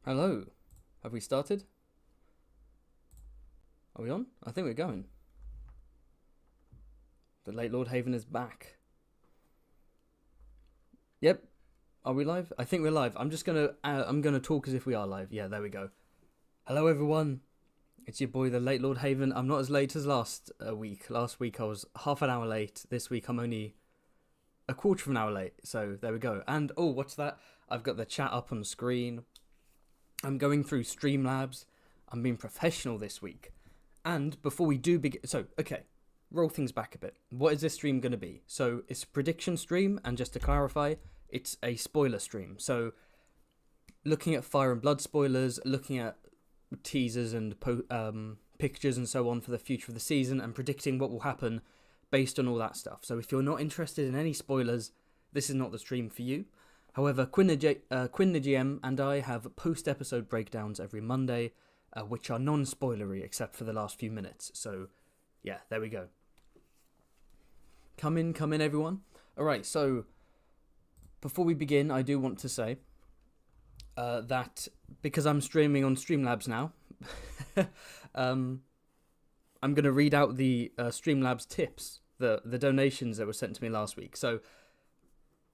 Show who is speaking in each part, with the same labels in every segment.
Speaker 1: Hello. Have we started? Are we on? I think we're going. The late Lord Haven is back. Yep. Are we live? I think we're live. I'm gonna talk as if we are live. Yeah, there we go. Hello everyone. It's your boy, the late Lord Haven. I'm not as late as last week. Last week I was half an hour late. This week I'm only a quarter of an hour late. So there we go. And oh, what's that? I've got the chat up on the screen. I'm going through Streamlabs. I'm being professional this week. And before we do begin... So, okay. Roll things back a bit. What is this stream going to be? So, it's a prediction stream. And just to clarify, it's a spoiler stream. So, looking at Fire and Blood spoilers, looking at teasers and pictures and so on for the future of the season, and predicting what will happen based on all that stuff. So, if you're not interested in any spoilers, this is not the stream for you. However, Quinn the GM and I have post-episode breakdowns every Monday, which are non-spoilery except for the last few minutes. So, yeah, there we go. Come in, everyone. Alright, so, before we begin, I do want to say that because I'm streaming on Streamlabs now, I'm going to read out the Streamlabs tips, the donations that were sent to me last week. So,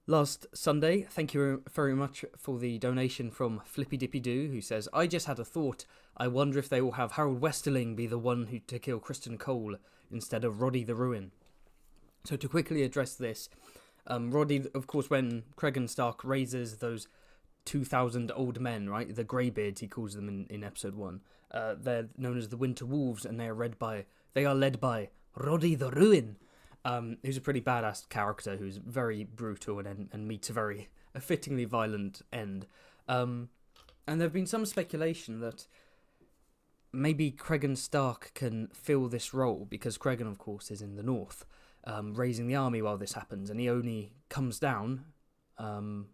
Speaker 1: last Sunday, thank you very much for the donation from Flippy Dippy Doo, who says, I just had a thought. I wonder if they will have Harold Westerling be the one to kill Kristen Cole instead of Roddy the Ruin. So to quickly address this, Roddy, of course, when Cregan Stark raises those 2,000 old men, right, the Greybeards, he calls them in episode 1, they're known as the Winter Wolves, and they are led by Roddy the Ruin. Who's a pretty badass character who's very brutal and meets a fittingly violent end. And there have been some speculation that maybe Cregan Stark can fill this role because Cregan, of course, is in the north, raising the army while this happens, and he only comes down during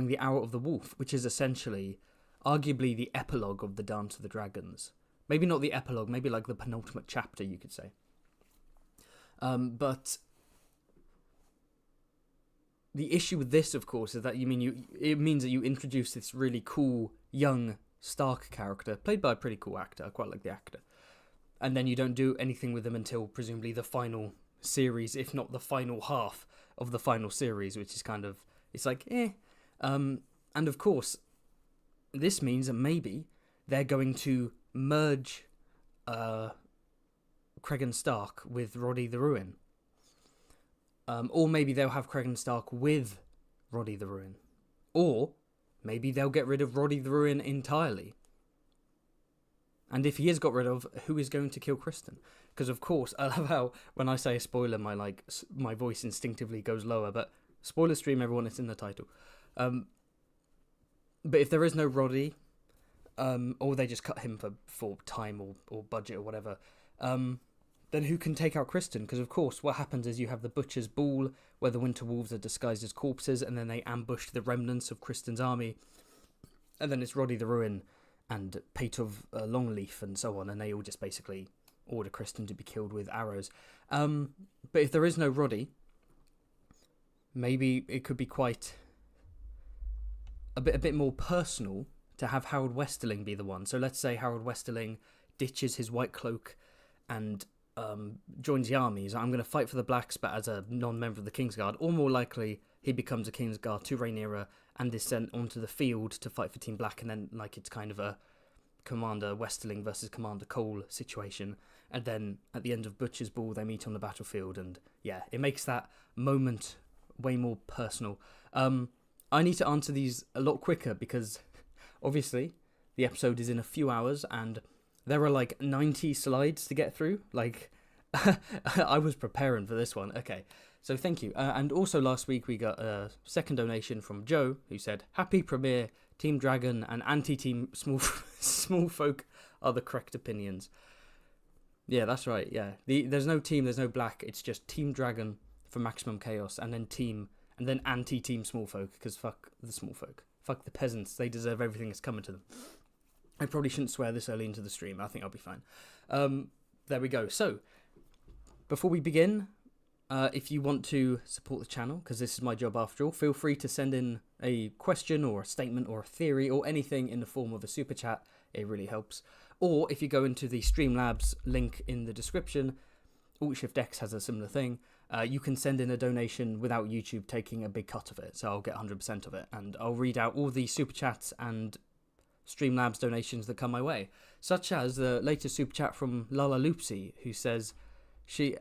Speaker 1: the Hour of the Wolf, which is essentially, arguably, the epilogue of the Dance of the Dragons. Maybe not the epilogue, maybe like the penultimate chapter, you could say. But the issue with this, of course, is that it means that you introduce this really cool young Stark character played by a pretty cool actor. I quite like the actor, and then you don't do anything with them until presumably the final series, if not the final half of the final series, which is kind of and of course, this means that maybe they're going to merge Cregan Stark with Roddy the Ruin. Or maybe they'll have Cregan Stark with Roddy the Ruin. Or maybe they'll get rid of Roddy the Ruin entirely. And if he is got rid of, who is going to kill Kristen? Because of course, I love how when I say a spoiler, my voice instinctively goes lower. But spoiler stream, everyone, it's in the title. But if there is no Roddy, or they just cut him for time or budget or whatever, then who can take out Kristen? Because, of course, what happens is you have the Butcher's Ball, where the Winter Wolves are disguised as corpses, and then they ambush the remnants of Kristen's army. And then it's Roddy the Ruin and Peitov Longleaf and so on, and they all just basically order Kristen to be killed with arrows. But if there is no Roddy, maybe it could be quite a bit more personal to have Harold Westerling be the one. So let's say Harold Westerling ditches his white cloak and joins the army. So I'm going to fight for the Blacks, but as a non-member of the Kingsguard. Or more likely, he becomes a Kingsguard to Rhaenyra and is sent onto the field to fight for Team Black, and then it's kind of a Commander Westerling versus Commander Cole situation. And then at the end of Butcher's Ball, they meet on the battlefield, and yeah, it makes that moment way more personal. I need to answer these a lot quicker because obviously the episode is in a few hours and there are 90 slides to get through. I was preparing for this one. Okay, so thank you. And also last week we got a second donation from Joe, who said, Happy premiere, Team Dragon and anti-Team Small Folk are the correct opinions. Yeah, that's right, yeah. There's no team, there's no black, it's just Team Dragon for maximum chaos, and then anti-Team Small Folk, because fuck the Small Folk. Fuck the peasants, they deserve everything that's coming to them. I probably shouldn't swear this early into the stream. I think I'll be fine. There we go. So, before we begin, If you want to support the channel, because this is my job after all, feel free to send in a question or a statement or a theory or anything in the form of a super chat. It really helps. Or if you go into the Streamlabs link in the description, Alt-Shift-X has a similar thing. You can send in a donation without YouTube taking a big cut of it, so I'll get 100% of it, and I'll read out all the super chats and Streamlabs donations that come my way, such as the latest super chat from Lala Loopsy, who says,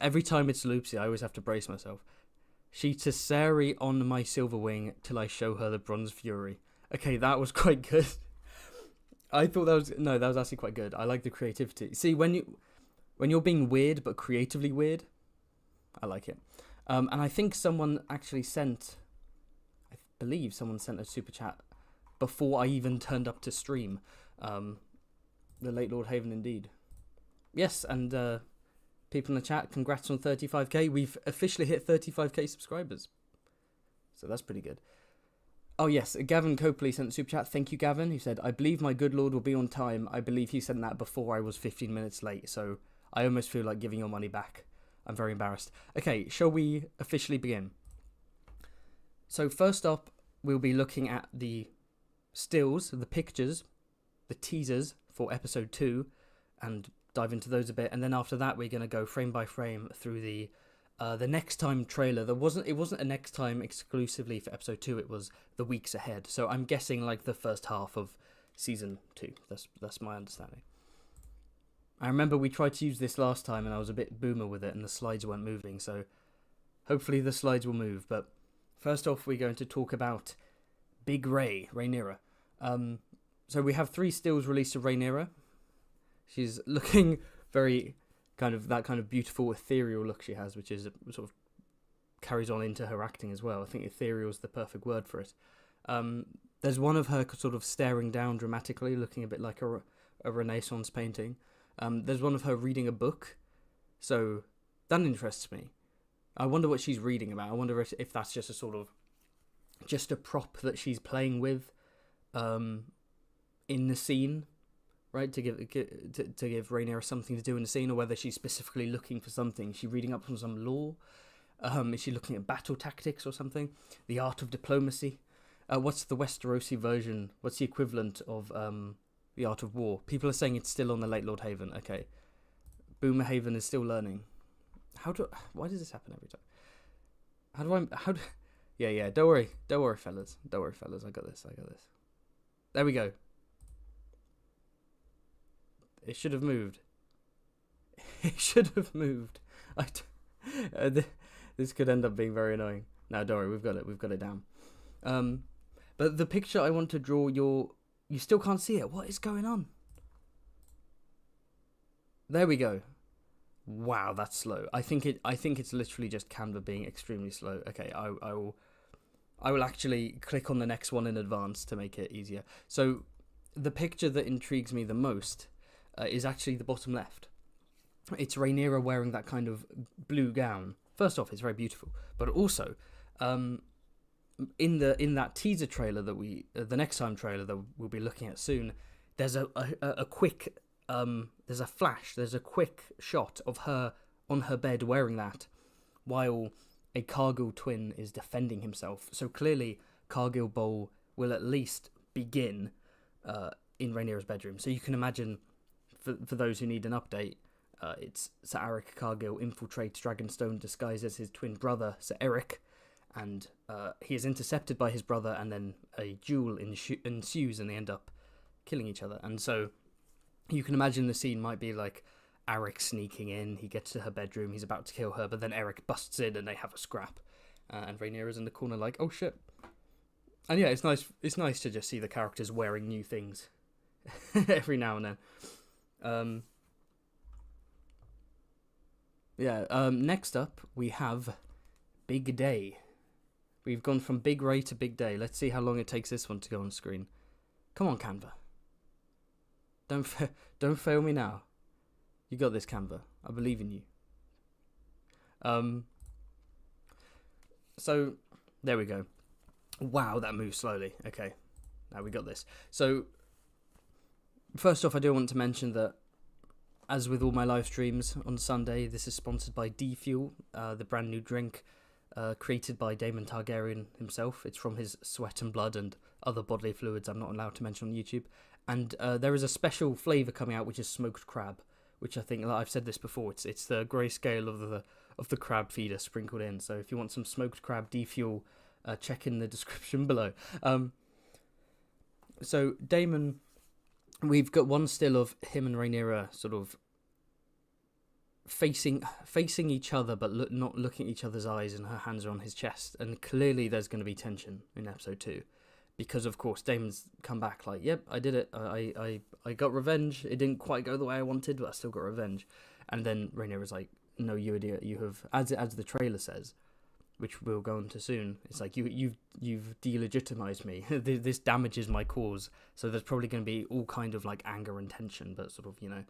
Speaker 1: every time it's Loopsy, I always have to brace myself. She Tesseri on my silver wing till I show her the bronze fury. Okay, that was quite good. I thought that was actually quite good. I like the creativity. See, when you're being weird but creatively weird, I like it. And I think someone actually I believe someone sent a super chat before I even turned up to stream. The late Lord Haven indeed. Yes, and people in the chat, congrats on 35k. We've officially hit 35k subscribers. So that's pretty good. Oh yes, Gavin Copley sent a super chat. Thank you, Gavin. He said, I believe my good lord will be on time. I believe he sent that before I was 15 minutes late, so I almost feel like giving your money back. I'm very embarrassed. Okay, shall we officially begin? So first up, we'll be looking at the stills, the pictures, the teasers for episode 2, and dive into those a bit. And then after that, we're going to go frame by frame through the next time trailer. It wasn't a next time exclusively for episode 2. It was the weeks ahead. So I'm guessing like the first half of season 2. That's my understanding. I remember we tried to use this last time and I was a bit boomer with it and the slides weren't moving, so hopefully the slides will move. But first off, we're going to talk about Big Rhaenyra. So we have 3 stills released of Rhaenyra. She's looking very that kind of beautiful ethereal look she has, which is sort of carries on into her acting as well. I think ethereal is the perfect word for it. There's one of her sort of staring down dramatically, looking a bit like a Renaissance painting. There's one of her reading a book, so that interests me. I wonder what she's reading about. I wonder if that's just a prop that she's playing with in the scene, right, to give Rhaenyra something to do in the scene, or whether she's specifically looking for something. Is she reading up on some lore? Is she looking at battle tactics or something? The art of diplomacy? What's the Westerosi version? What's the equivalent of the art of war? People are saying it's still on the late Lord Haven. Okay. Boomer Haven is still learning. Why does this happen every time? Yeah, don't worry, fellas. I got this. There we go. It should have moved. This could end up being very annoying. No, don't worry, we've got it down. But the picture I want to draw, you still can't see it. What is going on? There we go. Wow, that's slow. I think it's literally just Canva being extremely slow. Okay, I will actually click on the next one in advance to make it easier. So the picture that intrigues me the most is actually the bottom left. It's Rhaenyra wearing that kind of blue gown. First off, it's very beautiful, but also in that teaser trailer that the next time trailer that we'll be looking at soon, there's a quick there's a flash, there's a quick shot of her on her bed wearing that, while a Cargill twin is defending himself. So clearly, Cargill Bowl will at least begin in Rhaenyra's bedroom. So you can imagine, for those who need an update, it's Sir Eric Cargill infiltrates Dragonstone disguised as his twin brother, Sir Eric, and he is intercepted by his brother, and then a duel ensues, and they end up killing each other. And so you can imagine the scene might be like Eric sneaking in, he gets to her bedroom, he's about to kill her, but then Eric busts in and they have a scrap, and Rhaenyra's in the corner like, oh shit. And yeah, it's nice to just see the characters wearing new things every now and then. Next up we have Big Day. We've gone from Big Ray to Big Day. Let's see how long it takes this one to go on screen. Come on, Canva. Don't fail me now. You got this, Canva. I believe in you. So there we go. Wow, that moves slowly. Okay, now we got this. So first off, I do want to mention that as with all my live streams on Sunday, this is sponsored by D-Fuel, the brand new drink created by Daemon Targaryen himself. It's from his sweat and blood and other bodily fluids I'm not allowed to mention on YouTube. And there is a special flavour coming out, which is smoked crab, which I think, like I've said this before, it's the grayscale of the crab feeder sprinkled in. So if you want some smoked crab D-Fuel, check in the description below. So Damon, we've got one still of him and Rhaenyra sort of facing each other, but not looking at each other's eyes, and her hands are on his chest. And clearly there's going to be tension in episode 2. Because, of course, Damon's come back like, yep, I did it. I got revenge. It didn't quite go the way I wanted, but I still got revenge. And then Rhaenyra's like, no, you idiot. You have, as the trailer says, which we'll go into soon, it's like, you've delegitimized me. This damages my cause. So there's probably going to be all kind of, like, anger and tension, but sort of, you know,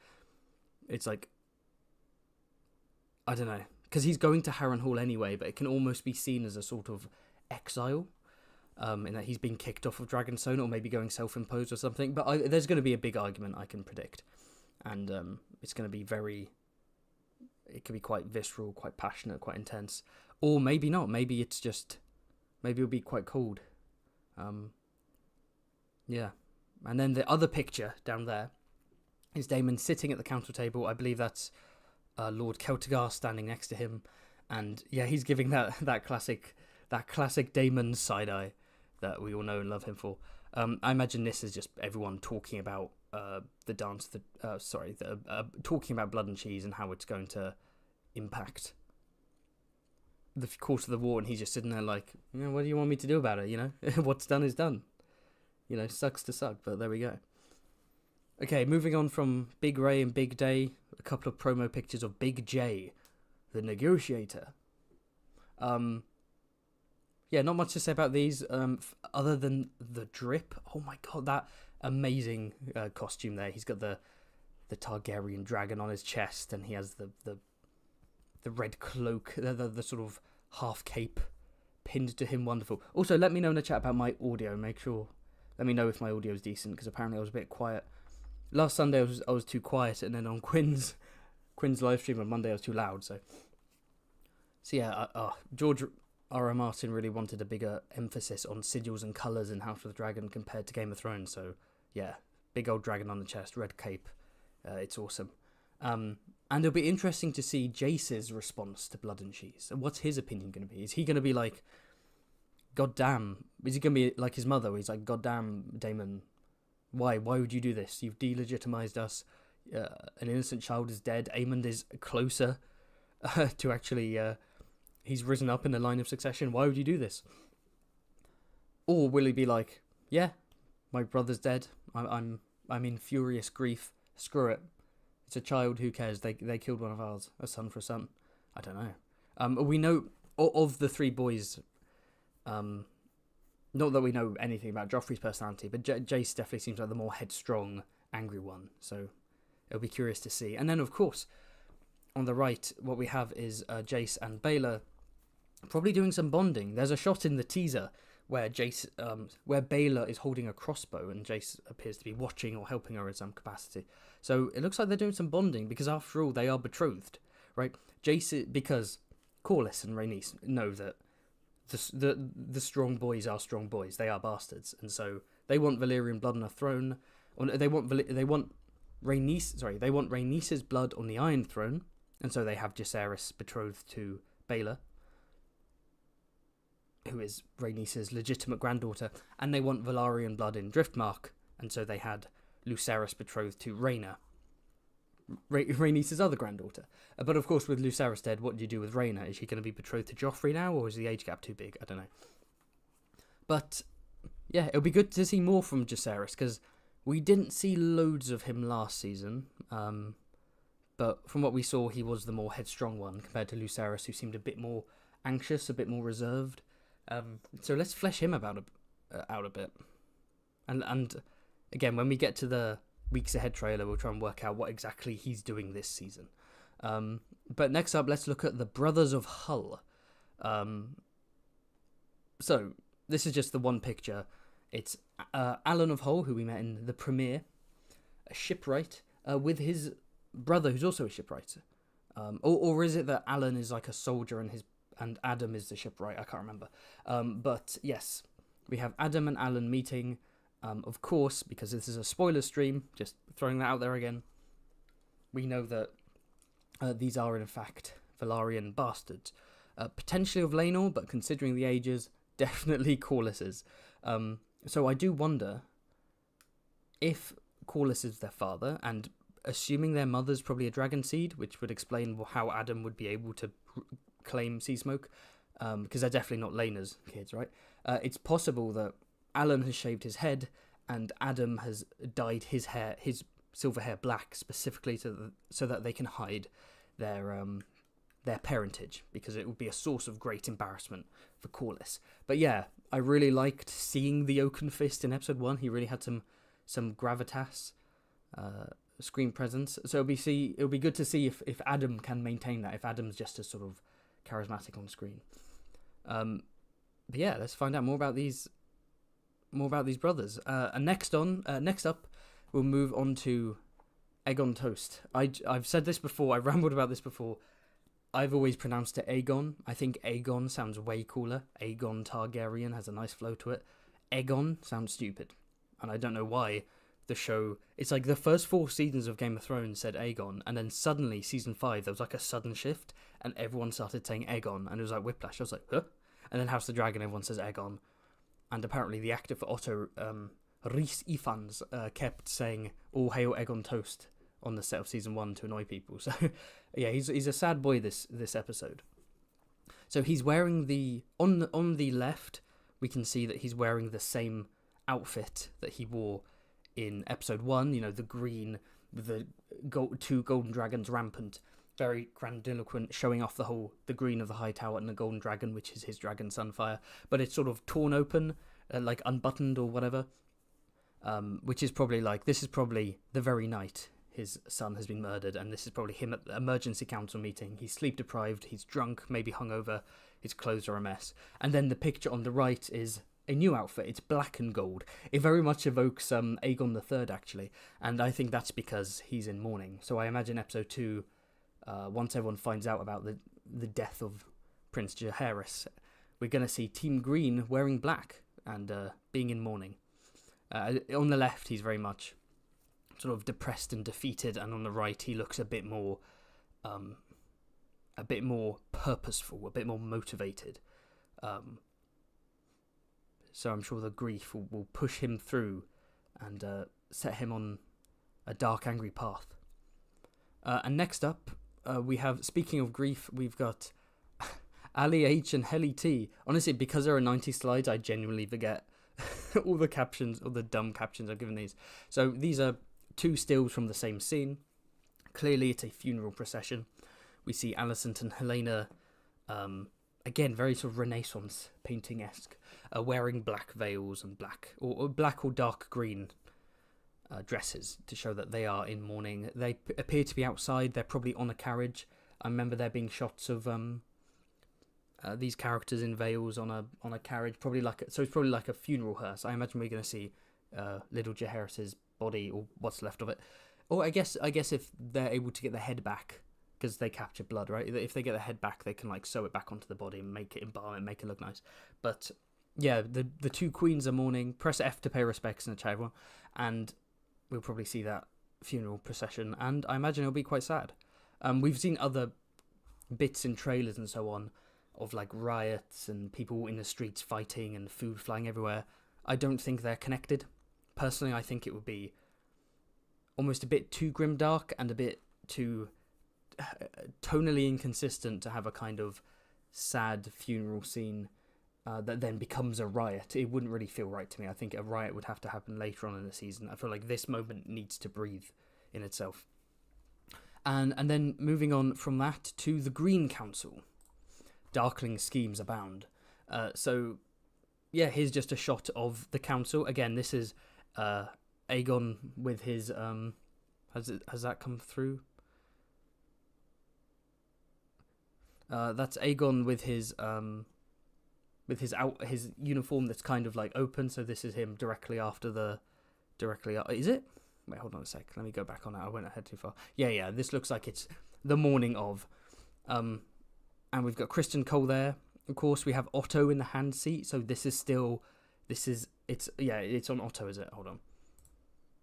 Speaker 1: it's like, I don't know. Because he's going to Harrenhal anyway, but it can almost be seen as a sort of exile. In that he's been kicked off of Dragonstone, or maybe going self-imposed or something. But there's going to be a big argument, I can predict. And it's going to be it could be quite visceral, quite passionate, quite intense. Or maybe not. Maybe it'll be quite cold. Yeah. And then the other picture down there is Daemon sitting at the council table. I believe that's Lord Celtigar standing next to him. And yeah, he's giving that classic Daemon side-eye that we all know and love him for. I imagine this is just everyone talking about talking about Blood and Cheese and how it's going to impact the course of the war, and he's just sitting there like, you know, what do you want me to do about it, you know? What's done is done. You know, sucks to suck, but there we go. Okay, moving on from Big Ray and Big Day, a couple of promo pictures of Big J, the negotiator. Yeah, not much to say about these, other than the drip. Oh my god, that amazing costume there. He's got the Targaryen dragon on his chest, and he has the red cloak, the sort of half cape pinned to him. Wonderful. Also, let me know in the chat about my audio. Let me know if my audio is decent, because apparently I was a bit quiet. Last Sunday I was too quiet, and then on Quinn's live stream on Monday I was too loud. So yeah, George R.R. Martin really wanted a bigger emphasis on sigils and colours in House of the Dragon compared to Game of Thrones. So yeah, big old dragon on the chest, red cape. It's awesome. And it'll be interesting to see Jace's response to Blood and Cheese. What's his opinion going to be? Is he going to be like, God damn? Is he going to be like his mother, where he's like, God damn, Damon, why would you do this? You've delegitimized us. An innocent child is dead. Aemond is closer to actually... he's risen up in the line of succession. Why would you do this? Or will he be like, yeah, my brother's dead. I'm in furious grief. Screw it. It's a child. Who cares? They killed one of ours. A son for a son. I don't know. We know of the three boys. Not that we know anything about Joffrey's personality, but Jace definitely seems like the more headstrong, angry one. So it'll be curious to see. And then, of course, on the right, what we have is Jace and Baelor probably doing some bonding. There's a shot in the teaser where Baelor is holding a crossbow, and Jace appears to be watching or helping her in some capacity. So it looks like they're doing some bonding, because after all, they are betrothed, right? Jace, because Corlys and Rhaenys know that the strong boys are strong boys. They are bastards, and so they want Valyrian blood on a throne. Or they want Rhaenys' blood on the Iron Throne, and so they have Jacaerys betrothed to Baelor, who is Rhaenys' legitimate granddaughter, and they want Valyrian blood in Driftmark, and so they had Lucerys betrothed to Rhaena, Rhaenys' other granddaughter. But of course, with Lucerys dead, what do you do with Rhaena? Is she going to be betrothed to Joffrey now, or is the age gap too big? I don't know. But yeah, it'll be good to see more from Jacaerys, because we didn't see loads of him last season. But from what we saw, he was the more headstrong one compared to Lucerys, who seemed a bit more anxious, a bit more reserved. So let's flesh him out a bit. And again, when we get to the weeks ahead trailer, we'll try and work out what exactly he's doing this season. But next up, let's look at the Brothers of Hull. So this is just the one picture. It's Alan of Hull, who we met in the premiere, a shipwright, with his brother who's also a shipwright. Or is it that Alan is like a soldier and Adam is the shipwright? I can't remember. But yes, we have Adam and Alan meeting. Of course, because this is a spoiler stream, just throwing that out there again. We know that these are in fact Velaryon bastards. Potentially of Laenor, but considering the ages, definitely Corlys's. So I do wonder if Corlys is their father, and assuming their mother's probably a dragon seed, which would explain how Adam would be able to claim Sea Smoke, because they're definitely not Laena's kids, right? It's possible that Alan has shaved his head, and Adam has dyed his silver hair black specifically so that they can hide their parentage, because it would be a source of great embarrassment for Corlys. But yeah, I really liked seeing the Oaken Fist in episode 1. He really had some gravitas, screen presence. So it'll be good to see if Adam can maintain that, if Adam's just as sort of charismatic on screen. But yeah, let's find out more about these brothers. And next up, we'll move on to Egon Toast. I've said this before. I rambled about this before. I've always pronounced it Aegon. I think Aegon sounds way cooler. Aegon Targaryen has a nice flow to it. Egon sounds stupid. And I don't know why the show... It's like the first 4 seasons of Game of Thrones said Aegon, and then suddenly, season 5, there was like a sudden shift, and everyone started saying Egon, and it was like whiplash. I was like, huh? And then House of the Dragon, everyone says Egon. And apparently the actor for Otto, Rhys Ifans, kept saying, all hail Egon Toast, on the set of season 1 to annoy people. So yeah, he's a sad boy this episode. So he's wearing on the left, we can see that he's wearing the same outfit that he wore in episode 1, you know, the green with the 2 golden dragons rampant, very grandiloquent, showing off the green of the high tower and the golden dragon, which is his dragon Sunfire, but it's sort of torn open, like unbuttoned or whatever, which is probably this is probably the very night his son has been murdered, and this is probably him at the emergency council meeting. He's sleep deprived, he's drunk, maybe hungover, his clothes are a mess. And then the picture on the right is a new outfit. It's black and gold. It very much evokes Aegon III, actually, and I think that's because he's in mourning. So I imagine episode 2, once everyone finds out about the death of Prince Jaehaerys, we're going to see Team Green wearing black and being in mourning. On the left, he's very much sort of depressed and defeated, and on the right he looks a bit more purposeful, a bit more motivated. So I'm sure the grief will push him through and set him on a dark, angry path. And next up, we have, speaking of grief, we've got Ali H and Helly T. Honestly, because there are 90 slides, I genuinely forget all the captions, all the dumb captions I've given these. So these are 2 stills from the same scene. Clearly it's a funeral procession. We see Allison and Helena, again, very sort of Renaissance painting-esque, wearing black veils and black or dark green dresses to show that they are in mourning. They appear to be outside. They're probably on a carriage. I remember there being shots of these characters in veils on a carriage, so it's probably like a funeral hearse. I imagine we're going to see little Jaehaerys' body, or what's left of it. Or I guess if they're able to get the head back, because they capture blood, right? If they get the head back, they can sew it back onto the body and make it embalm and make it look nice. But yeah, the 2 queens are mourning. Press F to pay respects in the chat, everyone, and we'll probably see that funeral procession, and I imagine it'll be quite sad. We've seen other bits in trailers and so on of riots and people in the streets fighting and food flying everywhere. I don't think they're connected. Personally, I think it would be almost a bit too grimdark and a bit too tonally inconsistent to have a kind of sad funeral scene that then becomes a riot. It wouldn't really feel right to me. I think a riot would have to happen later on in the season. I feel like this moment needs to breathe in itself. And then moving on from that to the Green Council. Darkling schemes abound. So yeah, here's just a shot of the council. Again, this is Aegon with his has that come through? That's Aegon with his uniform that's kind of open. So this is him directly after is it? Wait, hold on a sec. Let me go back on it. I went ahead too far. Yeah. This looks like it's the morning of. And we've got Kristen Cole there. Of course, we have Otto in the hand seat. So it's on Otto, is it? Hold on.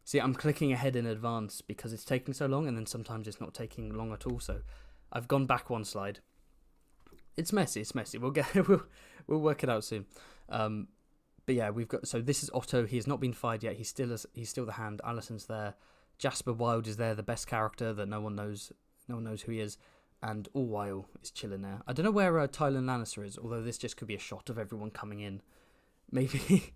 Speaker 1: See, I'm clicking ahead in advance because it's taking so long, and then sometimes it's not taking long at all. So I've gone back one slide. It's messy. We'll work it out soon. But yeah, we've got, so this is Otto. He has not been fired yet. He's still the hand. Allison's there. Jasper Wilde is there, the best character that no one knows who he is. And All is chilling there. I don't know where Tyrion Lannister is, although this just could be a shot of everyone coming in. Maybe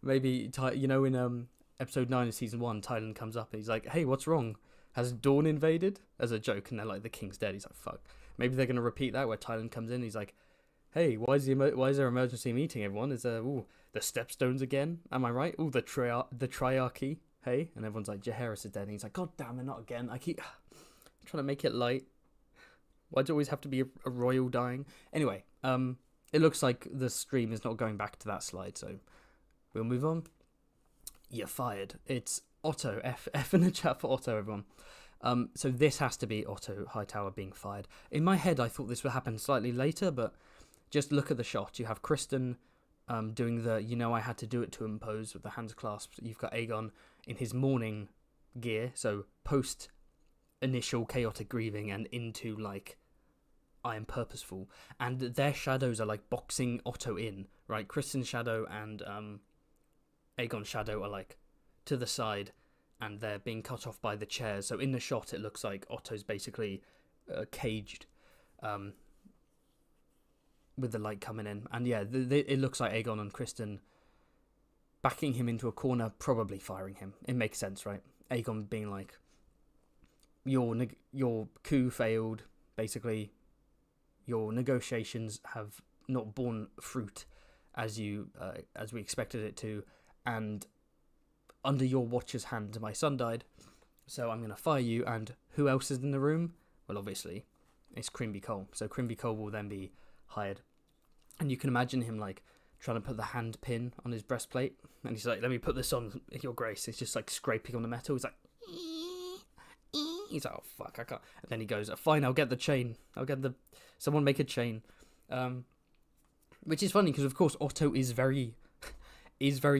Speaker 1: in episode 9 of season 1, Tyrion comes up and he's like, "Hey, what's wrong? Has Dawn invaded?" As a joke, and they're like, "The king's dead." He's like, "Fuck." Maybe they're gonna repeat that where Tyrion comes in. And he's like, "Hey, why is there emergency meeting? Everyone is the stepstones again? Am I right? The triarchy. Hey," and everyone's like, "Jaehaerys is dead." And he's like, "God damn it, not again! I keep trying to make it light. Why'd it always have to be a royal dying?" Anyway, it looks like the stream is not going back to that slide, so we'll move on. You're fired. It's Otto. F in the chat for Otto, everyone. So this has to be Otto Hightower being fired. In my head, I thought this would happen slightly later, but just look at the shot. You have Kristen doing the, I had to do it to him pose with the hands clasped. You've got Egon in his mourning gear, so post initial chaotic grieving and into like, I am purposeful. And their shadows are like boxing Otto in, right? Kristen's shadow and Aegon's shadow are like to the side, and they're being cut off by the chairs. So in the shot, it looks like Otto's basically caged with the light coming in. And yeah, it looks like Egon and Kristen backing him into a corner, probably firing him. It makes sense, right? Aegon being like, your coup failed, basically. Your negotiations have not borne fruit as we expected it to, and under your watcher's hand, my son died, so I'm going to fire you. And who else is in the room? Well, obviously, it's Crimby Cole. So Crimby Cole will then be hired. And you can imagine him, like, trying to put the hand pin on his breastplate. And he's like, "Let me put this on, Your Grace." It's just, like, scraping on the metal. He's like, "Oh, fuck, I can't." And then he goes, "Fine, I'll get the chain. Someone make a chain." Which is funny, because, of course, Otto is very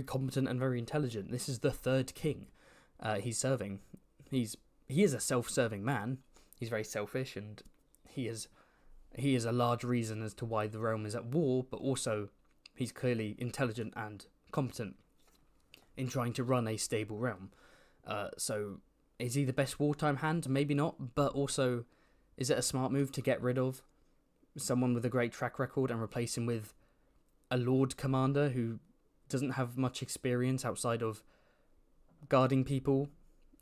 Speaker 1: competent and very intelligent. This is the third king he's serving. He is a self-serving man. He's very selfish, and he is a large reason as to why the realm is at war, but also he's clearly intelligent and competent in trying to run a stable realm. So is he the best wartime hand? Maybe not, but also, is it a smart move to get rid of someone with a great track record and replace him with a Lord Commander who doesn't have much experience outside of guarding people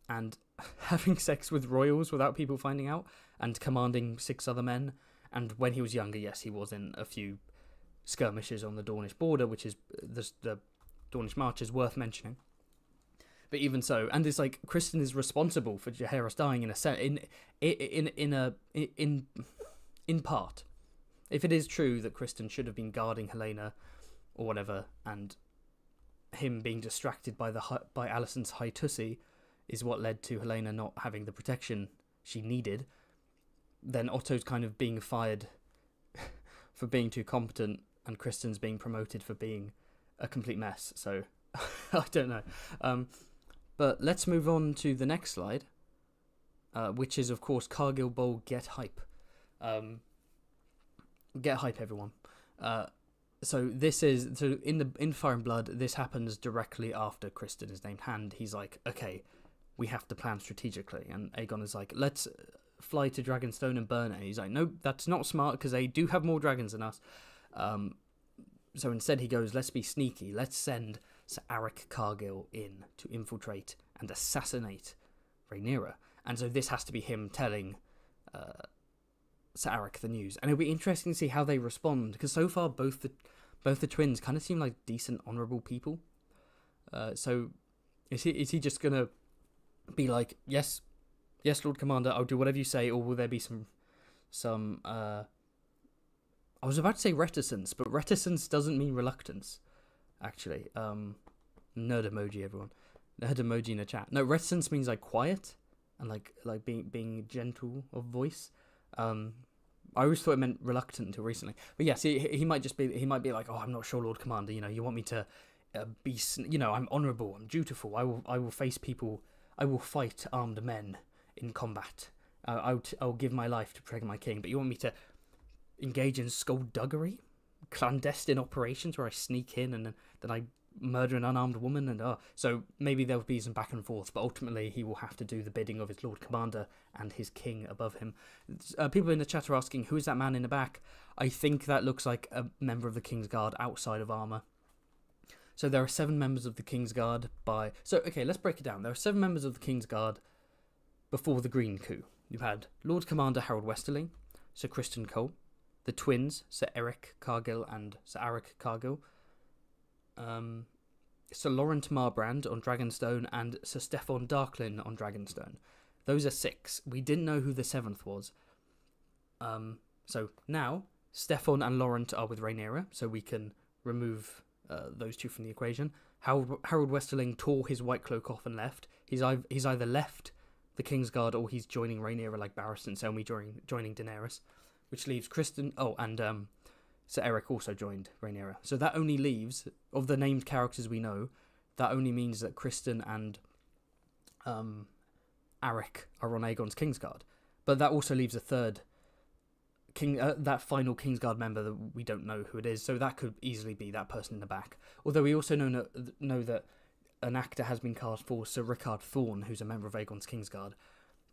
Speaker 1: and having sex with royals without people finding out, and commanding 6 other men? And when he was younger, yes, he was in a few skirmishes on the Dornish border, which is the Dornish March is worth mentioning. But even so, and it's like Kristen is responsible for Jaehaerys dying in part. If it is true that Kristen should have been guarding Helena or whatever, and him being distracted by Allison's high tussie is what led to Helena not having the protection she needed, then Otto's kind of being fired for being too competent, and Kristen's being promoted for being a complete mess. So I don't know. But let's move on to the next slide, which is, of course, Cargill Bowl Get Hype. Get hype, everyone. So in Fire and Blood, this happens directly after Kristen is named hand. He's like, "Okay, we have to plan strategically," and Aegon is like, "Let's fly to Dragonstone and burn it." And he's like, "No, that's not smart because they do have more dragons than us." So instead he goes, "Let's be sneaky. Let's send Sir Aric Cargill in to infiltrate and assassinate Rhaenyra." And so this has to be him telling Sir Aric the news, and it'll be interesting to see how they respond, because so far both the twins kind of seem like decent, honourable people. So is he just gonna be like, yes, Lord Commander, I'll do whatever you say, or will there be some I was about to say reticence, but reticence doesn't mean reluctance, actually. Nerd emoji, everyone. The head emoji in the chat. No, reticence means like quiet and like being gentle of voice. I always thought it meant reluctant until recently. But yes, he might be like, oh, I'm not sure, Lord Commander. You want me to be, I'm honourable, I'm dutiful. I will face people. I will fight armed men in combat. I'll give my life to protect my king. But you want me to engage in skullduggery, clandestine operations where I sneak in and then I murder an unarmed woman, and so maybe there'll be some back and forth, but ultimately he will have to do the bidding of his Lord Commander and his king above him. People in the chat are asking, who is that man in the back? I think that looks like a member of the King's Guard outside of armour. So there are 7 members of the King's Guard let's break it down. There are 7 members of the King's Guard before the Green Coup. You had Lord Commander Harold Westerling, Sir Criston Cole, the twins, Sir Eric Cargill and Sir Aric Cargill, Sir Laurent Marbrand on Dragonstone, and Sir Steffon Darklyn on Dragonstone. Those are 6. We didn't know who the 7th was. So now Steffon and Laurent are with Rhaenyra, so we can remove those 2 from the equation. Harold Westerling tore his white cloak off and left. He's either left the King's Guard or he's joining Rhaenyra like Barristan Selmy joining Daenerys, which leaves Criston. Sir Eric also joined Rhaenyra. So that only leaves, of the named characters we know, that only means that Criston and Aric are on Aegon's Kingsguard. But that also leaves a third that final Kingsguard member that we don't know who it is. So that could easily be that person in the back. Although we also know that an actor has been cast for Sir Rickard Thorne, who's a member of Aegon's Kingsguard.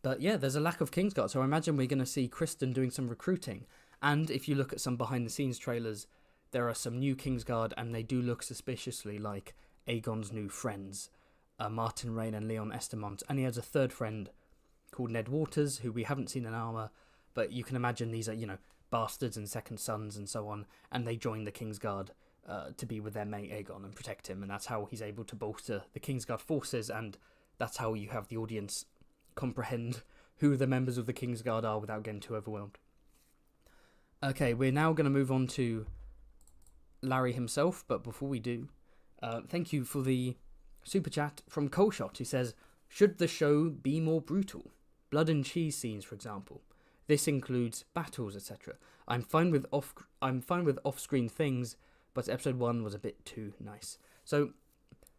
Speaker 1: But yeah, there's a lack of Kingsguard. So I imagine we're going to see Criston doing some recruiting. And if you look at some behind-the-scenes trailers, there are some new Kingsguard, and they do look suspiciously like Aegon's new friends, Martin Rain and Leon Estamont. And he has a third friend called Ned Waters, who we haven't seen in armour, but you can imagine these are, bastards and second sons and so on, and they join the Kingsguard to be with their mate Egon and protect him, and that's how he's able to bolster the Kingsguard forces, and that's how you have the audience comprehend who the members of the Kingsguard are without getting too overwhelmed. Okay, we're now going to move on to Larry himself, but before we do, thank you for the super chat from Coleshot, who says, should the show be more brutal? Blood and cheese scenes, for example. This includes battles, etc. I'm fine with off-screen things, but episode 1 was a bit too nice. So,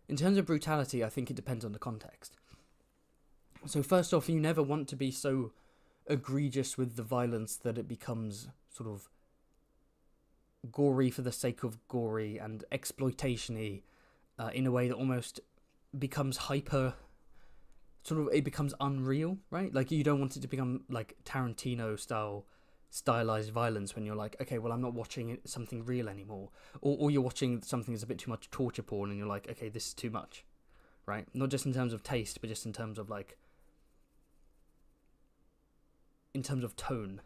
Speaker 1: in terms of brutality, I think it depends on the context. So first off, you never want to be so egregious with the violence that it becomes sort of gory for the sake of gory and exploitation-y in a way that almost becomes it becomes unreal, right? Like, you don't want it to become like Tarantino stylized violence when you're like, okay, well, I'm not watching something real anymore, or you're watching something that's a bit too much torture porn and you're like, okay, this is too much, right? Not just in terms of taste, but just in terms of tone.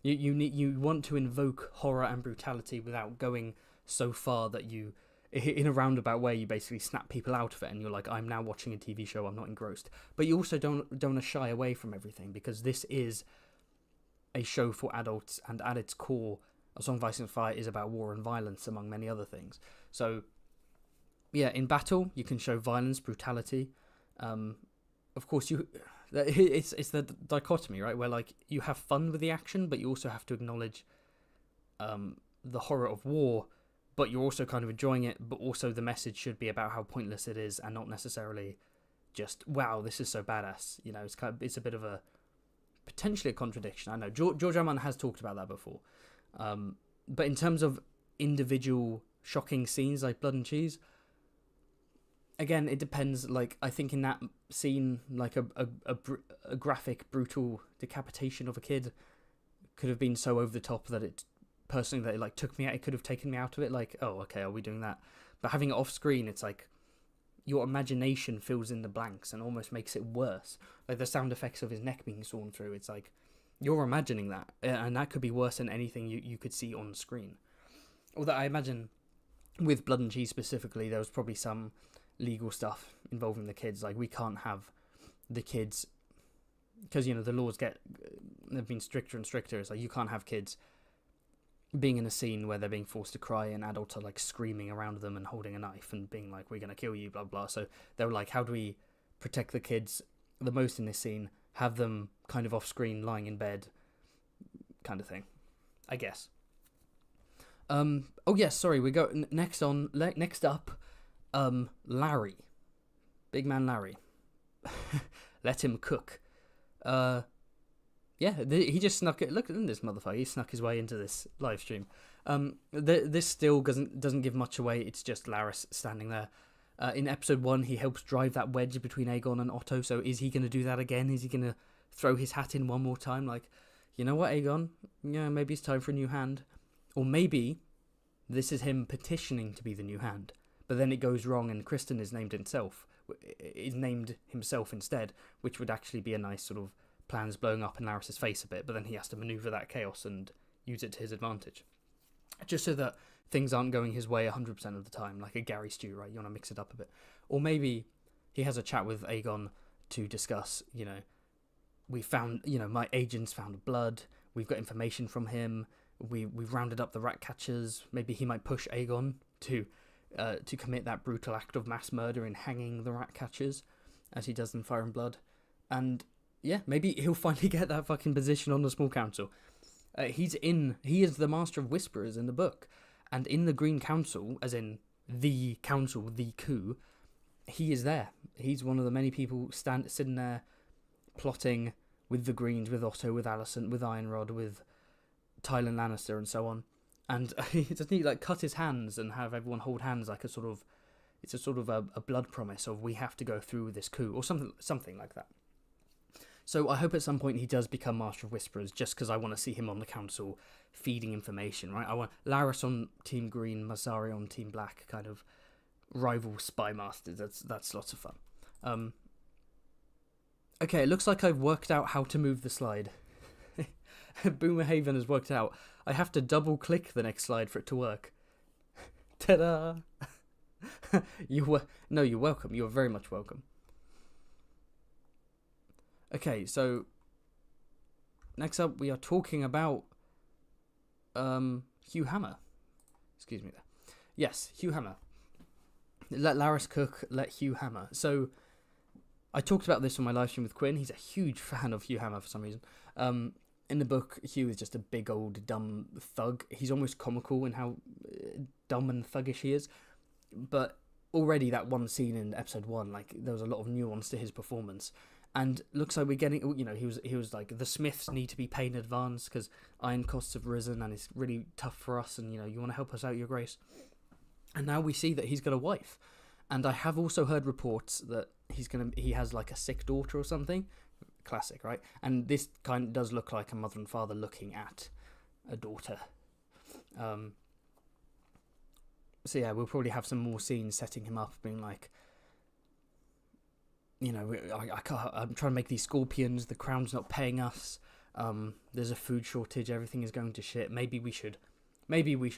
Speaker 1: You want to invoke horror and brutality without going so far that you, in a roundabout way, you basically snap people out of it and you're like, I'm now watching a TV show, I'm not engrossed. But you also don't want to shy away from everything, because this is a show for adults, and at its core, A Song of Ice and Fire is about war and violence, among many other things. So yeah, in battle you can show violence, brutality. Of course, it's the dichotomy, right, where like you have fun with the action, but you also have to acknowledge the horror of war, but you're also kind of enjoying it, but also the message should be about how pointless it is, and not necessarily just, wow, this is so badass. It's a bit of a potentially a contradiction. I know George R. R. Martin has talked about that before, but in terms of individual shocking scenes like blood and cheese, again, it depends. Like, I think in that scene, like a graphic, brutal decapitation of a kid could have been so over the top that it took me out. It could have taken me out of it. Like, oh, okay, are we doing that? But having it off screen, it's like your imagination fills in the blanks and almost makes it worse. Like the sound effects of his neck being sawn through. It's like you're imagining that, and that could be worse than anything you could see on screen. Although I imagine with Blood and Cheese specifically, there was probably some legal stuff involving the kids. Like, we can't have the kids, because the laws have been stricter and stricter. It's like you can't have kids being in a scene where they're being forced to cry and adults are like screaming around them and holding a knife and being like, we're going to kill you, blah, blah. So they were like, how do we protect the kids the most in this scene? Have them kind of off screen, lying in bed, kind of thing, I guess. Oh yes, sorry, we go next up, Larry. Big man Larry. Let him cook. He just snuck it. Look at this motherfucker. He snuck his way into this live stream. This still doesn't give much away. It's just Larys standing there. In episode 1, he helps drive that wedge between Egon and Otto. So is he going to do that again? Is he going to throw his hat in one more time? Like, you know what, Egon? Yeah, maybe it's time for a new hand. Or maybe this is him petitioning to be the new hand. But then it goes wrong and Kristen is named himself instead, which would actually be a nice sort of plans blowing up in Larys's face a bit, but then he has to maneuver that chaos and use it to his advantage. Just so that things aren't going his way 100% of the time, like a Gary stew, right? You want to mix it up a bit. Or maybe he has a chat with Egon to discuss, we found, my agents found blood, we've got information from him, we've rounded up the rat catchers. Maybe he might push Egon to commit that brutal act of mass murder in hanging the rat catchers, as he does in Fire and Blood. And yeah, maybe he'll finally get that fucking position on the small council. He is the master of whisperers in the book, and in the Green Council, as in the council, the coup, he is there. He's one of the many people sitting there plotting with the Greens, with Otto, with Allison, with Ironrod, with Tywin Lannister, and so on. And doesn't he like cut his hands and have everyone hold hands like it's a sort of a blood promise of we have to go through with this coup or something like that. So I hope at some point he does become Master of Whisperers, just because I want to see him on the council feeding information, right? I want Larys on Team Green, Masari on Team Black, kind of rival spy masters. That's lots of fun. Okay, it looks like I've worked out how to move the slide. Boomerhaven has worked out. I have to double click the next slide for it to work. Ta-da! You're welcome. You're very much welcome. Okay, so next up we are talking about Hugh Hammer. Excuse me there. Yes, Hugh Hammer. Let Larys cook, let Hugh Hammer. So I talked about this on my live stream with Quinn. He's a huge fan of Hugh Hammer for some reason. In the book, Hugh is just a big old dumb thug. He's almost comical in how dumb and thuggish he is. But already that one scene in episode 1, like there was a lot of nuance to his performance. And looks like we're getting, he was like, the Smiths need to be paid in advance because iron costs have risen and it's really tough for us. And, you want to help us out, Your Grace. And now we see that he's got a wife. And I have also heard reports that he has like a sick daughter or something. Classic, right? And this kind of does look like a mother and father looking at a daughter. So yeah, we'll probably have some more scenes setting him up, being like, I'm trying to make these scorpions, the crown's not paying us, there's a food shortage, everything is going to shit, maybe we should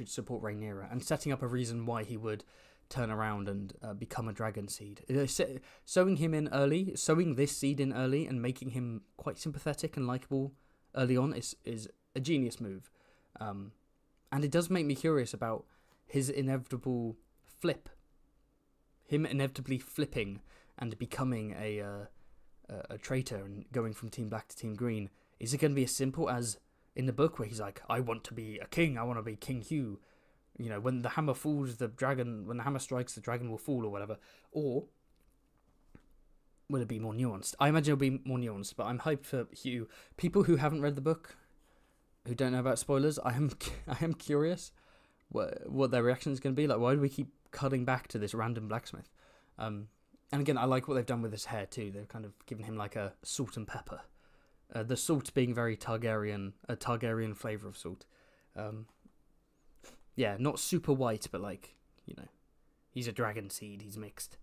Speaker 1: support Rhaenyra, and setting up a reason why he would turn around and become a dragon seed. Sowing this seed in early and making him quite sympathetic and likeable early on is a genius move. And it does make me curious about his inevitable flip. Him inevitably flipping and becoming a traitor and going from Team Black to Team Green. Is it going to be as simple as in the book where he's like, I want to be a king, I want to be King Hugh. When the hammer falls, the hammer strikes, the dragon will fall or whatever. Or will it be more nuanced? I imagine it'll be more nuanced, but I'm hyped for Hugh. People who haven't read the book, who don't know about spoilers, I am curious what their reaction is going to be. Like, why do we keep cutting back to this random blacksmith? And again, I like what they've done with his hair too. They've kind of given him like a salt and pepper. The salt being very Targaryen, a Targaryen flavour of salt. Yeah, not super white, but like, he's a dragon seed, he's mixed.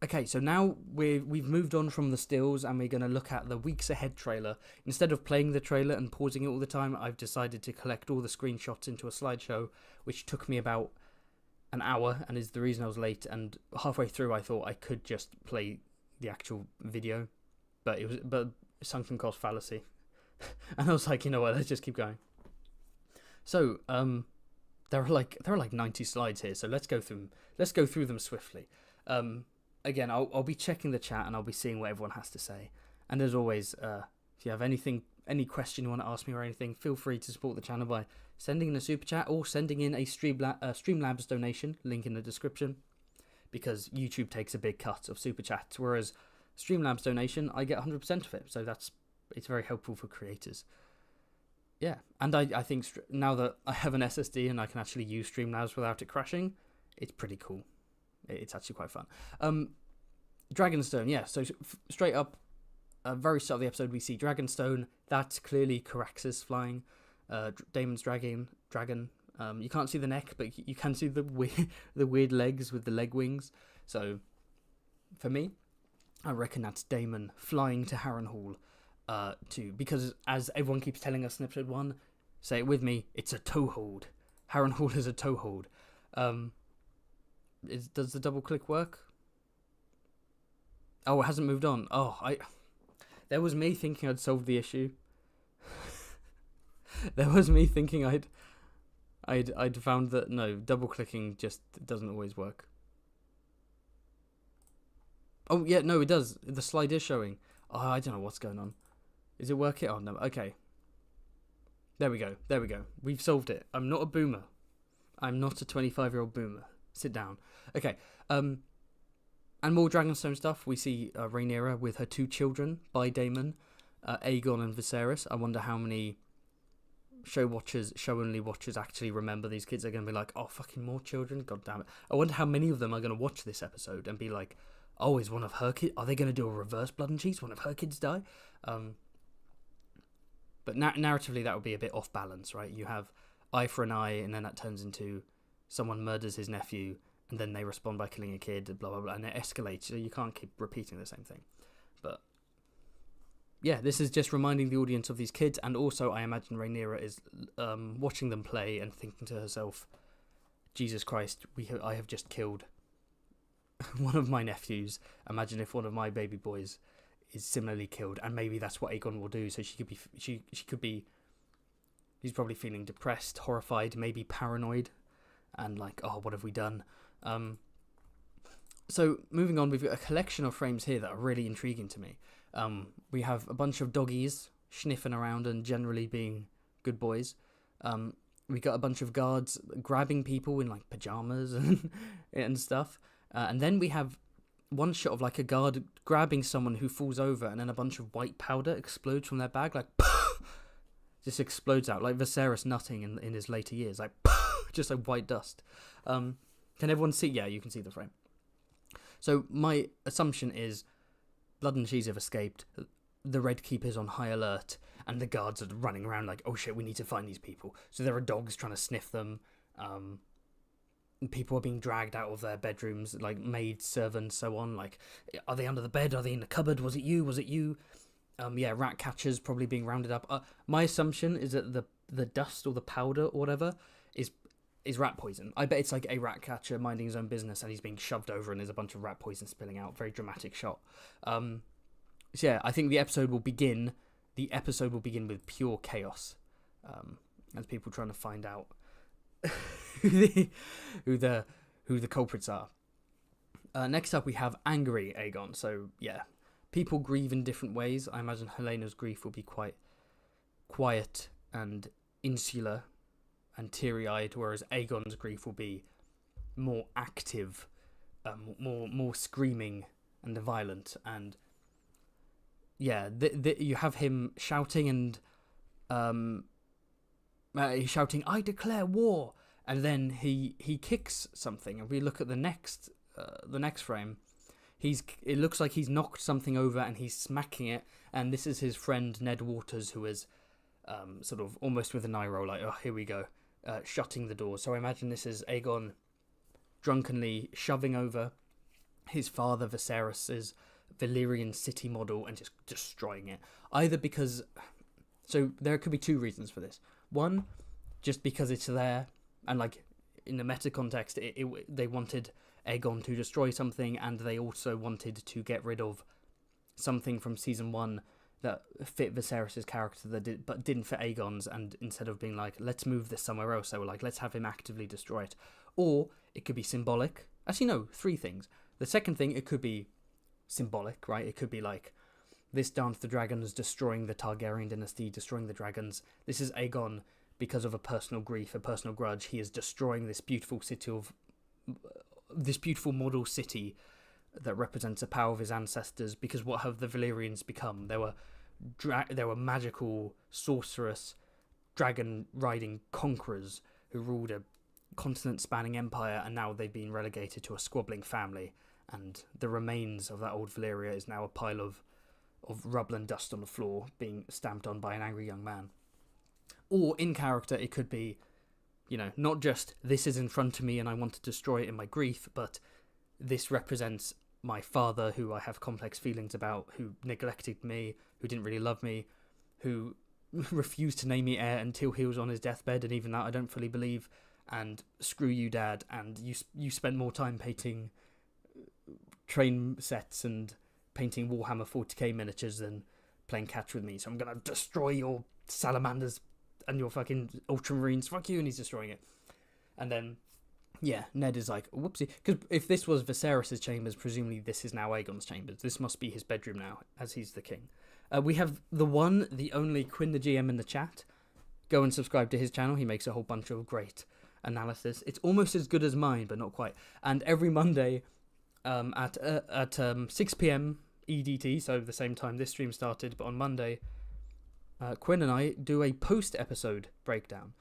Speaker 1: Okay, so now we've moved on from the stills and we're going to look at the Weeks Ahead trailer. Instead of playing the trailer and pausing it all the time, I've decided to collect all the screenshots into a slideshow, which took me about an hour and is the reason I was late. And halfway through, I thought I could just play the actual video, but sunken cost fallacy. And I was like, you know what, let's just keep going. So, there are like 90 slides here, so let's go through them swiftly. Again, I'll be checking the chat and I'll be seeing what everyone has to say. And as always, if you have any question you want to ask me or anything, feel free to support the channel by sending in a super chat or sending in a Streamlabs donation, link in the description, because YouTube takes a big cut of super chats, whereas Streamlabs donation, I get 100% of it, so it's very helpful for creators. Yeah, and I think now that I have an SSD and I can actually use Streamlabs without it crashing, it's pretty cool. It's actually quite fun. Dragonstone, yeah, so straight up, very start of the episode, we see Dragonstone. That's clearly Caraxes flying. Damon's dragon. You can't see the neck, but you can see the weird legs with the leg wings. So, for me, I reckon that's Damon flying to Harrenhal. Because as everyone keeps telling us in episode 1, say it with me, it's a toehold. Harrenhal is a toehold. Does the double click work? Oh, it hasn't moved on. There was me thinking I'd solved the issue. There was me thinking I'd found that no, double clicking just doesn't always work. Oh yeah, no, it does. The slide is showing. Oh, I don't know what's going on. Is it working? Oh no, okay. There we go. We've solved it. I'm not a boomer. I'm not a 25-year-old boomer. Sit down. Okay. And more Dragonstone stuff. We see Rhaenyra with her 2 children by Damon, Egon and Viserys. I wonder how many show-only watchers actually remember these kids. Are going to be like, oh, fucking more children? God damn it. I wonder how many of them are going to watch this episode and be like, oh, is one of her kids... Are they going to do a reverse Blood and Cheese? One of her kids die? But narratively, that would be a bit off balance, right? You have eye for an eye, and then that turns into someone murders his nephew, and then they respond by killing a kid, blah, blah, blah, and it escalates, so you can't keep repeating the same thing. But, yeah, this is just reminding the audience of these kids, and also I imagine Rhaenyra is watching them play and thinking to herself, Jesus Christ, I have just killed one of my nephews. Imagine if one of my baby boys is similarly killed, and maybe that's what Egon will do, so she could be, he's probably feeling depressed, horrified, maybe paranoid, and like, oh, what have we done? So moving on, we've got a collection of frames here that are really intriguing to me. We have a bunch of doggies sniffing around and generally being good boys. We got a bunch of guards grabbing people in like pajamas and stuff. And then we have one shot of like a guard grabbing someone who falls over, and then a bunch of white powder explodes from their bag, like just explodes out, like Viserys nutting in his later years, like just like white dust. Can everyone see? Yeah, you can see the frame. So my assumption is Blood and Cheese have escaped, the Red Keeper's on high alert, and the guards are running around like, oh shit, we need to find these people. So there are dogs trying to sniff them. People are being dragged out of their bedrooms, like maids, servants, so on. Like, are they under the bed? Are they in the cupboard? Was it you? Yeah, rat catchers probably being rounded up. My assumption is that the dust or the powder or whatever is rat poison. I bet it's like a rat catcher minding his own business and he's being shoved over and there's a bunch of rat poison spilling out. Very dramatic shot. So yeah, I think the episode will begin with pure chaos, as people trying to find out who the culprits are. Next up we have angry Egon. So yeah, people grieve in different ways. I imagine Helena's grief will be quite quiet and insular and teary-eyed, whereas Aegon's grief will be more active, more screaming and violent. And yeah, you have him shouting and he's shouting, "I declare war!" And then he kicks something. And we look at the next frame. It looks like he's knocked something over and he's smacking it. And this is his friend Ned Waters, who is sort of almost with an eye roll, like, oh, here we go. Shutting the door. So I imagine this is Aegon drunkenly shoving over his father Viserys's Valyrian city model and just destroying it. Either because... So there could be two reasons for this. One, just because it's there, and like in the meta context, they wanted Aegon to destroy something, and they also wanted to get rid of something from season 1 that fit Viserys' character but didn't fit Aegon's, and instead of being like, let's move this somewhere else, they were like, let's have him actively destroy it. Or it could be symbolic. Actually, no, 3 things. The second thing, it could be symbolic, right? It could be like, this Dance the Dragons destroying the Targaryen dynasty, destroying the dragons. This is Aegon because of a personal grief, a personal grudge. He is destroying this beautiful model city that represents the power of his ancestors, because what have the Valyrians become? They were magical, sorcerous, dragon-riding conquerors who ruled a continent-spanning empire, and now they've been relegated to a squabbling family, and the remains of that old Valyria is now a pile of rubble and dust on the floor, being stamped on by an angry young man. Or, in character, it could be, not just, this is in front of me and I want to destroy it in my grief, but this represents my father, who I have complex feelings about, who neglected me, who didn't really love me, who refused to name me heir until he was on his deathbed, and even that I don't fully believe, and screw you, Dad, and you spent more time painting train sets and painting Warhammer 40k miniatures than playing catch with me, so I'm gonna destroy your salamanders and your fucking ultramarines, fuck you, and he's destroying it. And then Ned is like, whoopsie, because if this was Viserys' chambers, presumably this is now Aegon's chambers. This must be his bedroom now, as he's the king. We have the only Quinn the GM in the chat. Go and subscribe to his channel. He makes a whole bunch of great analysis. It's almost as good as mine, but not quite. And every Monday at 6 p.m. EDT, so the same time this stream started, but on Monday, Quinn and I do a post-episode breakdown.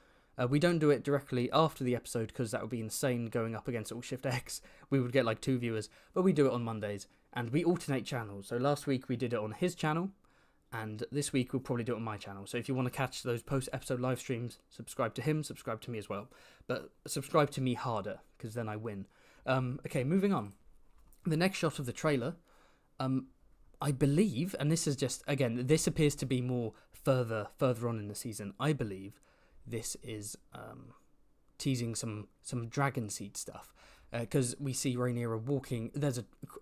Speaker 1: We don't do it directly after the episode because that would be insane going up against Alt-Shift-X. We would get like 2 viewers, but we do it on Mondays, and we alternate channels. So last week we did it on his channel, and this week we'll probably do it on my channel. So if you want to catch those post-episode live streams, subscribe to him, subscribe to me as well. But subscribe to me harder, because then I win. Okay, moving on. The next shot of the trailer, I believe, and this is just, again, this appears to be more further on in the season. I believe this is teasing some dragon seed stuff, because we see Rhaenyra walking.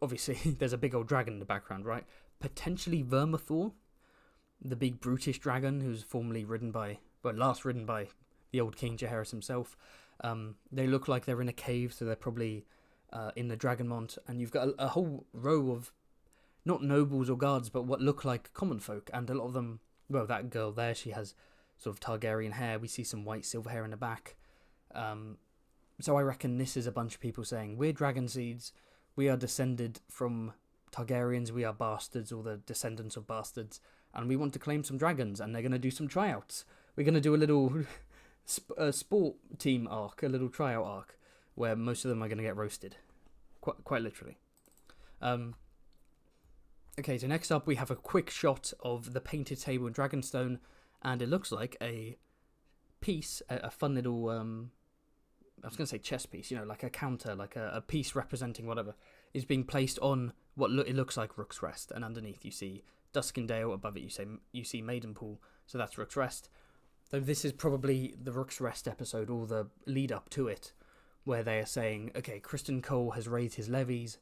Speaker 1: Obviously there's a big old dragon in the background, right? Potentially Vermithor, the big brutish dragon who's last ridden by the old King Jaehaerys himself. They look like they're in a cave, so they're probably in the Dragonmont, and you've got a whole row of not nobles or guards, but what look like common folk, and a lot of them, well, that girl there, she has sort of Targaryen hair. We see some white silver hair in the back. So I reckon this is a bunch of people saying, we're dragon seeds, we are descended from Targaryens, we are bastards, or the descendants of bastards, and we want to claim some dragons, and they're going to do some tryouts. We're going to do a little sport team arc, a little tryout arc, where most of them are going to get roasted. Quite literally. Okay, so next up we have a quick shot of the painted table in Dragonstone, and it looks like a piece, a fun little, I was going to say chess piece, like a counter, like a piece representing whatever, is being placed on what it looks like Rooks Rest, and underneath you see Duskendale, above it you see Maidenpool, so that's Rooks Rest. So this is probably the Rooks Rest episode, or the lead up to it, where they are saying, okay, Criston Cole has raised his levies,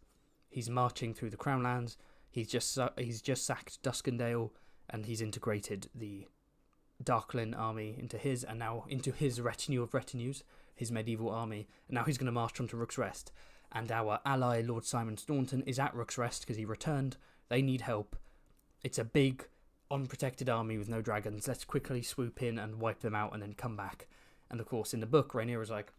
Speaker 1: he's marching through the Crownlands, he's just sacked Duskendale, and he's integrated the Darkling army into his retinue of retinues, his medieval army, and now he's going to march onto Rooks Rest. And our ally, Lord Simon Staunton, is at Rooks Rest because he returned. They need help. It's a big, unprotected army with no dragons. Let's quickly swoop in and wipe them out and then come back. And of course, in the book, Rhaenyra's like,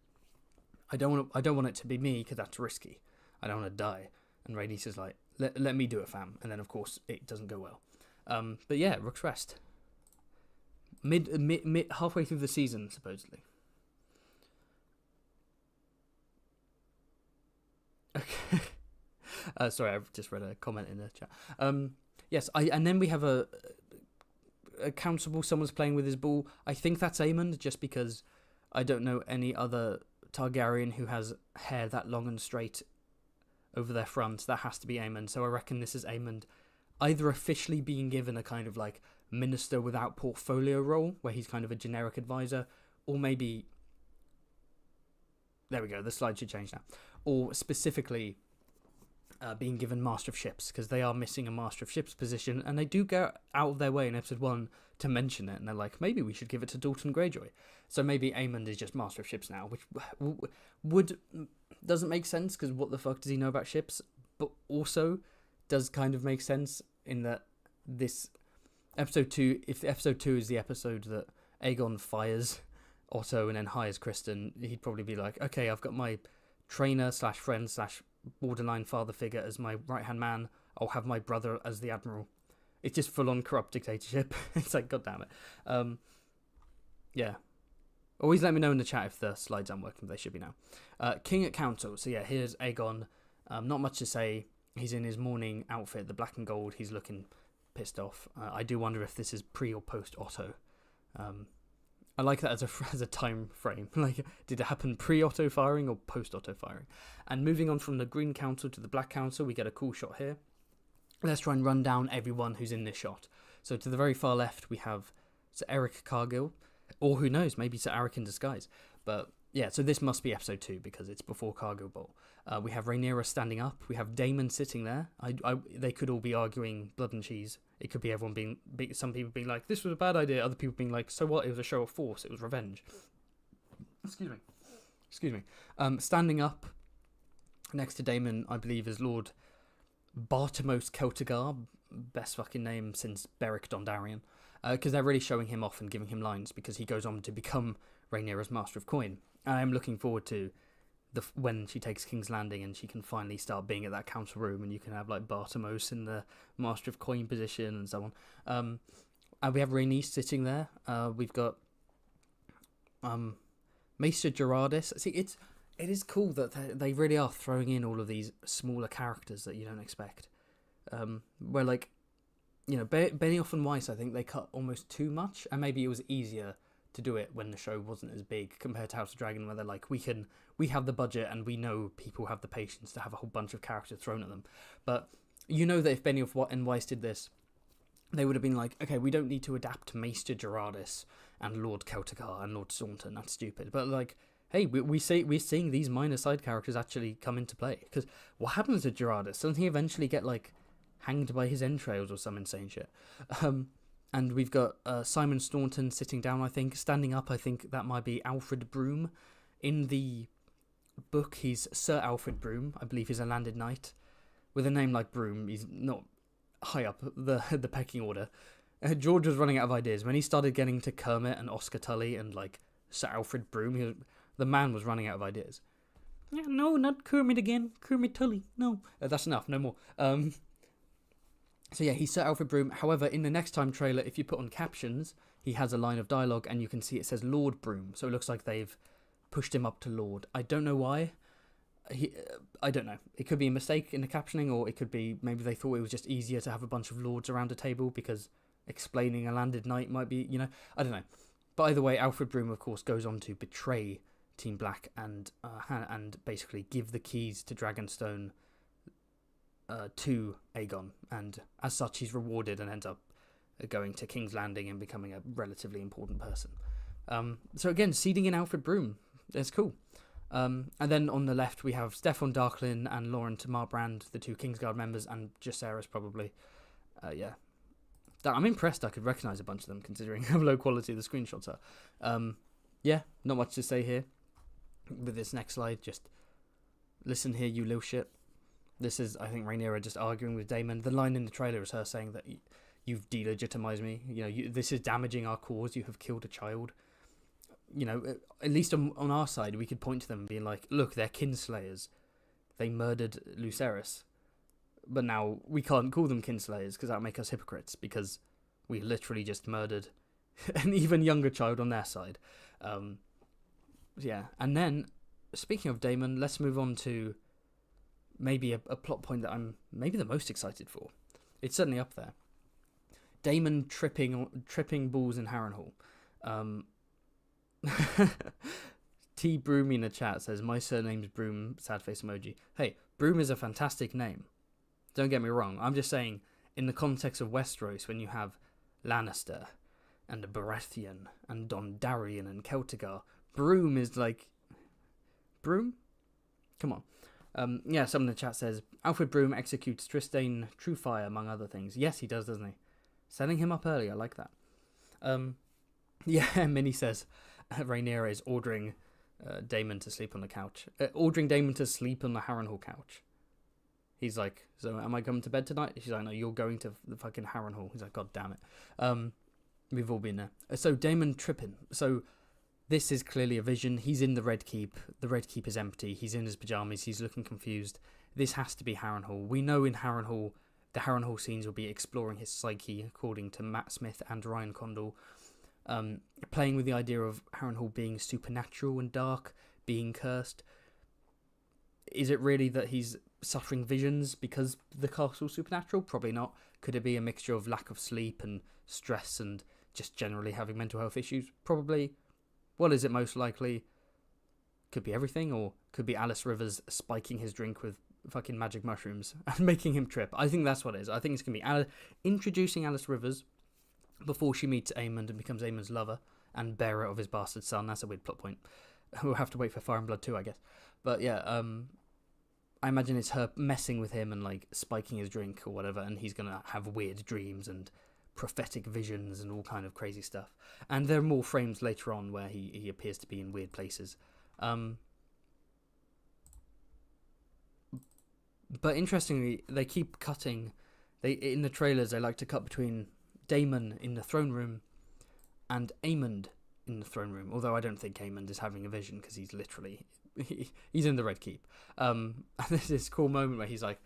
Speaker 1: I don't want it to be me because that's risky. I don't want to die. And Rhaenys like, let me do it, fam. And then, of course, it doesn't go well. But yeah, Rooks Rest. Mid halfway through the season, supposedly. Okay. Sorry, I've just read a comment in the chat. Yes, and then we have a Constable. Someone's playing with his ball. I think that's Aemond, just because I don't know any other Targaryen who has hair that long and straight over their front. That has to be Aemond. So I reckon this is Aemond either officially being given a kind of like minister without portfolio role, where he's kind of a generic advisor, or maybe, there we go, the slide should change now, or specifically being given Master of Ships, because they are missing a Master of Ships position, and they do go out of their way in episode 1 to mention it, and they're like, maybe we should give it to Dalton Greyjoy. So maybe Aemond is just Master of Ships now, which doesn't make sense, because what the fuck does he know about ships? But also does kind of make sense in that this episode 2, if episode 2 is the episode that Aegon fires Otto and then hires Kristen, he'd probably be like, okay, I've got my trainer / friend / borderline father figure as my right-hand man. I'll have my brother as the admiral. It's just full-on corrupt dictatorship. It's like, god damn it. Yeah. Always let me know in the chat if the slides aren't working. They should be now. King at Council. So yeah, here's Aegon. Not much to say. He's in his morning outfit, the black and gold. He's looking pissed off. I do wonder if this is pre or post Otto. I like that as a time frame. Like, did it happen pre-Otto firing or post-Otto firing? And moving on from the Green Council to the Black Council, we get a cool shot here. Let's try and run down everyone who's in this shot. So to the very far left, we have Sir Eric Cargill, or who knows, maybe Sir Eric in disguise. But yeah, so this must be episode 2 because it's before Cargill Bowl. We have Rhaenyra standing up. We have Damon sitting there. They could all be arguing blood and cheese. It could be everyone being some people being like, this was a bad idea. Other people being like, so what? It was a show of force. It was revenge. Excuse me. Standing up next to Damon, I believe, is Lord Bartimos Celtigar. Best fucking name since Beric Dondarrion. Because they're really showing him off and giving him lines because he goes on to become Rhaenyra's Master of Coin. And I'm looking forward to when she takes King's Landing and she can finally start being at that council room and you can have like Bartimos in the Master of Coin position and so on. And we have Rhaenys sitting there. We've got Maester Gerardis. See, it is cool that they really are throwing in all of these smaller characters that you don't expect. Where like, you know, Benioff and Weiss, I think they cut almost too much, and maybe it was easier to do it when the show wasn't as big compared to House of Dragon, where they're like, we have the budget and we know people have the patience to have a whole bunch of characters thrown at them. But you know that if Benioff and Weiss did this, they would have been like, okay, we don't need to adapt Maester Gerardis and Lord Celtigar and Lord Staunton. That's stupid. But like, hey, we're seeing these minor side characters actually come into play. Because what happens to Gerardis? Doesn't he eventually get like hanged by his entrails or some insane shit? And we've got Simon Staunton sitting down, I think. Standing up, I think that might be Alfred Broom. In the book, he's Sir Alfred Broom. I believe he's a landed knight. With a name like Broom, he's not high up the pecking order. George was running out of ideas. When he started getting to Kermit and Oscar Tully and like Sir Alfred Broom, the man was running out of ideas. Yeah, no, not Kermit again. Kermit Tully. No. That's enough. No more. So yeah, he's Sir Alfred Broom. However, in the next time trailer, if you put on captions, he has a line of dialogue and you can see it says Lord Broom. So it looks like they've pushed him up to Lord. I don't know why. I don't know. It could be a mistake in the captioning, or it could be maybe they thought it was just easier to have a bunch of lords around a table because explaining a landed knight might be, you know, I don't know. But either way, Alfred Broom, of course, goes on to betray Team Black and basically give the keys to Dragonstone to Aegon, and as such he's rewarded and ends up going to King's Landing and becoming a relatively important person. So again, seeding in Alfred Broom, that's cool. And then on the left we have Stefan Darklin and Lauren Marbrand, the two Kingsguard members, and Jacaerys probably. Yeah, I'm impressed I could recognise a bunch of them considering how low quality the screenshots are. Yeah, not much to say here with this next slide. Just listen here, you little shit. This is, I think, Rhaenyra just arguing with Damon. The line in the trailer is her saying that you've delegitimized me. You know, this is damaging our cause. You have killed a child. You know, at least on our side, we could point to them and be like, look, they're kinslayers. They murdered Lucerys. But now we can't call them kinslayers because that would make us hypocrites because we literally just murdered an even younger child on their side. Yeah, and then, speaking of Damon, let's move on to maybe a plot point that I'm maybe the most excited for. It's certainly up there. Damon tripping balls in Harrenhal. T Broomy in the chat says, my surname's Broom, sad face emoji. Hey, Broom is a fantastic name. Don't get me wrong. I'm just saying, in the context of Westeros, when you have Lannister and Baratheon and Dondarrion and Celtigar, Broom is like... Broom? Come on. Yeah, someone in the chat says, Alfred Broom executes Trystane Truefire, among other things. Yes, he does, doesn't he? Setting him up early, I like that. Yeah, Minnie says, Rhaenyra is ordering Damon to sleep on the couch. Ordering Damon to sleep on the Harrenhal couch. He's like, so am I coming to bed tonight? She's like, no, you're going to the fucking Harrenhal. He's like, God damn it. We've all been there. So Damon tripping. So this is clearly a vision. He's in the Red Keep. The Red Keep is empty. He's in his pajamas. He's looking confused. This has to be Harrenhal. We know in Harrenhal, the Harrenhal scenes will be exploring his psyche, according to Matt Smith and Ryan Condal. Playing with the idea of Harrenhal being supernatural and dark, being cursed. Is it really that he's suffering visions because the castle's supernatural? Probably not. Could it be a mixture of lack of sleep and stress and just generally having mental health issues? Probably. What is it most likely? Could be everything, or could be Alice Rivers spiking his drink with fucking magic mushrooms and making him trip. I think that's what it is. I think it's going to be introducing Alice Rivers before she meets Aemond and becomes Aemond's lover and bearer of his bastard son. That's a weird plot point. We'll have to wait for Fire and Blood 2, I guess. But yeah, I imagine it's her messing with him and like spiking his drink or whatever, and he's going to have weird dreams and prophetic visions and all kind of crazy stuff. And there are more frames later on where he appears to be in weird places. But interestingly, they keep cutting. In the trailers, they like to cut between Damon in the throne room and Aemond in the throne room. Although I don't think Aemond is having a vision because he's literally he's in the Red Keep. And there's this cool moment where he's got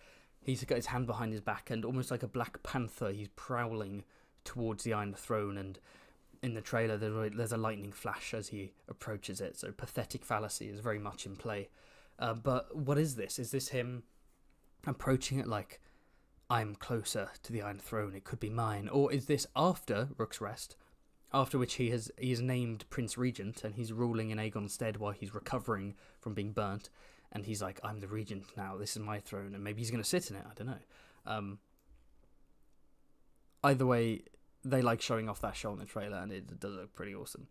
Speaker 1: his hand behind his back and almost like a black panther, he's prowling towards the Iron Throne. And in the trailer, there's a lightning flash as he approaches it. So pathetic fallacy is very much in play. But what is this? Is this him approaching it like, I'm closer to the Iron Throne, it could be mine? Or is this after Rooks Rest, after which he is named Prince Regent and he's ruling in Aegon's stead while he's recovering from being burnt, and he's like, I'm the Regent now, this is my throne, and maybe he's going to sit in it, I don't know. Either way, they like showing off that shot in the trailer, and it does look pretty awesome.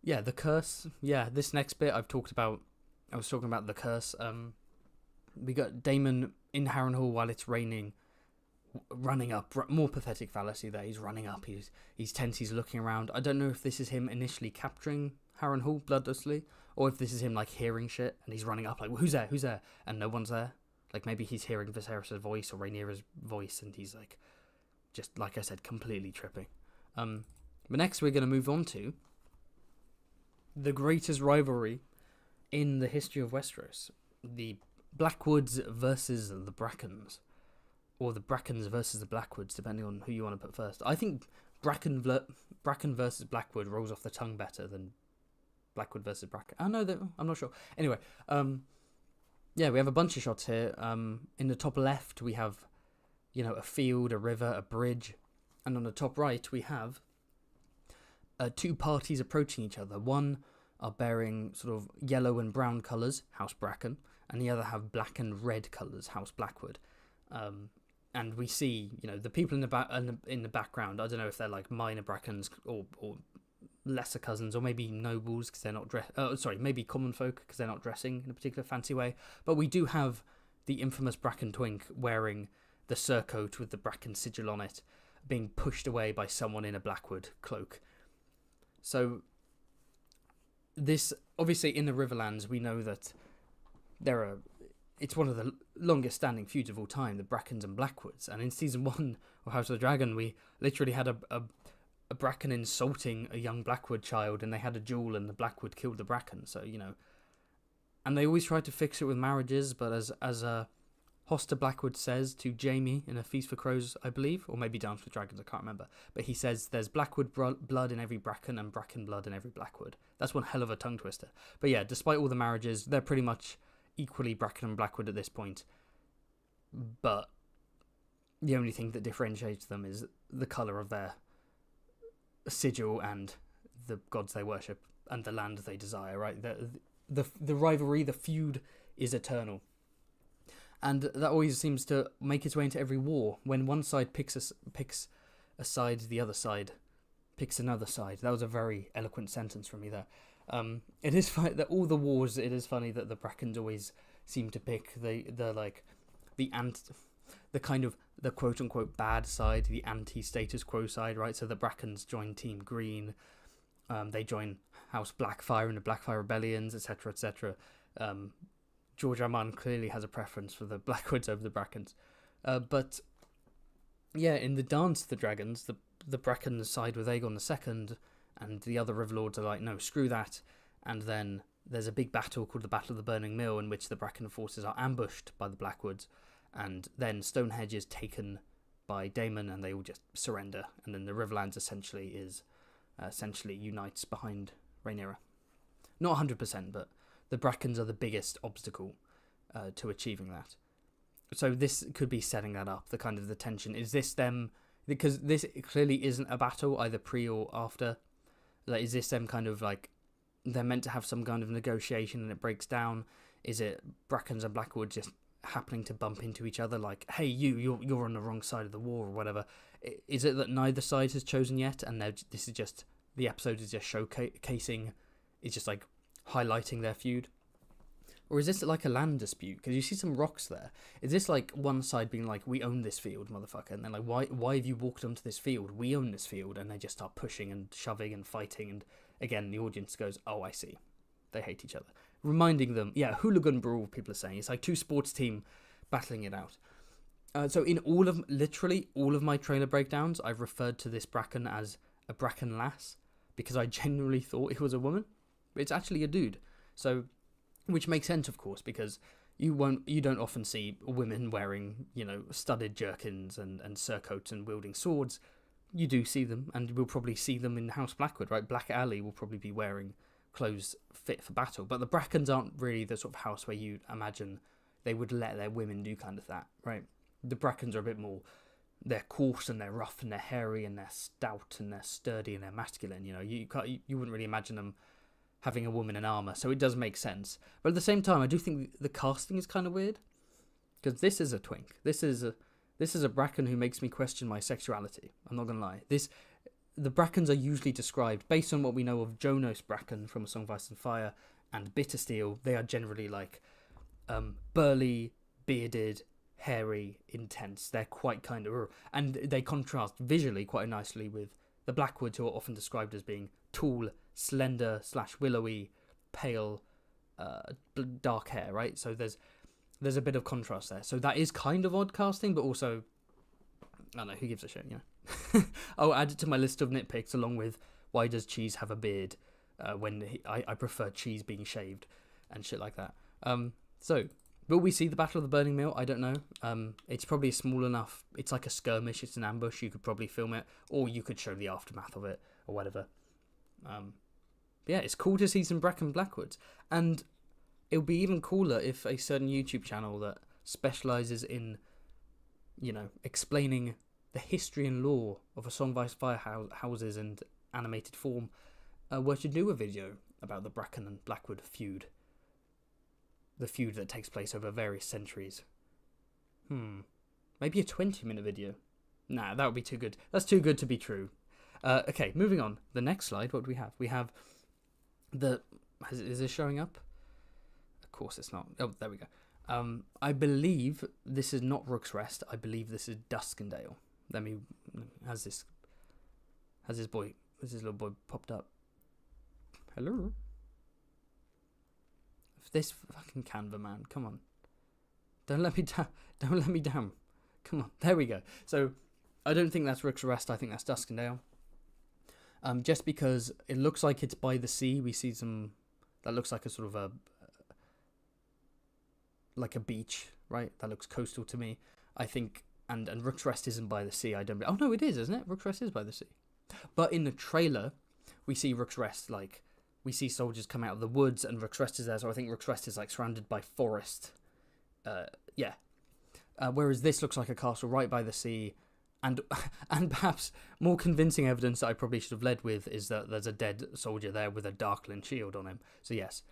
Speaker 1: Yeah, the curse. Yeah, this next bit I was talking about the curse. We got Damon in Harrenhal while it's raining, running up. More pathetic fallacy there. He's running up. He's tense. He's looking around. I don't know if this is him initially capturing Harrenhal bloodlessly, or if this is him like hearing shit and he's running up like, well, who's there? Who's there? And no one's there. Like maybe he's hearing Viserys' voice or Rhaenyra's voice, and he's like, just like I said, completely tripping. But next we're gonna move on to the greatest rivalry in the history of Westeros: the Blackwoods versus the Brackens, or the Brackens versus the Blackwoods, depending on who you want to put first. I think Bracken versus Blackwood rolls off the tongue better than Blackwood versus Bracken. Oh no, I'm not sure. Anyway, yeah, we have a bunch of shots here. In the top left, we have, a field, a river, a bridge, and on the top right, we have two parties approaching each other. One are bearing sort of yellow and brown colours, House Bracken, and the other have black and red colours, House Blackwood. And we see, the people in the background. I don't know if they're like minor Brackens or lesser cousins, or maybe nobles because they're not maybe common folk because they're not dressing in a particular fancy way. But we do have the infamous Bracken twink wearing the surcoat with the Bracken sigil on it, being pushed away by someone in a Blackwood cloak. So this, obviously, in the Riverlands, we know that it's one of the longest standing feuds of all time, the Brackens and Blackwoods. And in season 1 of House of the Dragon, we literally had a Bracken insulting a young Blackwood child, and they had a duel, and the Blackwood killed the Bracken. So, and they always tried to fix it with marriages, but as Hoster Blackwood says to Jaime in A Feast for Crows, I believe, or maybe Dance with Dragons, I can't remember, but he says there's Blackwood blood in every Bracken and Bracken blood in every Blackwood. That's one hell of a tongue twister. But yeah, despite all the marriages, they're pretty much equally Bracken and Blackwood at this point. But the only thing that differentiates them is the colour of their sigil and the gods they worship and the land they desire, right? The rivalry, the feud is eternal. And that always seems to make its way into every war. When one side picks a side, the other side picks another side. That was a very eloquent sentence from me there. It is funny that all the wars. It is funny that the Brackens always seem to pick the kind of the quote unquote bad side, the anti-status quo side, right? So the Brackens join Team Green, they join House Blackfire in the Blackfire rebellions, etc., etc. George R. R. Martin clearly has a preference for the Blackwoods over the Brackens, but yeah, in the Dance of the Dragons, the Brackens side with Aegon II, and the other Riverlords are like, no, screw that. And then there's a big battle called the Battle of the Burning Mill, in which the Bracken forces are ambushed by the Blackwoods, and then Stonehenge is taken by Damon, and they all just surrender. And then the Riverlands essentially unites behind Rhaenyra. Not 100%, but the Brackens are the biggest obstacle to achieving that. So this could be setting that up, the kind of the tension. Is this them? Because this clearly isn't a battle, either pre or after. Like, is this them kind of like, they're meant to have some kind of negotiation and it breaks down? Is it Brackens and Blackwood just happening to bump into each other, like, hey, you're on the wrong side of the war or whatever? Is it that neither side has chosen yet, and this is just, the episode is just showcasing, it's just like highlighting their feud? Or is this like a land dispute? Because you see some rocks there. Is this like one side being like, we own this field, motherfucker? And then like, why have you walked onto this field? We own this field. And they just start pushing and shoving and fighting. And again, the audience goes, oh, I see. They hate each other. Reminding them, yeah, hooligan brawl, people are saying. It's like two sports team battling it out. So in literally all of my trailer breakdowns, I've referred to this Bracken as a Bracken lass, because I genuinely thought it was a woman. But it's actually a dude. So, which makes sense, of course, because you don't often see women wearing, studded jerkins and surcoats and wielding swords. You do see them, and we'll probably see them in House Blackwood, right? Black Alley will probably be wearing clothes fit for battle. But the Brackens aren't really the sort of house where you imagine they would let their women do kind of that, right? The Brackens are a bit more, they're coarse and they're rough and they're hairy and they're stout and they're sturdy and they're masculine. You wouldn't really imagine them having a woman in armor, so it does make sense. But at the same time, I do think the casting is kind of weird, because this is a twink. This is a Bracken who makes me question my sexuality. I'm not gonna lie. The Brackens are usually described, based on what we know of Jonas Bracken from A Song of Ice and Fire and Bittersteel, they are generally like burly, bearded, hairy, intense. They're quite kind of, and they contrast visually quite nicely with the Blackwoods, who are often described as being tall, slender / willowy, pale, dark hair, right? So there's a bit of contrast there. So that is kind of odd casting, but also, I don't know, who gives a shit, I'll add it to my list of nitpicks, along with why does Cheese have a beard when I prefer Cheese being shaved and shit like that. So will we see the Battle of the Burning Mill? I don't know. It's probably small enough. It's like a skirmish. It's an ambush. You could probably film it, or you could show the aftermath of it, or whatever. Yeah, it's cool to see some Bracken Blackwoods, and it would be even cooler if a certain YouTube channel that specializes in, explaining the history and lore of A Song of Ice and Fire houses and animated form were to do a video about the Bracken and Blackwood feud. The feud that takes place over various centuries. Maybe a 20-minute video. Nah, that would be too good. That's too good to be true. Okay, moving on. The next slide, what do we have? We have is this showing up? Of course it's not. Oh, there we go. I believe this is not Rooks Rest. I believe this is Duskendale. Has this little boy popped up? Hello? This fucking Canva, man. Come on. Don't let me down. Don't let me down. Come on. There we go. So, I don't think that's Rooks Rest. I think that's Duskendale. Just because it looks like it's by the sea. We see that looks like a sort of like a beach, right? That looks coastal to me. I think, and Rooks Rest isn't by the sea. Oh no, it is, isn't it? Rooks Rest is by the sea. But in the trailer, we see Rooks Rest, like, we see soldiers come out of the woods and Rooks Rest is there, so I think Rooks Rest is like surrounded by forest. Whereas this looks like a castle right by the sea, and perhaps more convincing evidence that I probably should have led with is that there's a dead soldier there with a Darkland shield on him. So yes,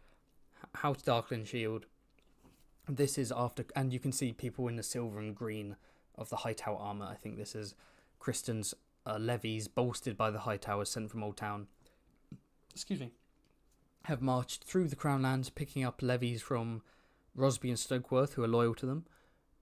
Speaker 1: House Darkland shield. This is after, and you can see people in the silver and green of the Hightower armour. I think this is Kristen's levies bolstered by the Hightowers sent from Old Town. Excuse me. have marched through the Crown Lands, picking up levies from Rosby and Stokeworth, who are loyal to them,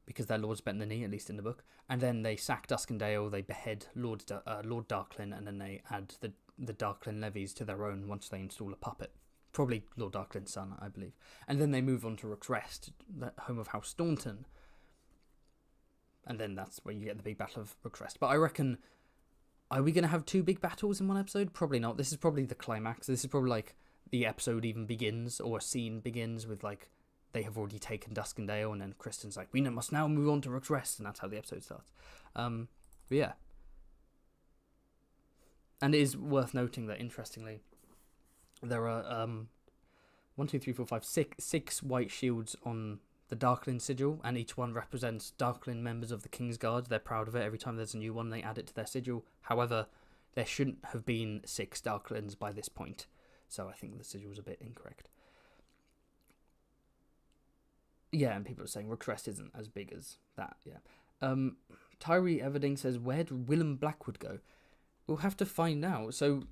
Speaker 1: because their lord's bent the knee, at least in the book. And then they sack Duskendale, they behead Lord Darklyn, and then they add the Darklyn levies to their own once they install a puppet. Probably Lord Darklyn's son, I believe. And then they move on to Rooks Rest, the home of House Staunton. And then that's where you get the big battle of Rooks Rest. But I reckon, are we going to have 2 big battles in one episode? Probably not. This is probably the climax. This is probably like the episode even begins, or a scene begins with like, they have already taken Duskendale, and then Kristen's like, we must now move on to Rooks Rest, and that's how the episode starts. But yeah. And it is worth noting that, interestingly, there are 6 white shields on the Darklyn sigil, and each one represents Darklyn members of the King's Guard. They're proud of it. Every time there's a new one, they add it to their sigil. However, there shouldn't have been 6 Darklyns by this point, so I think the sigil's a bit incorrect. Yeah, and people are saying Rooks Rest isn't as big as that, yeah. Tyree Everding says, where did Willem Blackwood go? We'll have to find out. So,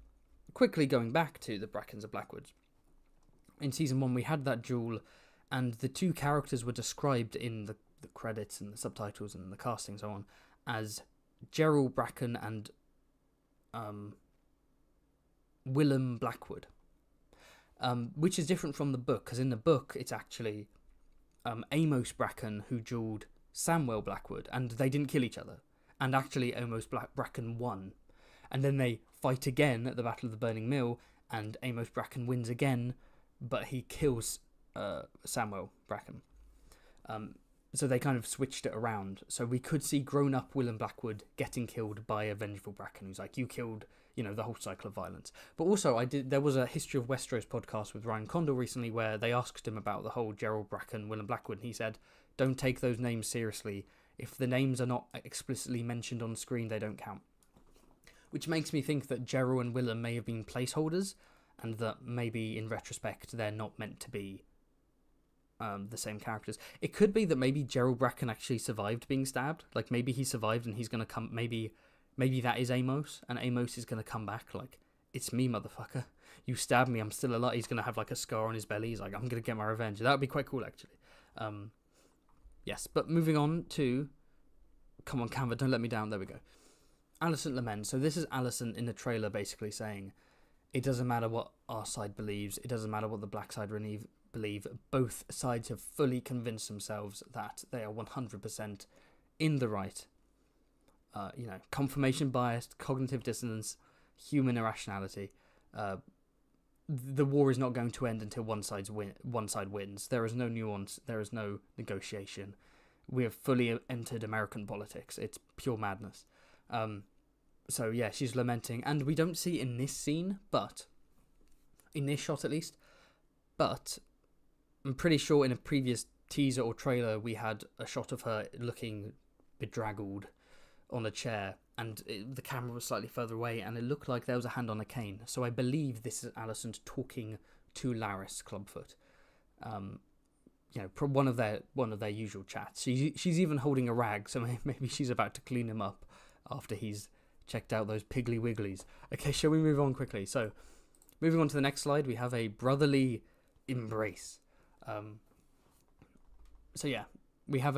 Speaker 1: quickly going back to the Brackens of Blackwood. In Season 1, we had that duel, and the 2 characters were described in the credits and the subtitles and the casting and so on as Gerald Bracken and Willem Blackwood. Which is different from the book, because in the book, it's actually Amos Bracken who duelled Samwell Blackwood, and they didn't kill each other. And actually, Amos Bracken won. And then they fight again at the Battle of the Burning Mill, and Amos Bracken wins again, but he kills Samwell Bracken. So they kind of switched it around. So we could see grown-up Willem Blackwood getting killed by a vengeful Bracken, who's like, you killed, the whole cycle of violence. But also, there was a History of Westeros podcast with Ryan Condal recently where they asked him about the whole Gerald Bracken, Willem Blackwood, and he said, don't take those names seriously. If the names are not explicitly mentioned on screen, they don't count. Which makes me think that Gerald and Willem may have been placeholders, and that maybe in retrospect they're not meant to be the same characters. It could be that maybe Gerald Bracken actually survived being stabbed. Like, maybe he survived and he's going to come... Maybe that is Amos, and Amos is going to come back like, it's me, motherfucker. You stabbed me, I'm still alive. He's going to have like a scar on his belly. He's like, I'm going to get my revenge. That would be quite cool, actually. Yes, but moving on to... Come on, Canva, don't let me down. There we go. Allison Lament. So this is Allison in the trailer basically saying, it doesn't matter what our side believes, it doesn't matter what the black side believe, both sides have fully convinced themselves that they are 100% in the right. Confirmation bias, cognitive dissonance, human irrationality. The war is not going to end until one side wins. There is no nuance, there is no negotiation. We have fully entered American politics. It's pure madness. So yeah, she's lamenting, and we don't see in this scene, but in this shot at least, but I'm pretty sure in a previous teaser or trailer we had a shot of her looking bedraggled on a chair, and the camera was slightly further away, and it looked like there was a hand on a cane. So I believe this is Allison talking to Larys Clubfoot. One of their usual chats. She's even holding a rag, so maybe she's about to clean him up after he's checked out those piggly wigglies. Okay, shall we move on quickly? So, moving on to the next slide, we have a brotherly embrace. We have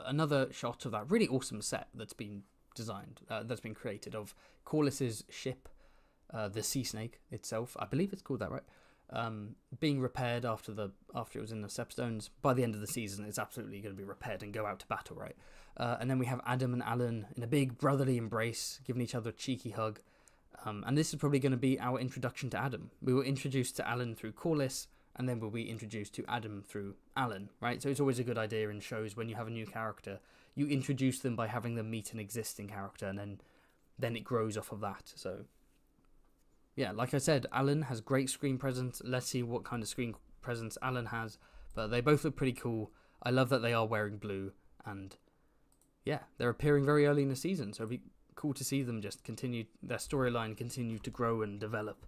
Speaker 1: another shot of that really awesome set that's been designed, that's been created, of Corlys's ship, the Sea Snake itself. I believe it's called that, right? Being repaired after it was in the Stepstones. By the end of the season, it's absolutely going to be repaired and go out to battle, right? And then we have Adam and Alan in a big brotherly embrace, giving each other a cheeky hug. And this is probably going to be our introduction to Adam. We were introduced to Alan through Corlys, and then we'll be introduced to Adam through Alan, right? So it's always a good idea in shows when you have a new character, you introduce them by having them meet an existing character, and then it grows off of that. So yeah, like I said, Alan has great screen presence. Let's see what kind of screen presence Alan has. But they both look pretty cool. I love that they are wearing blue. And yeah, they're appearing very early in the season. So it'll be cool to see them just continue, their storyline continue to grow and develop.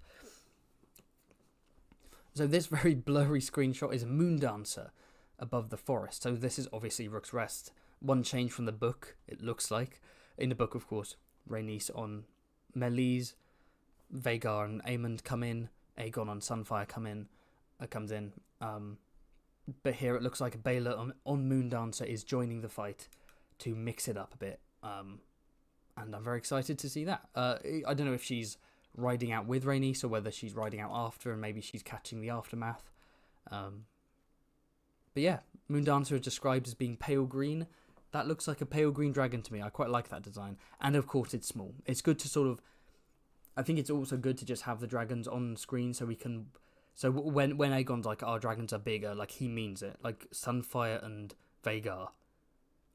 Speaker 1: So this very blurry screenshot is a moon dancer above the forest. So this is obviously Rooks Rest. One change from the book, it looks like. In the book, of course, Rhaenys on Melies, Vhagar and Aemond come in, Aegon on Sunfire come in. comes in. But here it looks like Baylor on Moondancer is joining the fight to mix it up a bit. And I'm very excited to see that. I don't know if she's riding out with Rhaenys or whether she's riding out after and maybe she's catching the aftermath. But yeah, Moondancer is described as being pale green. That looks like a pale green dragon to me. I quite like that design. And of course it's small. It's good to sort of... I think it's also good to just have the dragons on screen so we can... So when Aegon's like, our dragons are bigger, like he means it. Like Sunfire and Vhagar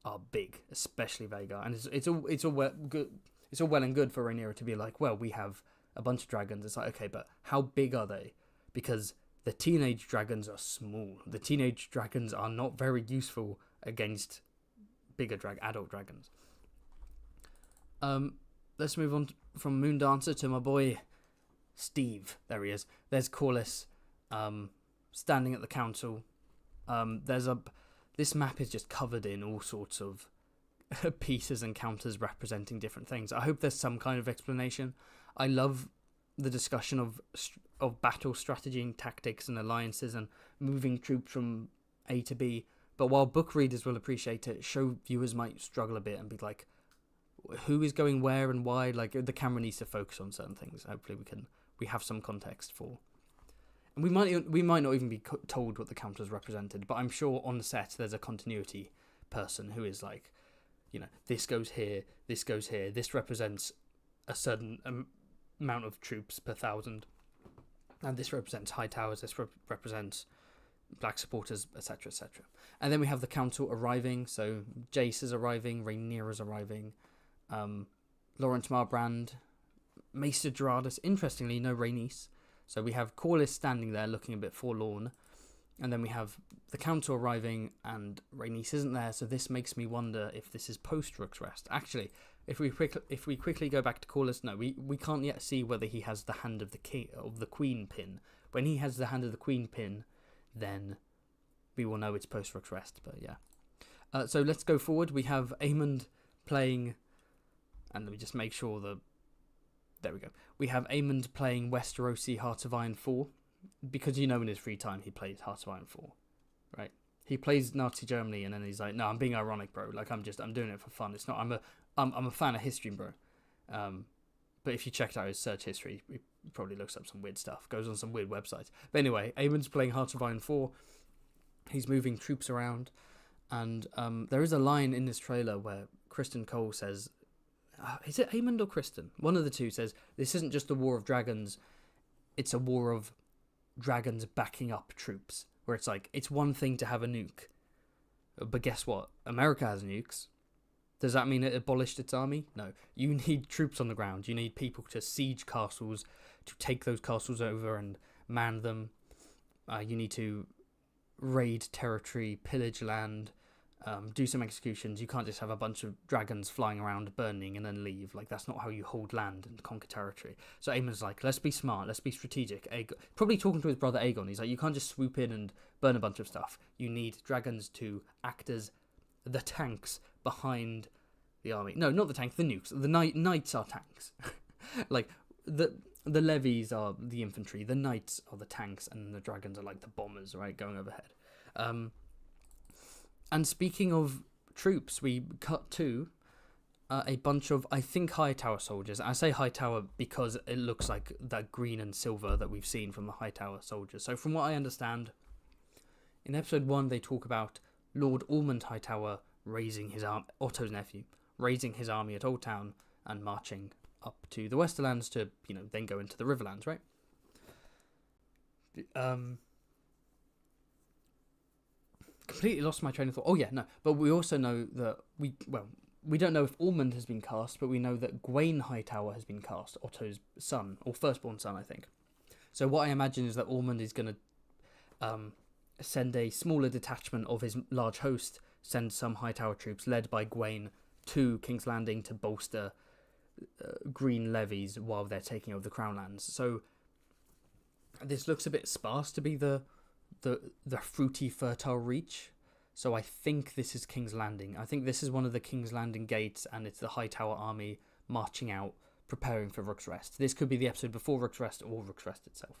Speaker 1: are big, especially Vhagar. And it's all well good. It's all well and good for Rhaenyra to be like, well, we have a bunch of dragons. It's like, okay, but how big are they? Because the teenage dragons are small. The teenage dragons are not very useful against bigger adult dragons. Let's move on from Moondancer to my boy Steve. There he is. There's Corlys standing at the council. This map is just covered in all sorts of pieces and counters representing different things. I hope there's some kind of explanation. I love the discussion of battle strategy and tactics and alliances and moving troops from A to B. But while book readers will appreciate it, show viewers might struggle a bit and be like, who is going where and why? Like, the camera needs to focus on certain things. Hopefully we have some context for. And we might not even be told what the counters represented, but I'm sure on the set there's a continuity person who is like, this goes here, this represents a certain amount of troops per 1,000, and this represents high towers, this represents black supporters, etc., etc. And then we have the council arriving, so Jace is arriving, Rhaenyra is arriving, Lawrence Marbrand, Maester Doradus, interestingly no Rhaenys. So we have Corlys standing there looking a bit forlorn, and then we have the council arriving and Rhaenys isn't there, so this makes me wonder if this is post Rooks Rest. Actually, if we quickly go back to Corlys, no, we can't yet see whether he has the hand of the queen pin. When he has the hand of the queen pin, then we will know it's post Rooks Rest. But yeah, so let's go forward. We have Aemond playing, and let me just make sure there we go. We have Aemond playing Westerosi Heart of Iron 4, because in his free time he plays Heart of Iron 4, right? He plays Nazi Germany and then he's like, no, I'm being ironic, bro. Like I'm doing it for fun. It's not. I'm a fan of history, bro. But if you checked out his search history, he probably looks up some weird stuff, goes on some weird websites. But anyway, Aemond's playing Heart of Iron 4. He's moving troops around, and there is a line in this trailer where Kristen Cole says, is it Aemond or Kristen? One of the two says, this isn't just a war of dragons, it's a war of dragons backing up troops. Where it's like, it's one thing to have a nuke, but guess what? America has nukes. Does that mean it abolished its army? No. You need troops on the ground. You need people to siege castles, to take those castles over and man them. You need to raid territory, pillage land, do some executions. You can't just have a bunch of dragons flying around burning and then leave. Like, that's not how you hold land and conquer territory. So Aemon's like, let's be smart, let's be strategic. Probably talking to his brother Egon, he's like, you can't just swoop in and burn a bunch of stuff. You need dragons to act as the tanks behind the army. No, not the tanks, the nukes. The knights are tanks. Like, the levies are the infantry, the knights are the tanks, and the dragons are like the bombers, right, going overhead. And speaking of troops, we cut to a bunch of, I think, Hightower soldiers. I say Hightower because it looks like that green and silver that we've seen from the Hightower soldiers. So from what I understand, in episode 1, they talk about Lord Ormond Hightower raising his arm, Otto's nephew, raising his army at Old Town and marching up to the Westerlands to, then go into the Riverlands, right? Completely lost my train of thought. Oh yeah, no. But we also know that we don't know if Ormond has been cast, but we know that Gwaine Hightower has been cast, Otto's son, or firstborn son, I think. So what I imagine is that Ormond is going to send a smaller detachment of his large host, send some Hightower troops led by Gwaine to King's Landing to bolster green levies while they're taking over the Crown Lands. So this looks a bit sparse to be the fruity, fertile reach. So I think this is King's Landing. I think this is one of the King's Landing gates, and it's the Hightower army marching out, preparing for Rooks Rest. This could be the episode before Rooks Rest or Rooks Rest itself.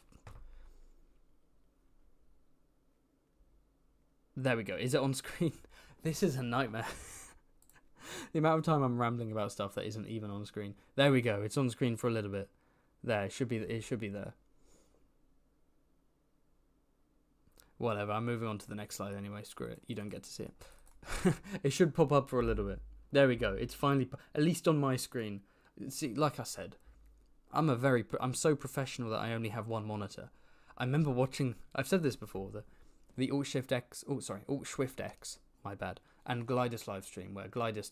Speaker 1: There we go. Is it on screen? This is a nightmare. The amount of time I'm rambling about stuff that isn't even on screen. There we go. It's on screen for a little bit. There, it should be there. Whatever, I'm moving on to the next slide anyway. Screw it. You don't get to see it. It should pop up for a little bit. There we go. It's finally, at least on my screen. See, like I said, I'm so professional that I only have one monitor. I remember watching, I've said this before, the Alt-Swift X, my bad, and Glidus live stream, where Glidus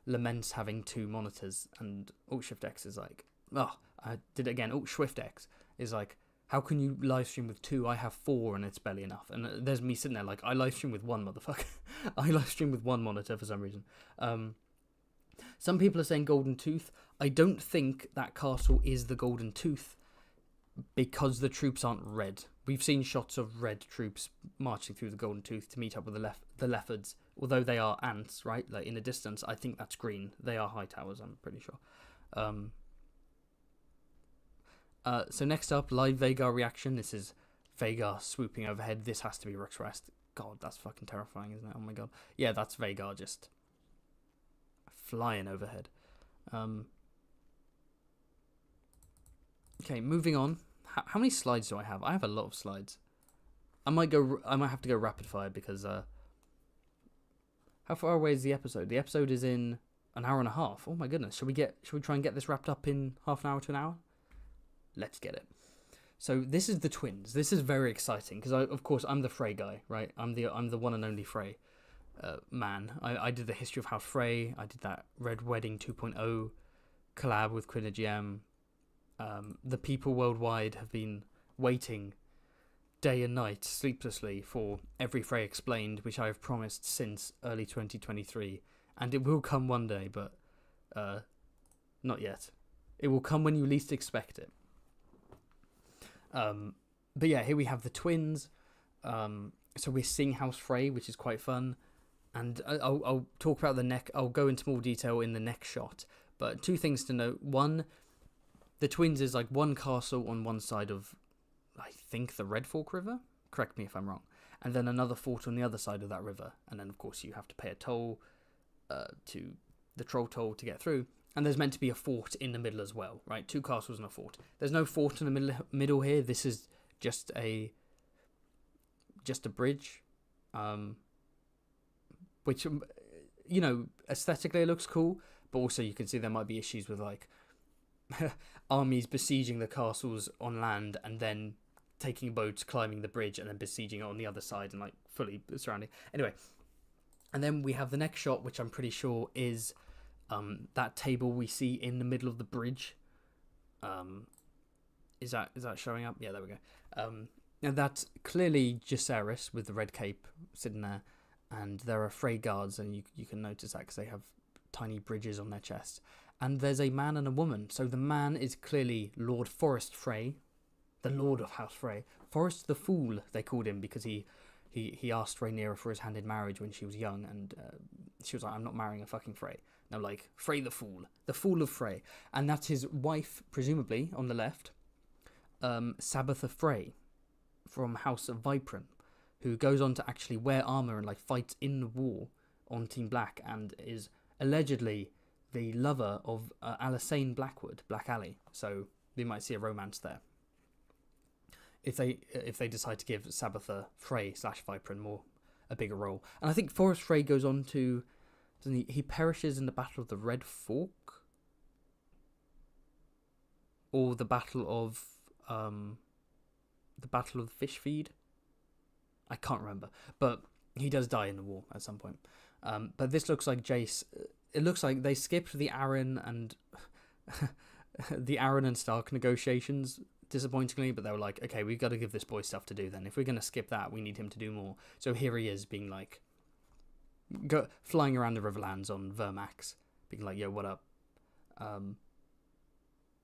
Speaker 1: laments having two monitors, and Alt-Swift X is like, oh, I did it again. Alt-Swift X is like, how can you live stream with two? I have four and it's barely enough. And there's me sitting there like, I live stream with one, motherfucker. I live stream with one monitor for some reason. Some people are saying Golden Tooth. I don't think that castle is the Golden Tooth because the troops aren't red. We've seen shots of red troops marching through the Golden Tooth to meet up with the leopards. Although they are ants, right? Like in the distance, I think that's green. They are high towers, I'm pretty sure. So next up, live Vhagar reaction. This is Vhagar swooping overhead. This has to be Rooks Rest. God, that's fucking terrifying, isn't it? Oh my god. Yeah, that's Vhagar just flying overhead. Okay, moving on. How many slides do I have? I have a lot of slides. I might have to go rapid fire because how far away is the episode? The episode is in an hour and a half. Oh my goodness. Should we try and get this wrapped up in half an hour to an hour? Let's get it. So this is the twins. This is very exciting because of course I'm the Frey guy, right? I'm the one and only Frey man. I did the history of House Frey. I did that Red Wedding 2.0 collab with Quinn GM. The people worldwide have been waiting day and night sleeplessly for every Frey explained, which I have promised since early 2023, and it will come one day, but not yet. It will come when you least expect it. But yeah, here we have the twins. So we're seeing House Frey, which is quite fun. And I'll talk about the neck. I'll go into more detail in the next shot. But two things to note. One, the twins is like one castle on one side of, I think, the Red Fork River. Correct me if I'm wrong. And then another fort on the other side of that river. And then, of course, you have to pay a toll, to the troll toll to get through. And there's meant to be a fort in the middle as well, right? Two castles and a fort. There's no fort in the middle here. This is just a bridge, which, you know, aesthetically it looks cool, but also you can see there might be issues with like armies besieging the castles on land and then taking boats, climbing the bridge, and then besieging it on the other side and like fully surrounding. Anyway, and then we have the next shot, which I'm pretty sure is that table we see in the middle of the bridge. Is that showing up? Yeah, there we go. And that's clearly Jacaerys with the red cape sitting there, and there are Frey guards, and you can notice that because they have tiny bridges on their chests. And there's a man and a woman. So the man is clearly Lord Forrest Frey, the Lord of House Frey. Forrest the Fool, they called him, because he asked Rhaenyra for his hand in marriage when she was young, and she was like, I'm not marrying a fucking Frey. No, like, Frey the Fool of Frey. And that's his wife, presumably, on the left, Sabbatha Frey, from House of Vipran, who goes on to actually wear armor and like fights in the war on Team Black, and is allegedly the lover of Alysanne Blackwood, Black Ally. So we might see a romance there if they decide to give Sabbatha Frey / Vipran a bigger role. And I think Forrest Frey goes on to, doesn't he perishes in the Battle of the Red Fork, or the Battle of Fish Feed. I can't remember, but he does die in the war at some point. But this looks like Jace. It looks like they skipped the Arryn and the Arryn and Stark negotiations, disappointingly. But they were like, okay, we've got to give this boy stuff to do. Then, if we're gonna skip that, we need him to do more. So here he is, being like, flying around the Riverlands on Vermax, being like, yo, what up?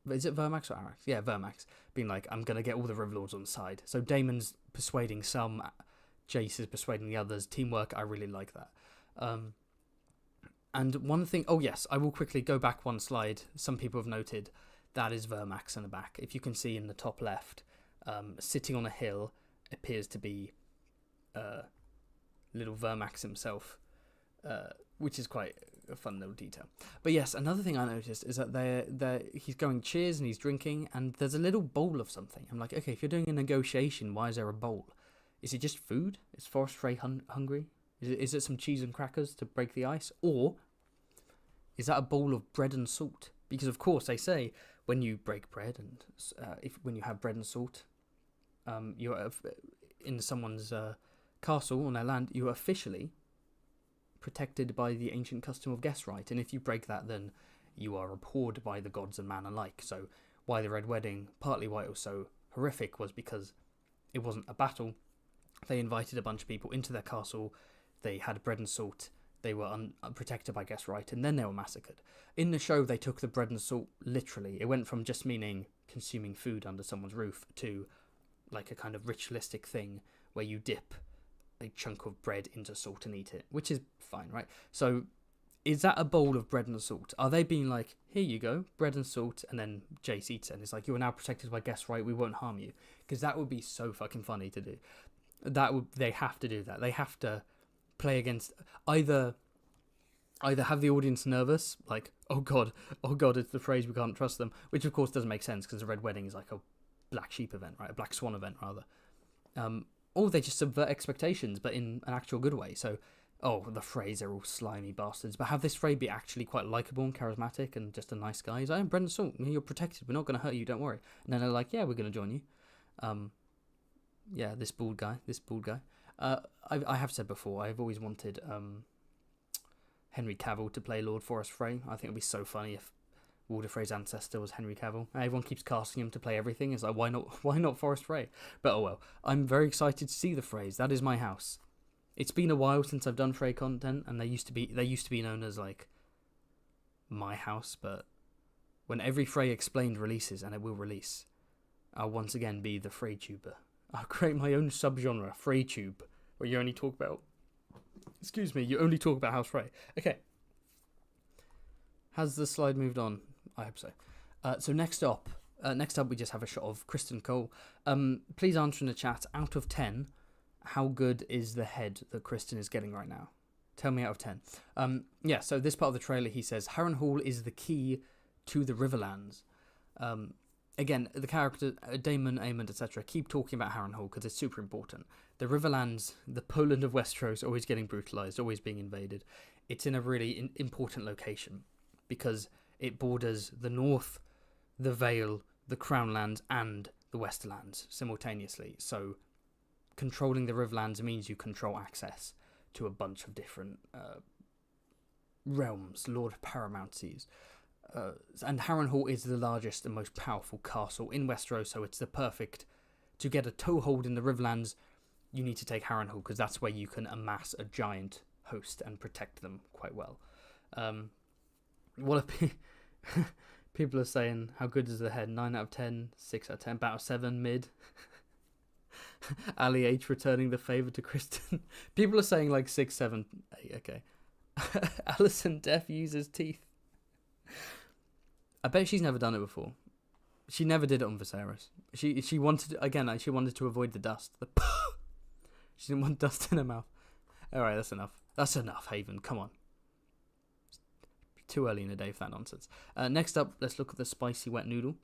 Speaker 1: Is it Vermax or Arax? Yeah, Vermax. Being like, I'm going to get all the Riverlords on the side. So Damon's persuading some, Jace is persuading the others. Teamwork, I really like that. And one thing, oh yes, I will quickly go back one slide. Some people have noted that is Vermax in the back. If you can see in the top left, sitting on a hill, appears to be little Vermax himself, which is quite a fun little detail. But yes, another thing I noticed is that he's going cheers and he's drinking, and there's a little bowl of something. I'm like, okay, if you're doing a negotiation, why is there a bowl? Is it just food? Is Forest Frey hungry? Is it some cheese and crackers to break the ice? Or is that a bowl of bread and salt? Because, of course, they say when you break bread and when you have bread and salt, you're in someone's castle on their land, you are officially protected by the ancient custom of guest right. And if you break that, then you are abhorred by the gods and man alike. So why the Red Wedding, partly why it was so horrific, was because it wasn't a battle. They invited a bunch of people into their castle. They had bread and salt. They were protected by guest right, and then they were massacred. In the show, they took the bread and salt literally. It went from just meaning consuming food under someone's roof to like a kind of ritualistic thing where you dip a chunk of bread into salt and eat it, which is fine, right? So is that a bowl of bread and salt? Are they being like, here you go, bread and salt, and then Jace eats it, and it's like, you are now protected by guest right, we won't harm you? Because that would be so fucking funny to do. They have to do that. They have to play against either have the audience nervous, like, oh god, it's the phrase, we can't trust them, which of course doesn't make sense because the Red Wedding is like a black sheep event, right? A black swan event, rather. Or they just subvert expectations, but in an actual good way. So, the Freys are all slimy bastards, but have this Frey be actually quite likeable and charismatic and just a nice guy. He's like, I'm Brendan Salt, you're protected, we're not going to hurt you, don't worry. And then they're like, yeah, we're going to join you. This bald guy. I have said before, I've always wanted Henry Cavill to play Lord Forest Frey. I think it'd be so funny if Walder Frey's ancestor was Henry Cavill. Everyone keeps casting him to play everything. It's like, why not Forest Frey? But oh well. I'm very excited to see the Freys. That is my house. It's been a while since I've done Frey content, and they used to be known as like my house. But when every Frey Explained releases, and it will release, I'll once again be the Frey tuber. I'll create my own subgenre, Frey tube, where you only talk about House Frey. Okay. Has the slide moved on? I hope so. So next up we just have a shot of Kristen Cole. Please answer in the chat, out of 10, how good is the head that Kristen is getting right now? Tell me out of 10. So this part of the trailer, he says, Harrenhal is the key to the Riverlands. Again, the character, Damon, Aemond, etc., keep talking about Harrenhal because it's super important. The Riverlands, the Poland of Westeros, always getting brutalized, always being invaded. It's in a really important location because it borders the North, the Vale, the Crownlands, and the Westerlands simultaneously. So controlling the Riverlands means you control access to a bunch of different realms, Lord Paramountcies. And Harrenhal is the largest and most powerful castle in Westeros, so it's the perfect... To get a toehold in the Riverlands, you need to take Harrenhal, because that's where you can amass a giant host and protect them quite well. People are saying, how good is the head? 9 out of 10, 6 out of 10, about 7, mid. Ali H returning the favour to Kristen. People are saying like 6, 7, 8, okay. Allison Deaf uses teeth. I bet she's never done it before. She never did it on Viserys. She wanted to avoid the dust. She didn't want dust in her mouth. Alright, that's enough. That's enough, Haven. Come on. It's too early in the day for that nonsense. Next up, let's look at the spicy wet noodle.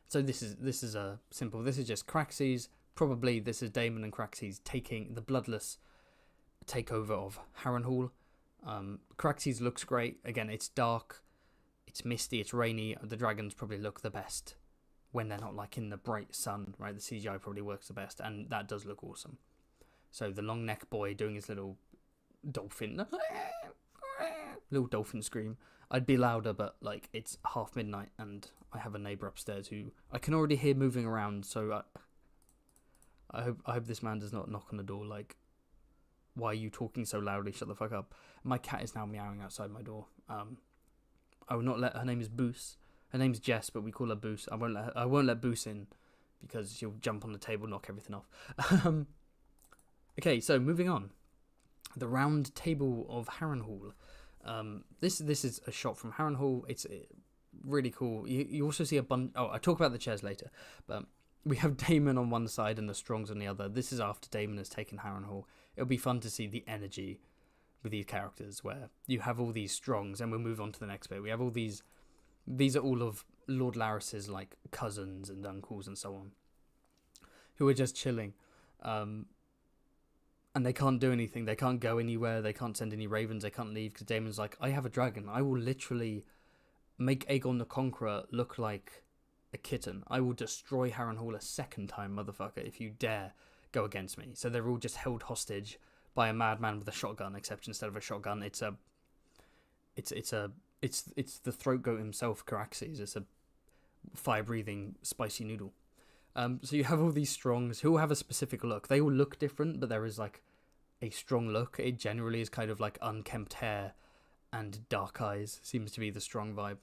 Speaker 1: So this is simple. This is just Craxes. Probably this is Damon and Craxes taking the bloodless takeover of Harrenhal. Craxes looks great. Again, it's dark. It's misty, it's rainy. The dragons probably look the best when they're not like in the bright sun, right? The CGI probably works the best, and that does look awesome. So the long neck boy doing his little dolphin scream. I'd be louder, but like it's midnight, and I have a neighbour upstairs who I can already hear moving around. So I hope this man does not knock on the door like, why are you talking so loudly? Shut the fuck up. My cat is now meowing outside my door. I will not let her name is Boos. Her name's Jess, but we call her Boos. I won't let Boos in because she'll jump on the table, knock everything off. Okay, so moving on. The Round Table of Harrenhal. This is a shot from Harrenhal. It's really cool. You also see a bunch. Oh, I talk about the chairs later, but we have Damon on one side and the Strongs on the other. This is after Damon has taken Harrenhal. It'll be fun to see the energy with these characters, where you have all these Strongs, and we'll move on to the next bit. We have all these are all of Lord Larys's like cousins and uncles and so on, who are just chilling, and they can't do anything. They can't go anywhere. They can't send any ravens. They can't leave because Damon's like, I have a dragon. I will literally make Aegon the Conqueror look like a kitten. I will destroy Harrenhal a second time, motherfucker, if you dare go against me. So they're all just held hostage by a madman with a shotgun, except instead of a shotgun, it's the throat goat himself, Caraxes. It's a fire-breathing spicy noodle. So you have all these Strongs who all have a specific look. They all look different, but there is like a strong look. It generally is kind of like unkempt hair and dark eyes. Seems to be the Strong vibe.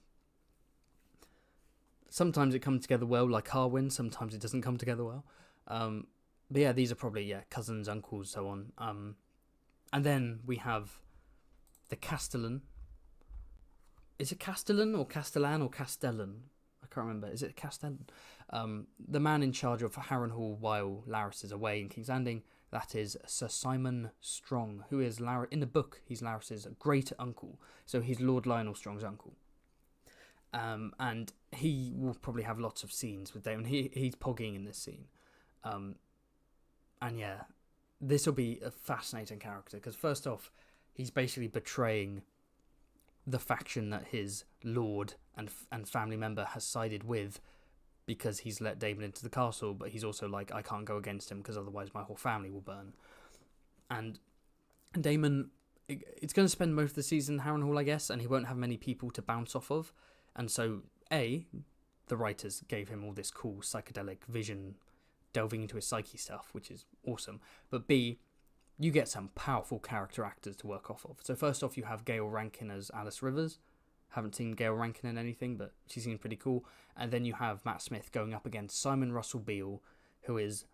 Speaker 1: Sometimes it comes together well, like Harwin. Sometimes it doesn't come together well. But yeah, these are probably cousins, uncles, so on. And then we have the Castellan. Is it Castellan or Castellan or Castellan? I can't remember. Is it Castellan? The man in charge of Harrenhal while Larys is away in King's Landing. That is Sir Simon Strong, who is in the book. He's Larys's great uncle, so he's Lord Lionel Strong's uncle. And he will probably have lots of scenes with Damon. He's pogging in this scene. And yeah, this will be a fascinating character, because first off, he's basically betraying the faction that his lord and family member has sided with, because he's let Damon into the castle, but he's also like, I can't go against him because otherwise my whole family will burn. And Damon, it's going to spend most of the season in Harrenhal, I guess, and he won't have many people to bounce off of. And so, A, the writers gave him all this cool psychedelic vision, delving into his psyche stuff, which is awesome. But B, you get some powerful character actors to work off of. So first off, you have Gail Rankin as Alice Rivers. Haven't seen Gail Rankin in anything, but she seems pretty cool. And then you have Matt Smith going up against Simon Russell Beale, who is,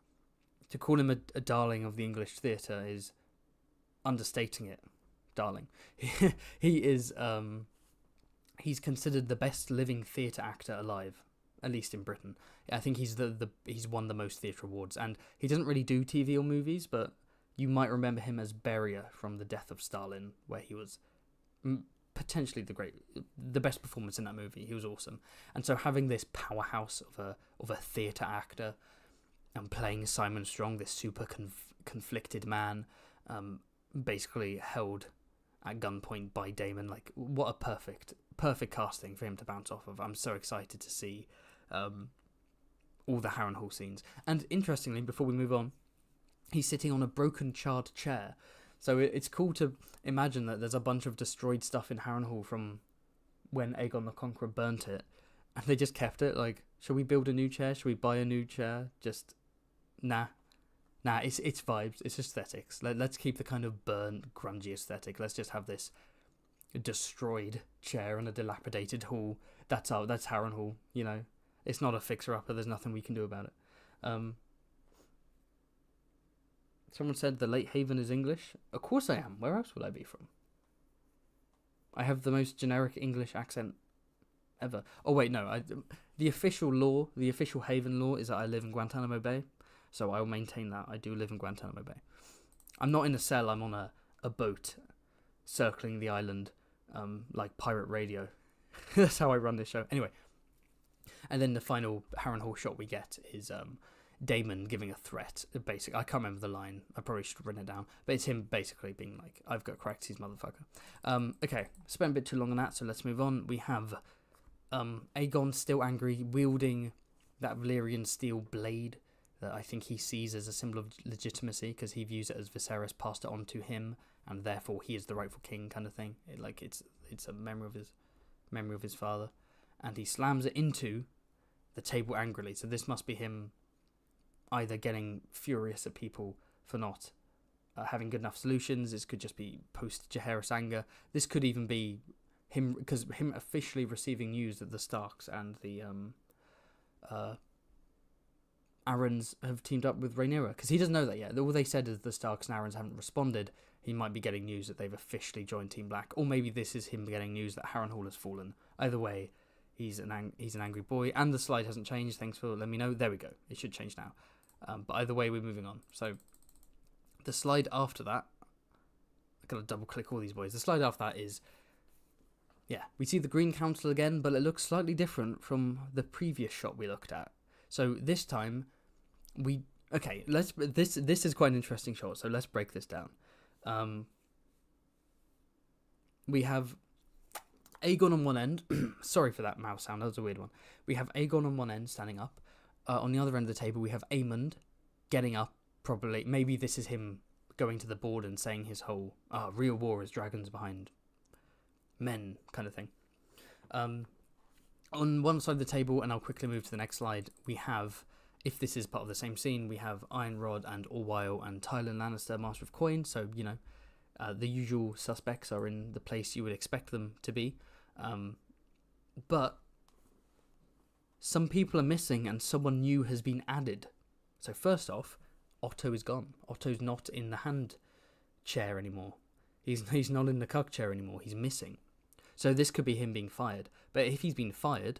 Speaker 1: to call him a darling of the English theatre is understating it. Darling. He is, he's considered the best living theatre actor alive, at least in Britain. I think he's he's won the most theatre awards, and he doesn't really do TV or movies, but you might remember him as Beria from The Death of Stalin, where he was potentially the best performance in that movie. He was awesome. And so having this powerhouse of a theatre actor and playing Simon Strong, this super conflicted man, basically held at gunpoint by Damon, like, what a perfect casting for him to bounce off of. I'm so excited to see all the Harrenhal scenes. And interestingly, before we move on, he's sitting on a broken charred chair. So it's cool to imagine that there's a bunch of destroyed stuff in Harrenhal from when Aegon the Conqueror burnt it, and they just kept it. Like, should we build a new chair? Should we buy a new chair? Just, nah, it's vibes, it's aesthetics. Let's keep the kind of burnt, grungy aesthetic. Let's just have this destroyed chair in a dilapidated hall. That's Harrenhal, you know. It's not a fixer-upper, there's nothing we can do about it. Someone said the Late Haven is English. Of course I am. Where else would I be from? I have the most generic English accent ever. Oh wait, no. The official Haven law is that I live in Guantanamo Bay. So I will maintain that. I do live in Guantanamo Bay. I'm not in a cell, I'm on a boat circling the island, like pirate radio. That's how I run this show. Anyway. And then the final Harrenhal shot we get is Damon giving a threat. Basically, I can't remember the line. I probably should have written it down. But it's him basically being like, I've got Craxy's motherfucker. Okay, spent a bit too long on that, so let's move on. We have Aegon still angry, wielding that Valyrian steel blade that I think he sees as a symbol of legitimacy, because he views it as Viserys passed it on to him, and therefore he is the rightful king, kind of thing. It's a memory of his father, and he slams it into the table angrily. So this must be him either getting furious at people for not having good enough solutions. This could just be post-Jaehaerys anger. This could even be him, because him officially receiving news that the Starks and the Arryns have teamed up with Rhaenyra, because he doesn't know that yet. All they said is the Starks and Arryns haven't responded. He might be getting news that they've officially joined Team Black, or maybe this is him getting news that Harrenhal has fallen. Either way, he's an angry boy, and the slide hasn't changed. Thanks for letting me know. There we go. It should change now. But either way, we're moving on. So the slide after that, I've got to double click all these boys. The slide after that is, yeah, we see the Green Council again, but it looks slightly different from the previous shot we looked at. So this time, this is quite an interesting shot. So let's break this down. We have Aegon on one end. Sorry for that mouse sound. That was a weird one. We have Aegon on one end, standing up. On the other end of the table, we have Aemond getting up. Probably, maybe this is him going to the board and saying his whole real war is dragons behind men kind of thing. On one side of the table, and I'll quickly move to the next slide, we have, if this is part of the same scene, we have Ironrod and Orwyle and Tyrion Lannister, Master of Coin. So, you know, the usual suspects are in the place you would expect them to be. But some people are missing and someone new has been added. So first off, Otto is gone. Otto's not in the hand chair anymore. He's not in the cuck chair anymore. He's missing. So this could be him being fired. But if he's been fired,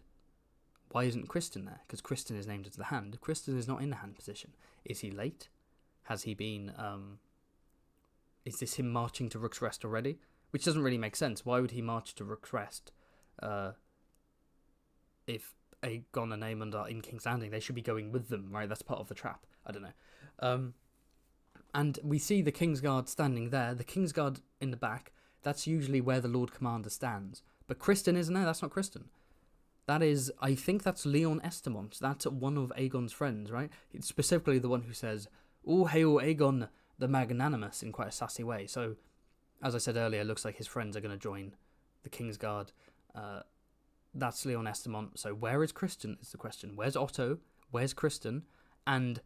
Speaker 1: why isn't Kristen there? Because Kristen is named as the hand. Kristen is not in the hand position. Is he late? Has he been... is this him marching to Rooks Rest already? Which doesn't really make sense. Why would he march to Rooks Rest if Aegon and Aemond are in King's Landing? They should be going with them, right? That's part of the trap. I don't know. And we see the Kingsguard standing there. The Kingsguard in the back, that's usually where the Lord Commander stands. But Kristen isn't there. That's not Kristen. That is, I think that's Leon Estamont. That's one of Aegon's friends, right? It's specifically the one who says, "All hail Aegon the Magnanimous," in quite a sassy way. So, as I said earlier, it looks like his friends are going to join the Kingsguard. That's Leon Estamont. So where is Kristen is the question. Where's Otto? Where's Kristen? And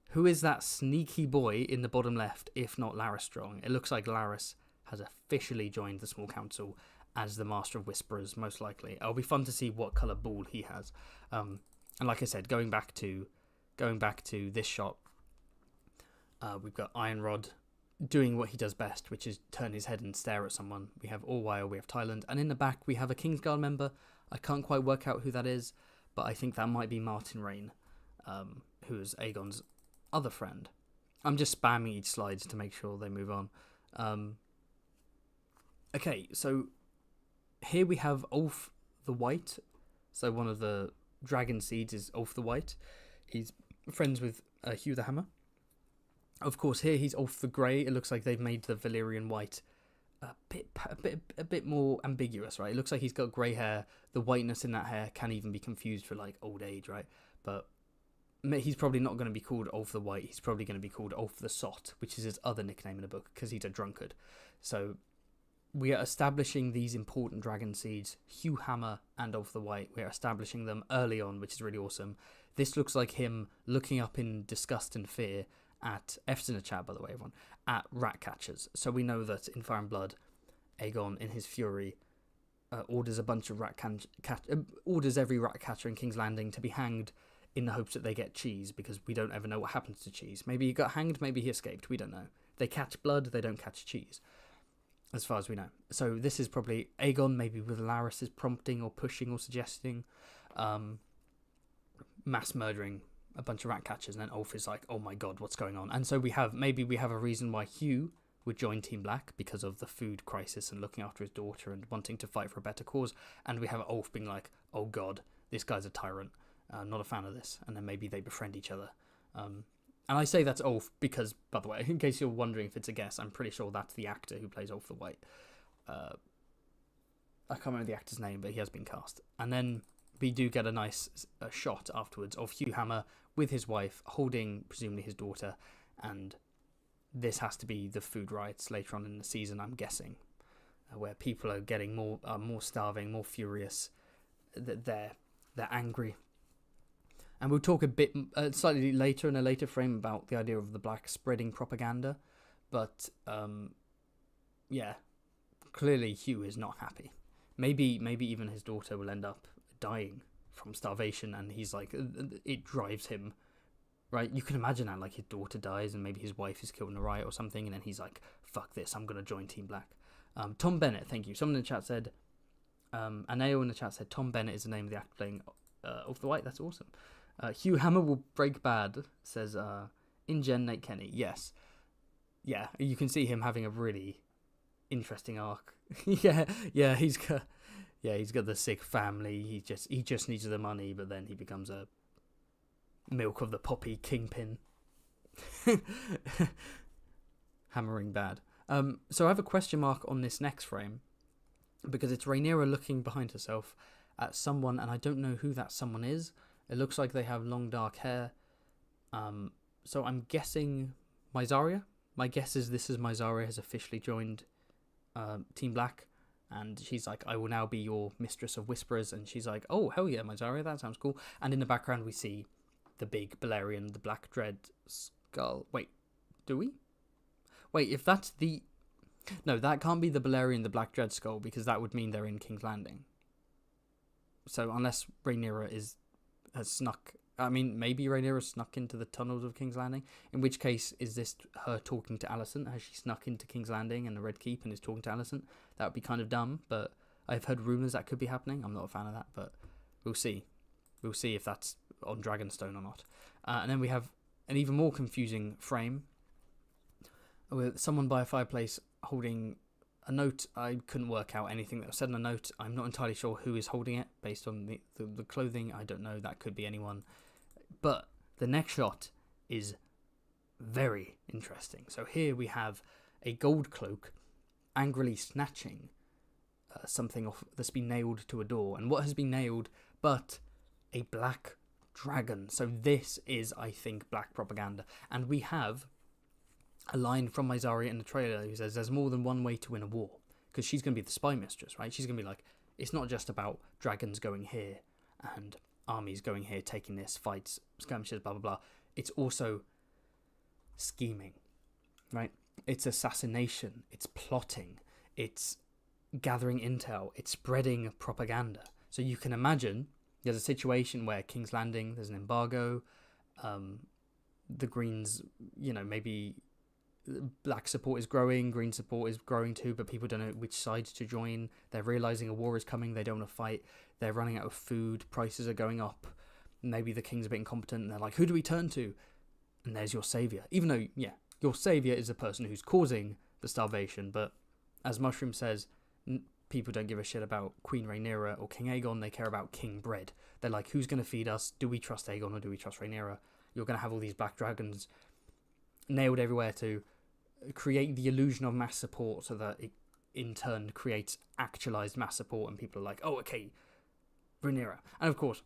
Speaker 1: who is that sneaky boy in the bottom left, if not Larys Strong? It looks like Larys has officially joined the small council as the Master of Whisperers, most likely. It'll be fun to see what colour ball he has. And like I said, going back to this shot, we've got Ironrod doing what he does best, which is turn his head and stare at someone. We have Orwyle, we have Tyland, and in the back we have a Kingsguard member. I can't quite work out who that is, but I think that might be Martin Rain, who is Aegon's other friend. I'm just spamming each slide to make sure they move on. Okay, so here we have Ulf the White. So one of the dragon seeds is Ulf the White. He's friends with Hugh the Hammer. Of course, here he's Ulf the Grey. It looks like they've made the Valyrian White a bit more ambiguous, right? It looks like he's got grey hair. The whiteness in that hair can even be confused for like old age, right? But he's probably not going to be called Ulf the White. He's probably going to be called Ulf the Sot, which is his other nickname in the book because he's a drunkard. So we are establishing these important dragon seeds, Hugh Hammer and Ulf the White. We are establishing them early on, which is really awesome. This looks like him looking up in disgust and fear at F's in the chat, by the way, everyone, at rat catchers. So we know that in Fire and Blood, Aegon, in his fury, orders a bunch of orders every rat catcher in King's Landing to be hanged in the hopes that they get cheese, because we don't ever know what happens to cheese. Maybe he got hanged, maybe he escaped. We don't know. They catch blood, they don't catch cheese, as far as we know. So this is probably Aegon, maybe with Larys' prompting or pushing or suggesting, mass murdering a bunch of rat catchers, and then Ulf is like, oh my god, what's going on? And so we have a reason why Hugh would join Team Black, because of the food crisis and looking after his daughter and wanting to fight for a better cause. And we have Ulf being like, oh god, this guy's a tyrant, I'm not a fan of this. And then maybe they befriend each other. And I say that's Ulf because, by the way, in case you're wondering if it's a guess, I'm pretty sure that's the actor who plays Ulf the White. I can't remember the actor's name, but he has been cast. And then we do get a nice shot afterwards of Hugh Hammer with his wife holding presumably his daughter, and this has to be the food riots later on in the season, I'm guessing, where people are getting more starving, more furious, they're angry. And we'll talk a bit slightly later in a later frame about the idea of the Black spreading propaganda, but yeah, clearly Hugh is not happy. Maybe even his daughter will end up dying from starvation, and he's like, it drives him, right? You can imagine that, like his daughter dies and maybe his wife is killed in a riot or something, and then he's like, fuck this, I'm going to join Team Black. Tom Bennett, thank you. Someone in the chat said, And AO in the chat said Tom Bennett is the name of the actor playing Ulf the White. That's awesome. Hugh Hammer will break bad, says InGen Nate Kenny. Yes. Yeah, you can see him having a really interesting arc. yeah, he's got the sick family. He just needs the money, but then he becomes a milk of the poppy kingpin. Hammering bad. So I have a question mark on this next frame because it's Rhaenyra looking behind herself at someone, and I don't know who that someone is. It looks like they have long dark hair. So I'm guessing Mysaria. My guess is this is Mysaria has officially joined Team Black, and she's like, I will now be your mistress of whisperers, and she's like, oh hell yeah, Mysaria, that sounds cool. And in the background we see the big Balerion, the Black Dread skull. Wait, do we? Wait, if that's the... No, that can't be the Balerion, the Black Dread skull, because that would mean they're in King's Landing. So unless Rhaenyra has snuck... I mean, maybe Rhaenyra snuck into the tunnels of King's Landing. In which case, is this her talking to Allison? Has she snuck into King's Landing and the Red Keep and is talking to Allison? That would be kind of dumb, but I've heard rumours that could be happening. I'm not a fan of that, but we'll see. We'll see if that's on Dragonstone or not. And then we have an even more confusing frame with someone by a fireplace holding a note. I couldn't work out anything that was said in a note. I'm not entirely sure who is holding it based on the clothing. I don't know. That could be anyone. But the next shot is very interesting. So here we have a gold cloak angrily snatching something off that's been nailed to a door. And what has been nailed but a black dragon. So this is, I think, black propaganda. And we have a line from Mysaria in the trailer who says there's more than one way to win a war. Because she's going to be the spy mistress, right? She's going to be like, it's not just about dragons going here and armies going here, taking this, fights, skirmishes, blah, blah, blah. It's also scheming, right? It's assassination. It's plotting. It's gathering intel. It's spreading propaganda. So you can imagine there's a situation where King's Landing, there's an embargo. The Greens, maybe black support is growing, green support is growing too, but people don't know which side to join. They're realizing a war is coming. They don't want to fight. They're running out of food. Prices are going up. Maybe the king's a bit incompetent, and they're like, who do we turn to? And there's your savior. Even though, your savior is the person who's causing the starvation. But as Mushroom says, people don't give a shit about Queen Rhaenyra or King Aegon. They care about King Bread. They're like, who's going to feed us? Do we trust Aegon or do we trust Rhaenyra? You're going to have all these black dragons nailed everywhere to create the illusion of mass support so that it in turn creates actualized mass support, and people are like, oh, okay, Rhaenyra. And of course,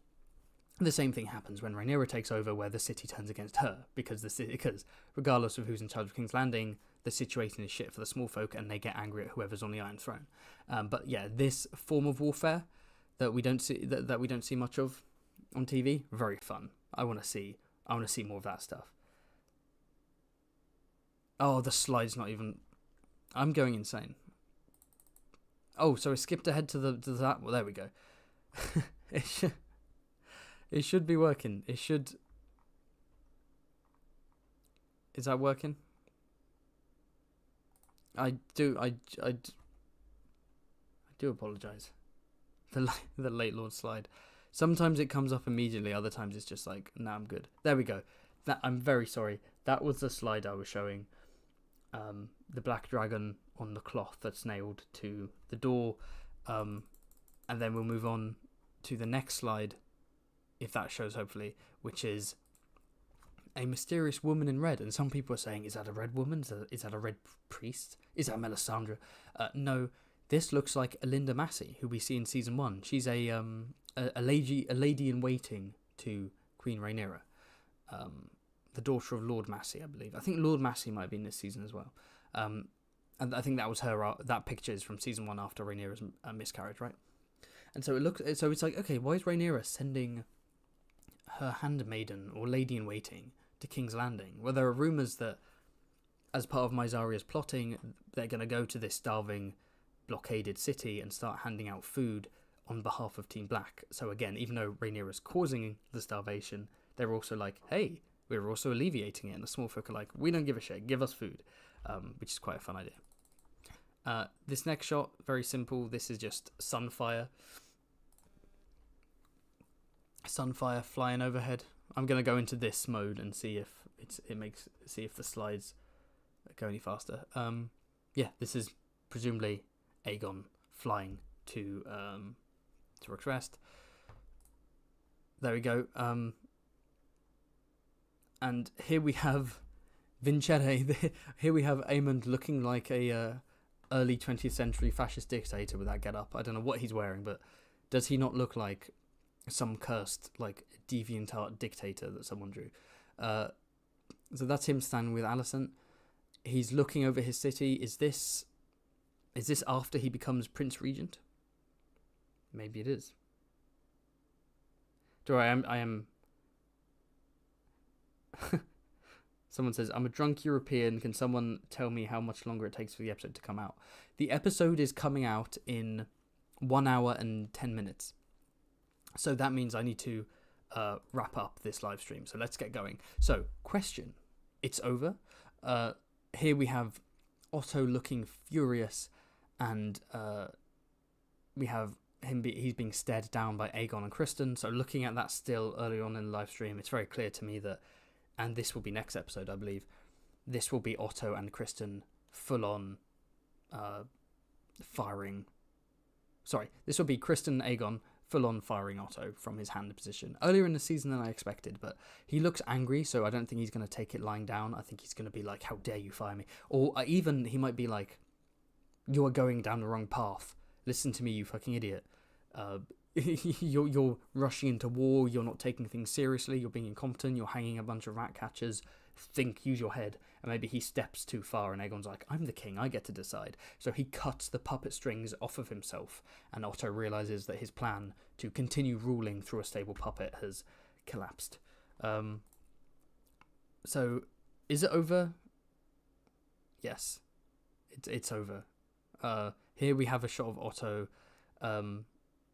Speaker 1: the same thing happens when Rhaenyra takes over, where the city turns against her, because regardless of who's in charge of King's Landing, the situation is shit for the small folk, and they get angry at whoever's on the Iron Throne. But yeah, this form of warfare that we don't see much of on TV, very fun. I want to see more of that stuff. Oh, the slide's not even... I'm going insane. Oh, so I skipped ahead to that. Well, there we go. It should be working. It should... Is that working? I do apologise. The late Lord slide. Sometimes it comes up immediately. Other times it's just like, nah, I'm good. There we go. I'm very sorry. That was the slide I was showing. The black dragon on the cloth that's nailed to the door. And then we'll move on to the next slide, if that shows, hopefully, which is a mysterious woman in red. And some people are saying, is that a red woman? Is that a red priest? Is that Melisandre? No, this looks like Alinda Massey, who we see in season 1. She's a lady in waiting to Queen Rhaenyra. The daughter of Lord Massey, I believe. I think Lord Massey might be in this season as well. And I think that was her. That picture is from season 1 after Rhaenyra's miscarriage, right? And so it's like, okay, why is Rhaenyra sending her handmaiden or lady in waiting to King's Landing? Well, there are rumours that as part of Mysaria's plotting, they're going to go to this starving, blockaded city and start handing out food on behalf of Team Black. So again, even though Rhaenyra's causing the starvation, they're also like, hey, we're also alleviating it. And the small folk are like, we don't give a shit, give us food, which is quite a fun idea. This next shot, very simple. This is just sunfire. Sunfire flying overhead. I'm gonna go into this mode and see if see if the slides go any faster. Yeah, this is presumably Aegon flying to Rooks Rest. There we go. And here we have Vincere. Here we have Aemond looking like a early 20th century fascist dictator with that get-up. I don't know what he's wearing, but does he not look like some cursed, like, deviant dictator that someone drew? So that's him standing with Allison. He's looking over his city. Is this after he becomes Prince Regent? Maybe it is. I am. Someone says, I'm a drunk European. Can someone tell me how much longer it takes for the episode to come out? The episode is coming out in 1 hour and 10 minutes. So that means I need to wrap up this live stream. So let's get going. So, question. It's over. Here we have Otto looking furious, and we have him. He's being stared down by Egon and Kristen. So looking at that still early on in the live stream, it's very clear to me that, and this will be next episode, I believe, this will be Otto and Kristen full on firing. Sorry, this will be Kristen and Egon full on firing Otto from his hand position. Earlier in the season than I expected, but he looks angry, so I don't think he's going to take it lying down. I think he's going to be like, how dare you fire me? Or even he might be like, you are going down the wrong path. Listen to me, you fucking idiot. You're rushing into war. You're not taking things seriously. You're being incompetent. You're hanging a bunch of rat catchers. Think, use your head. And maybe he steps too far and Aegon's like, I'm the king, I get to decide. So he cuts the puppet strings off of himself, and Otto realizes that his plan to continue ruling through a stable puppet has collapsed. So is it over? Yes, it's over. Here we have a shot of Otto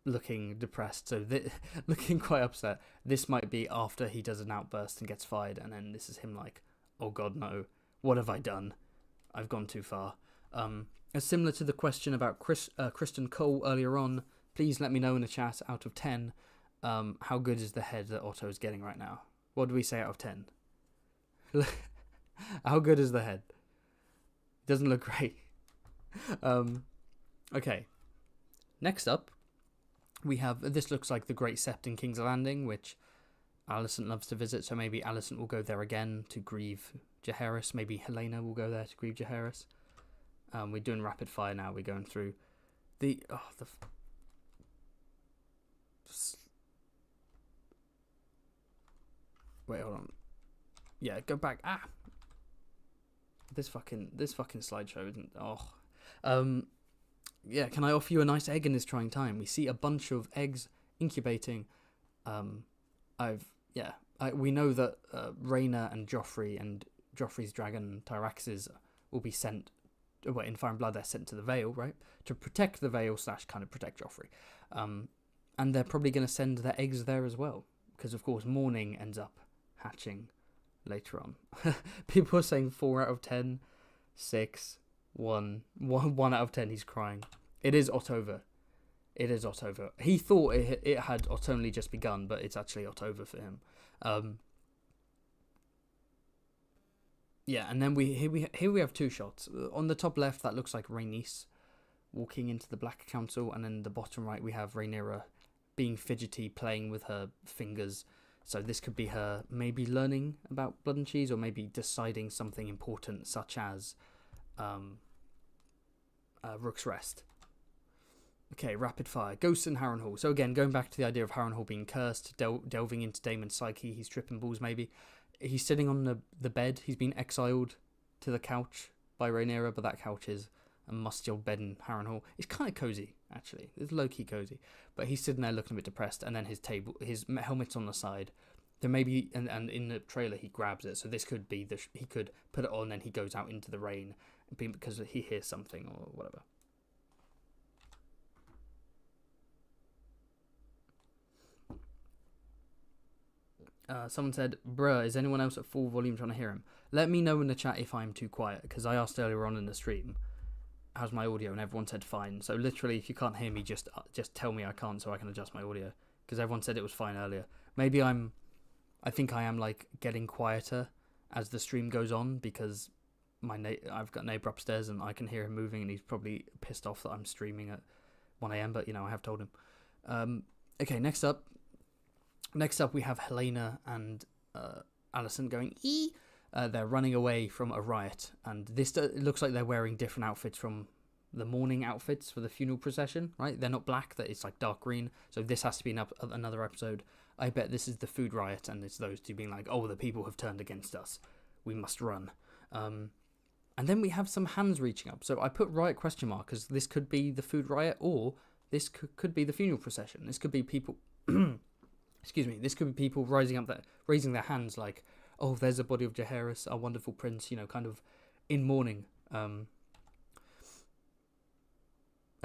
Speaker 1: looking depressed, so looking quite upset. This might be after he does an outburst and gets fired, and then this is him like, oh god no, what have I done? I've gone too far. Similar to the question about Kristen Cole earlier on, please let me know in the chat, out of 10, how good is the head that Otto is getting right now? What do we say out of 10? How good is the head? Doesn't look great. Okay. Next up, we have, this looks like the Great Sept in King's Landing, which Allison loves to visit, so maybe Allison will go there again to grieve Jaehaerys. Maybe Helena will go there to grieve Jaehaerys. We're doing rapid fire now. We're going through wait, hold on. Yeah, go back. This fucking slideshow isn't. Yeah, can I offer you a nice egg in this trying time? We see a bunch of eggs incubating. We know that Rhaena and Joffrey and Joffrey's dragon Tyraxes will be sent. Well, in Fire and Blood, they're sent to the Vale, right, to protect the Vale / kind of protect Joffrey. And they're probably going to send their eggs there as well, because of course morning ends up hatching later on. People are saying 4 out of 10, 6. 1 out of 10. He's crying. It is Ottover. It is Ottover. He thought it had only just begun, but it's actually Ottover for him. Yeah, and then here we have 2 shots. On the top left, that looks like Rhaenys walking into the Black Council, and then the bottom right we have Rhaenyra being fidgety, playing with her fingers. So this could be her maybe learning about Blood and Cheese, or maybe deciding something important, such as Rooks Rest. Okay, rapid fire. Ghosts in Harrenhal. So again, going back to the idea of Harrenhal being cursed, delving into Damon's psyche, he's tripping balls maybe. He's sitting on the bed. He's been exiled to the couch by Rhaenyra, but that couch is a musty old bed in Harrenhal. It's kind of cozy, actually. It's low-key cozy. But he's sitting there looking a bit depressed, and then his helmet's on the side. There may be, and in the trailer he grabs it, so this could be, he could put it on and he goes out into the rain because he hears something or whatever. Someone said, bruh, is anyone else at full volume trying to hear him? Let me know in the chat if I'm too quiet, because I asked earlier on in the stream. how's my audio? And everyone said fine. So literally, if you can't hear me, just tell me I can't, so I can adjust my audio. Because everyone said it was fine earlier. Maybe I think I am like getting quieter as the stream goes on, because I've got a neighbour upstairs and I can hear him moving, and he's probably pissed off that I'm streaming at 1 a.m. But I have told him. Okay, next up we have Helena and Allison going ee. They're running away from a riot, and this looks like they're wearing different outfits from the mourning outfits for the funeral procession, right? They're not black, that it's like dark green, so this has to be another episode. I bet this is the food riot, and it's those two being like, oh, the people have turned against us, we must run. And then we have some hands reaching up, so I put riot question mark, because this could be the food riot, or this could be the funeral procession. This could be people excuse me, this could be people raising their hands like, oh, there's a body of Jaehaerys, our wonderful prince, kind of in mourning.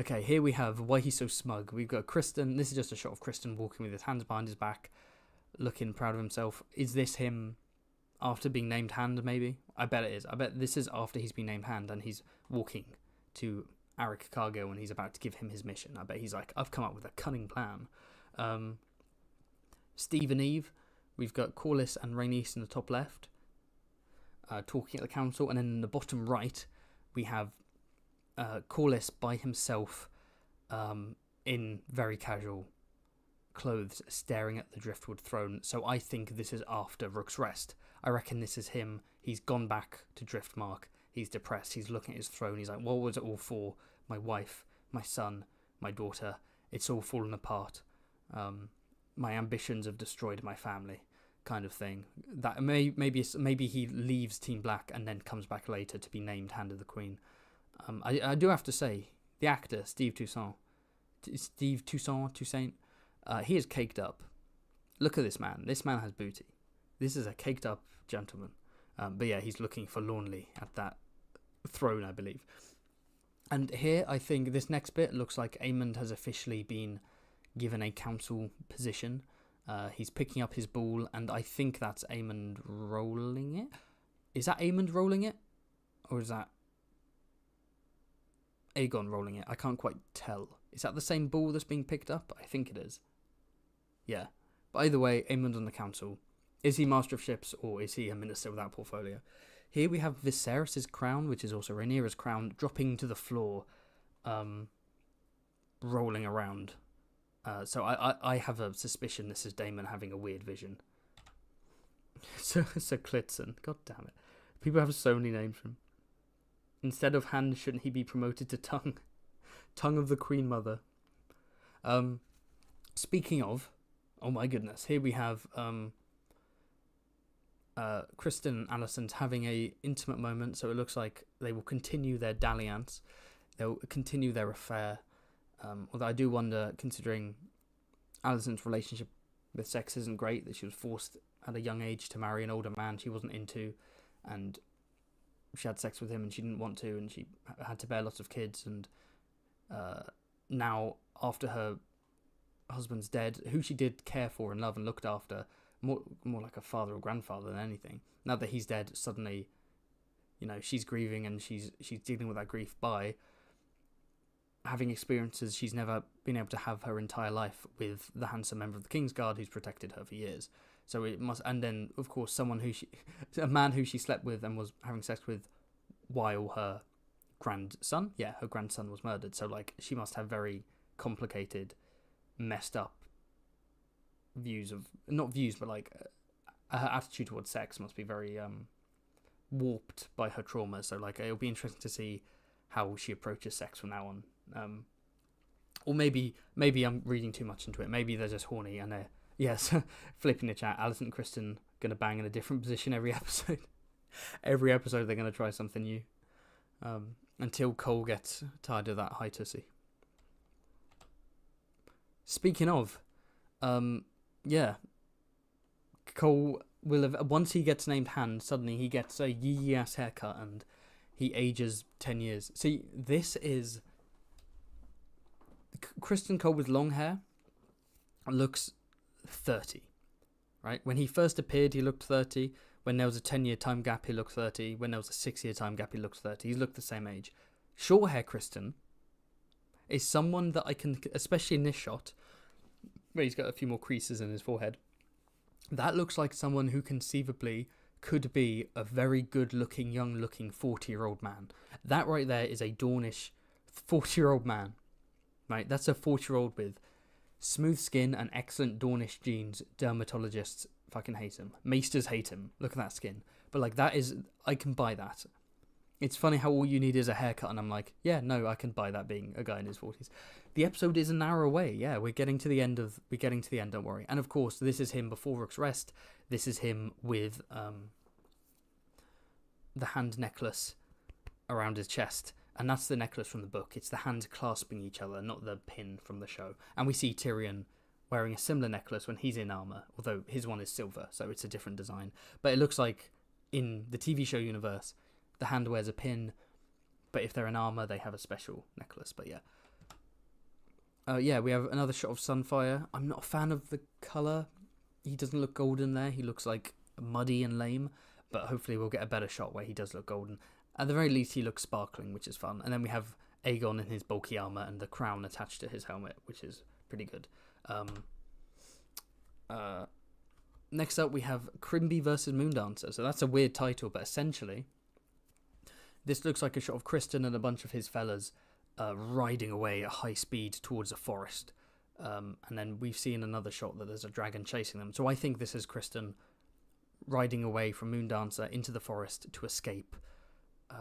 Speaker 1: Okay, here we have why he's so smug. We've got Kristen. This is just a shot of Kristen walking with his hands behind his back, looking proud of himself. Is this him after being named Hand, maybe? I bet it is. I bet this is after he's been named Hand and he's walking to Arik Cargill and he's about to give him his mission. I bet he's like, I've come up with a cunning plan. Steve and Eve. We've got Corlys and Rhaenys in the top left, talking at the council, and then in the bottom right, we have Corlys by himself, in very casual clothes, staring at the driftwood throne. So I think this is after Rooks Rest. I reckon this is him. He's gone back to Driftmark. He's depressed. He's looking at his throne. He's like, what was it all for? My wife, my son, my daughter. It's all fallen apart. My ambitions have destroyed my family, kind of thing. That maybe he leaves Team Black and then comes back later to be named Hand of the Queen. I do have to say, the actor Steve Toussaint, he is caked up. Look at this man. This man has booty. This is a caked up gentleman. But yeah, he's looking forlornly at that throne, I believe. And here, I think this next bit looks like Aemond has officially been given a council position. He's picking up his ball, and I think that's Aemond rolling it. Is that Aemond rolling it? Or is that Egon rolling it? I can't quite tell. Is that the same ball that's being picked up? I think it is. Yeah. But either way, Aemond on the council. Is he Master of Ships, or is he a minister without portfolio? Here we have Viserys' crown, which is also Rhaenyra's crown, dropping to the floor, rolling around. So I have a suspicion this is Damon having a weird vision. So Clitson, god damn it. People have so many names for him. Instead of Hand, shouldn't he be promoted to Tongue? Tongue of the Queen Mother. Speaking of, oh my goodness, here we have Kristen and Allison's having a intimate moment, so it looks like they will continue their dalliance. They'll continue their affair. Although I do wonder, considering Allison's relationship with sex isn't great, that she was forced at a young age to marry an older man she wasn't into, and she had sex with him and she didn't want to, and she had to bear lots of kids, and now, after her husband's dead, who she did care for and love and looked after, more like a father or grandfather than anything, now that he's dead, suddenly, she's grieving, and she's dealing with that grief by having experiences she's never been able to have her entire life with the handsome member of the Kingsguard who's protected her for years. So it must, and then of course a man who she slept with and was having sex with while her grandson was murdered. So like she must have very complicated, messed up her attitude towards sex must be very warped by her trauma. So like it'll be interesting to see how she approaches sex from now on. Or maybe I'm reading too much into it. Maybe they're just horny and yes, flipping the chat. Allison and Kristen gonna bang in a different position every episode. Every episode they're gonna try something new. Until Cole gets tired of that high tussie. Speaking of, Cole will have, once he gets named Hand, suddenly he gets a yee ass haircut and he ages 10 years. See, this is Kristen Cole with long hair looks 30, right? When he first appeared, he looked 30. When there was a 10-year time gap, he looked 30. When there was a 6-year time gap, he looked 30. He's looked the same age. Short hair Kristen is someone that I can, especially in this shot, where he's got a few more creases in his forehead, that looks like someone who conceivably could be a very good-looking, young-looking 40-year-old man. That right there is a Dornish 40-year-old man, right? That's a 40-year-old with smooth skin and excellent Dornish genes. Dermatologists fucking hate him. Maesters hate him. Look at that skin. But, like, that is... I can buy that. It's funny how all you need is a haircut, and I'm like, yeah, no, I can buy that being a guy in his 40s. The episode is an hour away. Yeah, we're getting to the end, don't worry. And of course, this is him before Rooks Rest. This is him with the hand necklace around his chest. And that's the necklace from the book. It's the hands clasping each other, not the pin from the show. And we see Tyrion wearing a similar necklace when he's in armor, although his one is silver, so it's a different design. But it looks like in the TV show universe, the hand wears a pin, but if they're in armor, they have a special necklace. But yeah. Yeah, we have another shot of Sunfire. I'm not a fan of the colour. He doesn't look golden there. He looks like muddy and lame, but hopefully we'll get a better shot where he does look golden. At the very least, he looks sparkling, which is fun. And then we have Egon in his bulky armor and the crown attached to his helmet, which is pretty good. Next up, we have Crimby versus Moondancer. So that's a weird title, but essentially, this looks like a shot of Kristen and a bunch of his fellas riding away at high speed towards a forest. And then we've seen another shot that there's a dragon chasing them. So I think this is Kristen riding away from Moondancer into the forest to escape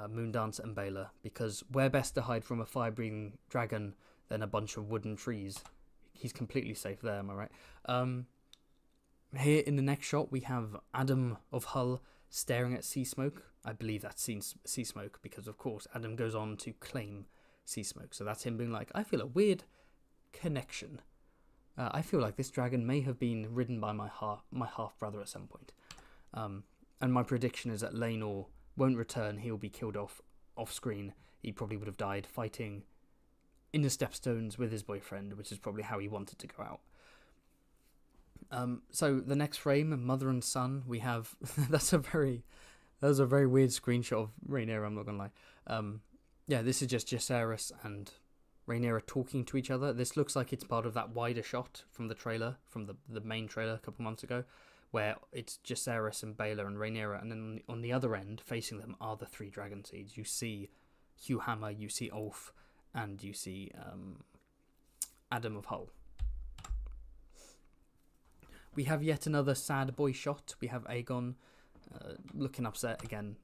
Speaker 1: Moondancer and Baelor, because where best to hide from a fire-breathing dragon than a bunch of wooden trees? He's completely safe there, am I right? Here in the next shot, we have Adam of Hull staring at sea smoke. I believe that's sea smoke because, of course, Adam goes on to claim sea smoke. So that's him being like, I feel a weird connection. I feel like this dragon may have been ridden by my half-brother at some point. And my prediction is that Laenor won't return. He'll be killed off screen. He probably would have died fighting in the Stepstones with his boyfriend, which is probably how he wanted to go out. So the next frame, mother and son, we have that was a very weird screenshot of Rhaenyra, I'm not gonna lie. Yeah, this is just Jacaerys and Rhaenyra talking to each other. This looks like it's part of that wider shot from the trailer, from the main trailer a couple months ago, where it's Jacaerys and Baelor and Rhaenyra, and then on the other end, facing them, are the three dragon seeds. You see Hugh Hammer, you see Ulf, and you see Adam of Hull. We have yet another sad boy shot. We have Egon looking upset again.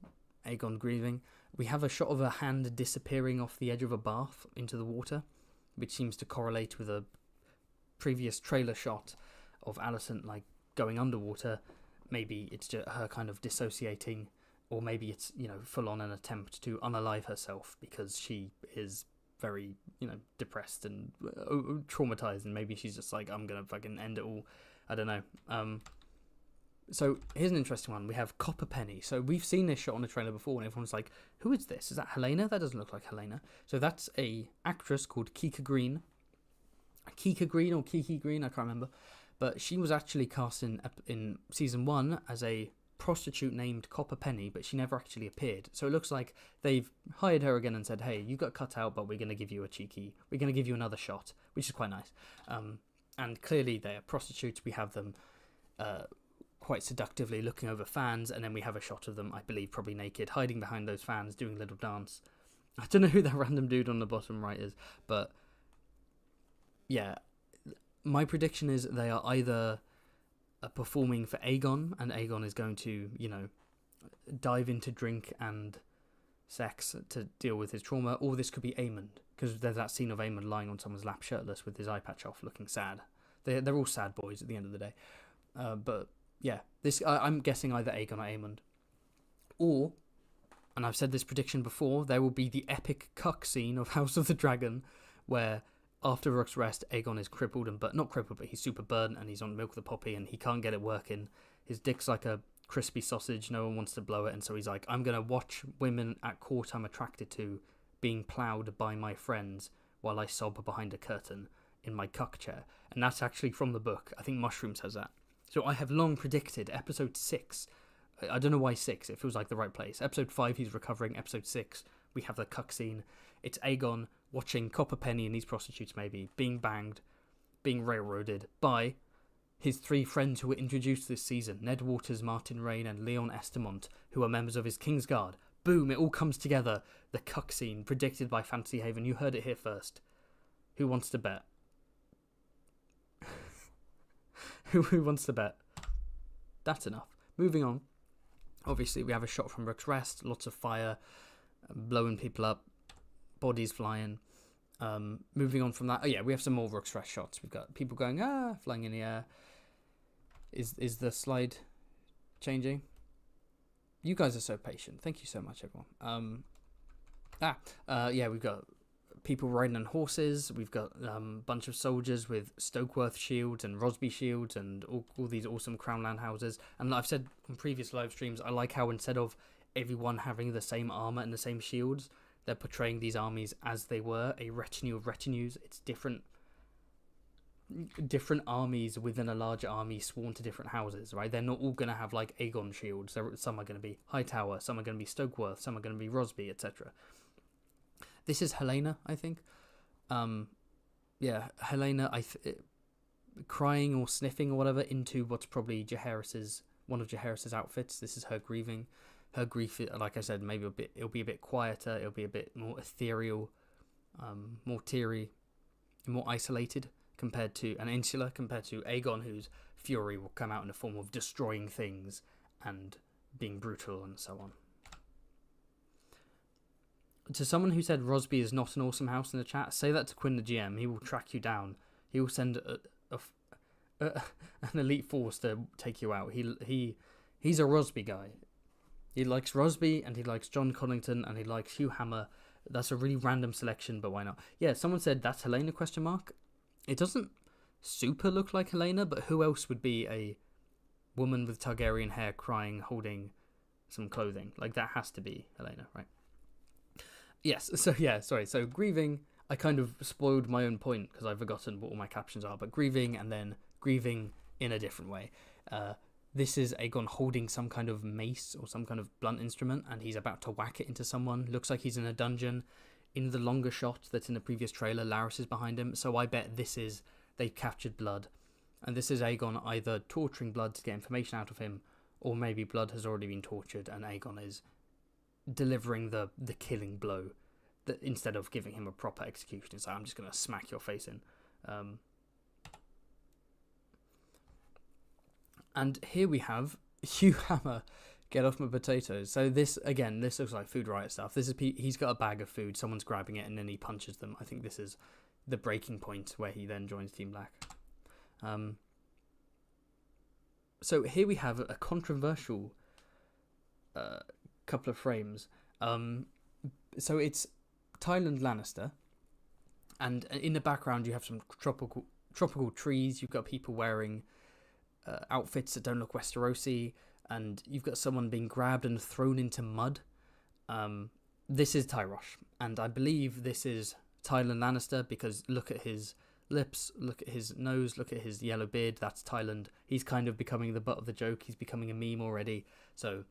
Speaker 1: Egon grieving. We have a shot of a hand disappearing off the edge of a bath into the water, which seems to correlate with a previous trailer shot of Allison like going underwater. Maybe it's just her kind of dissociating, or maybe it's, you know, full on an attempt to unalive herself because she is very, you know, depressed and traumatized, and maybe she's just like, I'm gonna fucking end it all. I don't know. So here's an interesting one. We have Copper Penny. So we've seen this shot on the trailer before, and everyone's like, who is this? Is that Helena? That doesn't look like Helena. So that's a actress called Kika Green. Kika Green or Kiki Green, I can't remember. But she was actually cast in season 1 as a prostitute named Copper Penny, but she never actually appeared. So it looks like they've hired her again and said, hey, you got cut out, but we're going to give you another shot, which is quite nice. And clearly they are prostitutes. We have them quite seductively looking over fans, and then we have a shot of them, I believe, probably naked, hiding behind those fans, doing a little dance. I don't know who that random dude on the bottom right is, but yeah, my prediction is they are either performing for Egon, and Egon is going to, you know, dive into drink and sex to deal with his trauma, or this could be Aemond, because there's that scene of Aemond lying on someone's lap shirtless with his eye patch off, looking sad. They're all sad boys at the end of the day. But yeah, I'm guessing either Aegon or Aemond. Or, and I've said this prediction before, there will be the epic cuck scene of House of the Dragon, where after Rooks Rest, Aegon is crippled, not crippled, but he's super burnt, and he's on Milk of the Poppy, and he can't get it working. His dick's like a crispy sausage, no one wants to blow it, and so he's like, I'm going to watch women at court I'm attracted to being ploughed by my friends while I sob behind a curtain in my cuck chair. And that's actually from the book. I think Mushroom says that. So I have long predicted episode 6. I don't know why 6. It feels like the right place. Episode 5, he's recovering. Episode 6, we have the cuck scene. It's Aegon watching Copper Penny and these prostitutes maybe being banged, being railroaded by his 3 friends who were introduced this season, Ned Waters, Martin Rain, and Leon Estamont, who are members of his Kingsguard. Boom, it all comes together. The cuck scene, predicted by Fantasy Haven. You heard it here first. Who wants to bet? Who wants to bet? That's enough. Moving on. Obviously, we have a shot from Rooks Rest. Lots of fire, blowing people up, bodies flying. Moving on from that. Oh, yeah, we have some more Rooks Rest shots. We've got people going, flying in the air. Is the slide changing? You guys are so patient. Thank you so much, everyone. Yeah, we've got people riding on horses. We've got a bunch of soldiers with Stokeworth shields and Rosby shields and all these awesome Crownland houses. And I've said on previous live streams, I like how instead of everyone having the same armor and the same shields, they're portraying these armies as they were, a retinue of retinues. It's different armies within a larger army sworn to different houses, right? They're not all going to have like Aegon shields. Some are going to be Hightower, some are going to be Stokeworth, some are going to be Rosby, etc. This is Helena, I think. Yeah, Helena, crying or sniffing or whatever into what's probably one of Jaehaerys's outfits. This is her grieving. Her grief, like I said, maybe it'll be a bit quieter. It'll be a bit more ethereal, more teary, more isolated compared to Aegon, whose fury will come out in the form of destroying things and being brutal and so on. To someone who said Rosby is not an awesome house in the chat, say that to Quinn the GM. He will track you down. He will send an elite force to take you out. He's a Rosby guy. He likes Rosby and he likes John Connington and he likes Hugh Hammer. That's a really random selection, but why not? Yeah, someone said that's Helena ? It doesn't super look like Helena, but who else would be a woman with Targaryen hair crying, holding some clothing? Like, that has to be Helena, right? Yes, so yeah, sorry. So grieving, I kind of spoiled my own point because I've forgotten what all my captions are, but grieving and then grieving in a different way. This is Aegon holding some kind of mace or some kind of blunt instrument, and he's about to whack it into someone. Looks like he's in a dungeon. In the longer shot that's in the previous trailer, Larys is behind him, so I bet they've captured Blood. And this is Aegon either torturing Blood to get information out of him, or maybe Blood has already been tortured and Aegon is delivering the killing blow instead of giving him a proper execution. So I'm just going to smack your face in. And here we have Hugh Hammer, get off my potatoes. So this looks like food riot stuff. He's got a bag of food, someone's grabbing it, and then he punches them. I think this is the breaking point where he then joins Team Black. So here we have a controversial couple of frames. So it's Tyland Lannister, and in the background you have some tropical trees. You've got people wearing outfits that don't look Westerosi, and you've got someone being grabbed and thrown into mud. This is Tyrosh, and I believe this is Tyland Lannister because look at his lips, look at his nose, look at his yellow beard. That's Tyland. He's kind of becoming the butt of the joke. He's becoming a meme already. So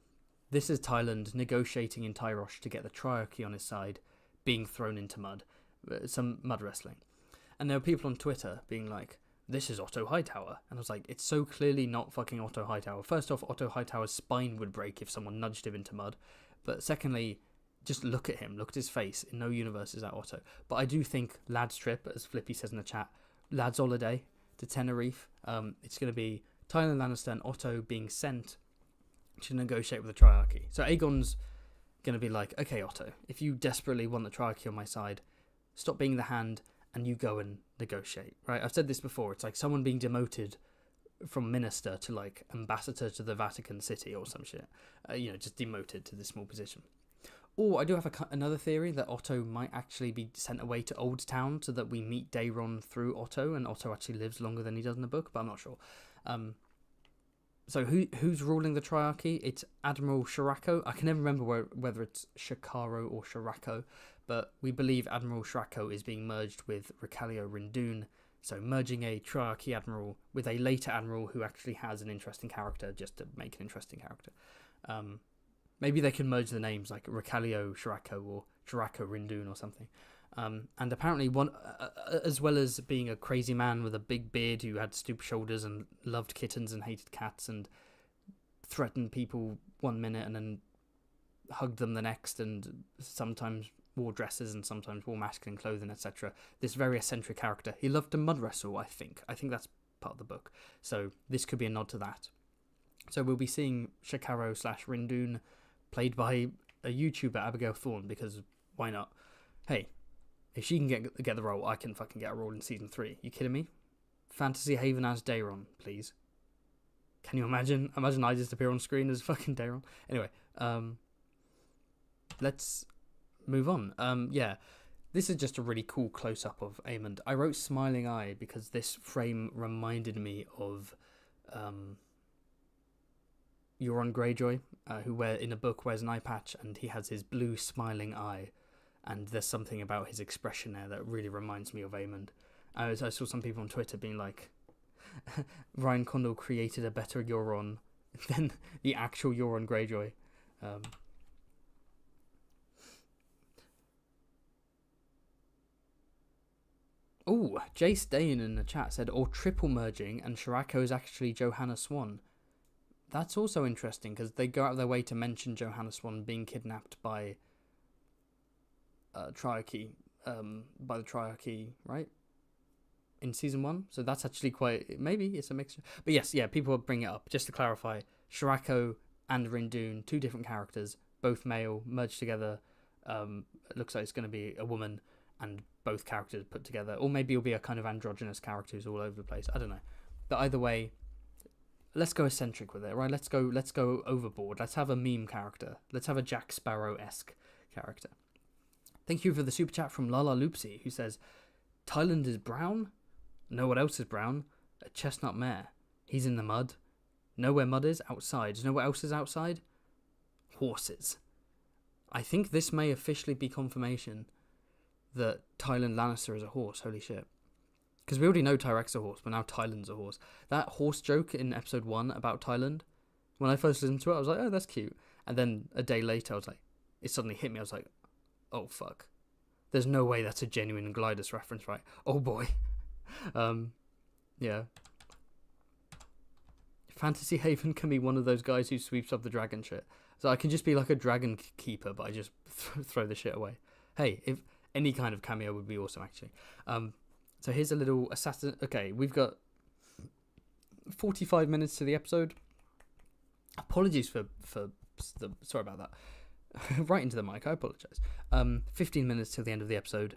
Speaker 1: this is Tyland negotiating in Tyrosh to get the Triarchy on his side, being thrown into mud, some mud wrestling. And there are people on Twitter being like, this is Otto Hightower. And I was like, it's so clearly not fucking Otto Hightower. First off, Otto Hightower's spine would break if someone nudged him into mud. But secondly, just look at him. Look at his face. In no universe is that Otto. But I do think Lad's trip, as Flippy says in the chat, Lad's holiday to Tenerife. It's going to be Tyland Lannister and Otto being sent to negotiate with the Triarchy. So Aegon's going to be like, okay, Otto, if you desperately want the Triarchy on my side, stop being the hand and you go and negotiate, right? I've said this before. It's like someone being demoted from minister to like ambassador to the Vatican City or some shit. Just demoted to this small position. Or I do have another theory that Otto might actually be sent away to Old Town so that we meet Daeron through Otto, and Otto actually lives longer than he does in the book, but I'm not sure. So who's ruling the Triarchy? It's Admiral Shirako. I can never remember whether it's Shikaro or Shirako, but we believe Admiral Shirako is being merged with Ricalio Rindoon, so merging a Triarchy Admiral with a later Admiral who actually has an interesting character, just to make an interesting character. Maybe they can merge the names, like Ricalio Shirako or Shirako Rindoon or something. And apparently, as well as being a crazy man with a big beard who had stoop shoulders and loved kittens and hated cats and threatened people one minute and then hugged them the next, and sometimes wore dresses and sometimes wore masculine clothing, etc. This very eccentric character. He loved to mud wrestle, I think. I think that's part of the book. So this could be a nod to that. So we'll be seeing Shikaro / Rindoon played by a YouTuber, Abigail Thorne, because why not? Hey, if she can get the role, I can fucking get a role in season 3. You kidding me? Fantasy Haven as Daeron, please. Can you imagine? Imagine I just appear on screen as fucking Daeron. Anyway, let's move on. Yeah, this is just a really cool close-up of Aemond. I wrote smiling eye because this frame reminded me of Euron Greyjoy, who in a book wears an eye patch, and he has his blue smiling eye, and there's something about his expression there that really reminds me of Aemond. I saw some people on Twitter being like, Ryan Condal created a better Euron than the actual Euron Greyjoy. Oh, Jace Dane in the chat said, or triple merging, and Shirako is actually Johanna Swan. That's also interesting, because they go out of their way to mention Johanna Swan being kidnapped by Triarchy, by the Triarchy, right? In season 1, so that's actually quite, maybe it's a mixture. But yes, yeah, people bring it up. Just to clarify, Shirako and Rindoon, 2 different characters, both male, merged together. It looks like it's going to be a woman, and both characters put together, or maybe it'll be a kind of androgynous character who's all over the place. I don't know, but either way, let's go eccentric with it, right? Let's go overboard. Let's have a meme character. Let's have a Jack Sparrow-esque character. Thank you for the super chat from Lala Loopsy, who says, Tyland is brown? Know what else is brown? A chestnut mare. He's in the mud. Know where mud is? Outside. Know what else is outside? Horses. I think this may officially be confirmation that Tyland Lannister is a horse. Holy shit. Because we already know Tyrek's a horse, but now Tyland's a horse. That horse joke in episode 1 about Tyland, when I first listened to it, I was like, oh, that's cute. And then a day later, I was like, it suddenly hit me. I was like, oh, fuck. There's no way that's a genuine Glidus reference, right? Oh, boy. Yeah. Fantasy Haven can be one of those guys who sweeps up the dragon shit. So I can just be like a dragon keeper, but I just throw the shit away. Hey, if any kind of cameo would be awesome, actually. So here's a little assassin. Okay, we've got 45 minutes to the episode. Apologies for the... Sorry about that. Right into the mic, I apologise. 15 minutes till the end of the episode.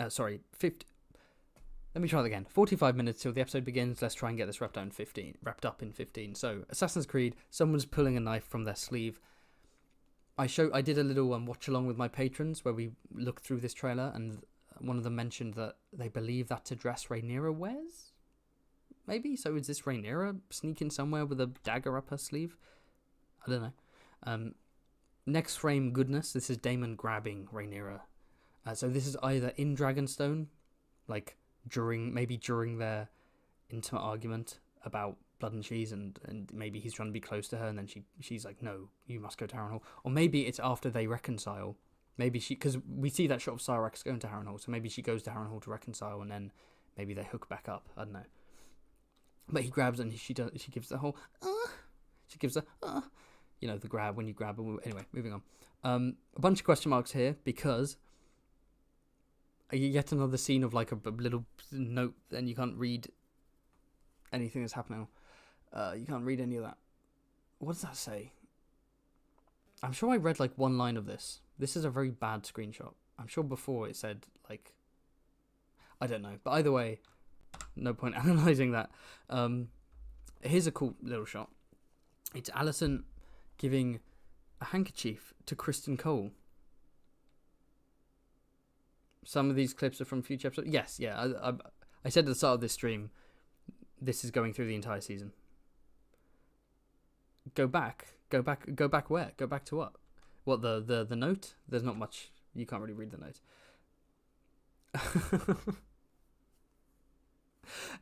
Speaker 1: Sorry, 50... Let me try that again. 45 minutes till the episode begins. Let's try and get this wrapped up in 15. So, Assassin's Creed, someone's pulling a knife from their sleeve. I did a little watch along with my patrons where we looked through this trailer, and one of them mentioned that they believe that's a dress Rhaenyra wears. Maybe? So is this Rhaenyra sneaking somewhere with a dagger up her sleeve? I don't know. Next frame goodness. This is Damon grabbing Rhaenyra. So this is either in Dragonstone, like during their intimate argument about blood and cheese, and maybe he's trying to be close to her, and then she's like, no, you must go to Harrenhal. Or maybe it's after they reconcile. Maybe because we see that shot of Syrax going to Harrenhal, so maybe she goes to Harrenhal to reconcile, and then maybe they hook back up. I don't know. But he grabs and she gives the whole she gives the the grab when you grab. Anyway, moving on. A bunch of question marks here because yet another scene of like a little note, and you can't read anything that's happening. You can't read any of that. What does that say? I'm sure I read like one line of this. This is a very bad screenshot. I'm sure before it said like, I don't know. But either way, no point analysing that. Here's a cool little shot. It's Allison giving a handkerchief to Kristen Cole. Some of these clips are from future episodes. Yes, yeah. I said at the start of this stream, this is going through the entire season. Go back where? Go back to what? What, the note? There's not much. You can't really read the note.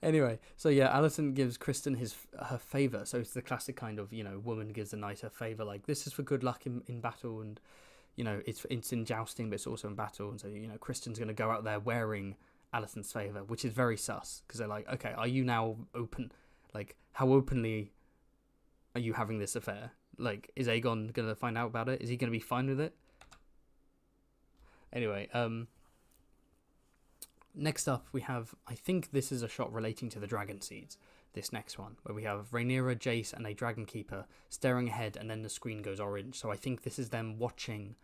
Speaker 1: Anyway, so yeah, Allison gives Kristen her favor. So it's the classic kind of, woman gives the knight her favor. Like, this is for good luck in battle, and it's in jousting, but it's also in battle. And so Kristen's going to go out there wearing Allison's favor, which is very sus, because they're like, okay, are you now open? Like, how openly are you having this affair? Like, is Egon going to find out about it? Is he going to be fine with it? Anyway, next up we have, I think this is a shot relating to the dragon seeds, this next one, where we have Rhaenyra, Jace, and a dragon keeper staring ahead, and then the screen goes orange. So I think this is them watching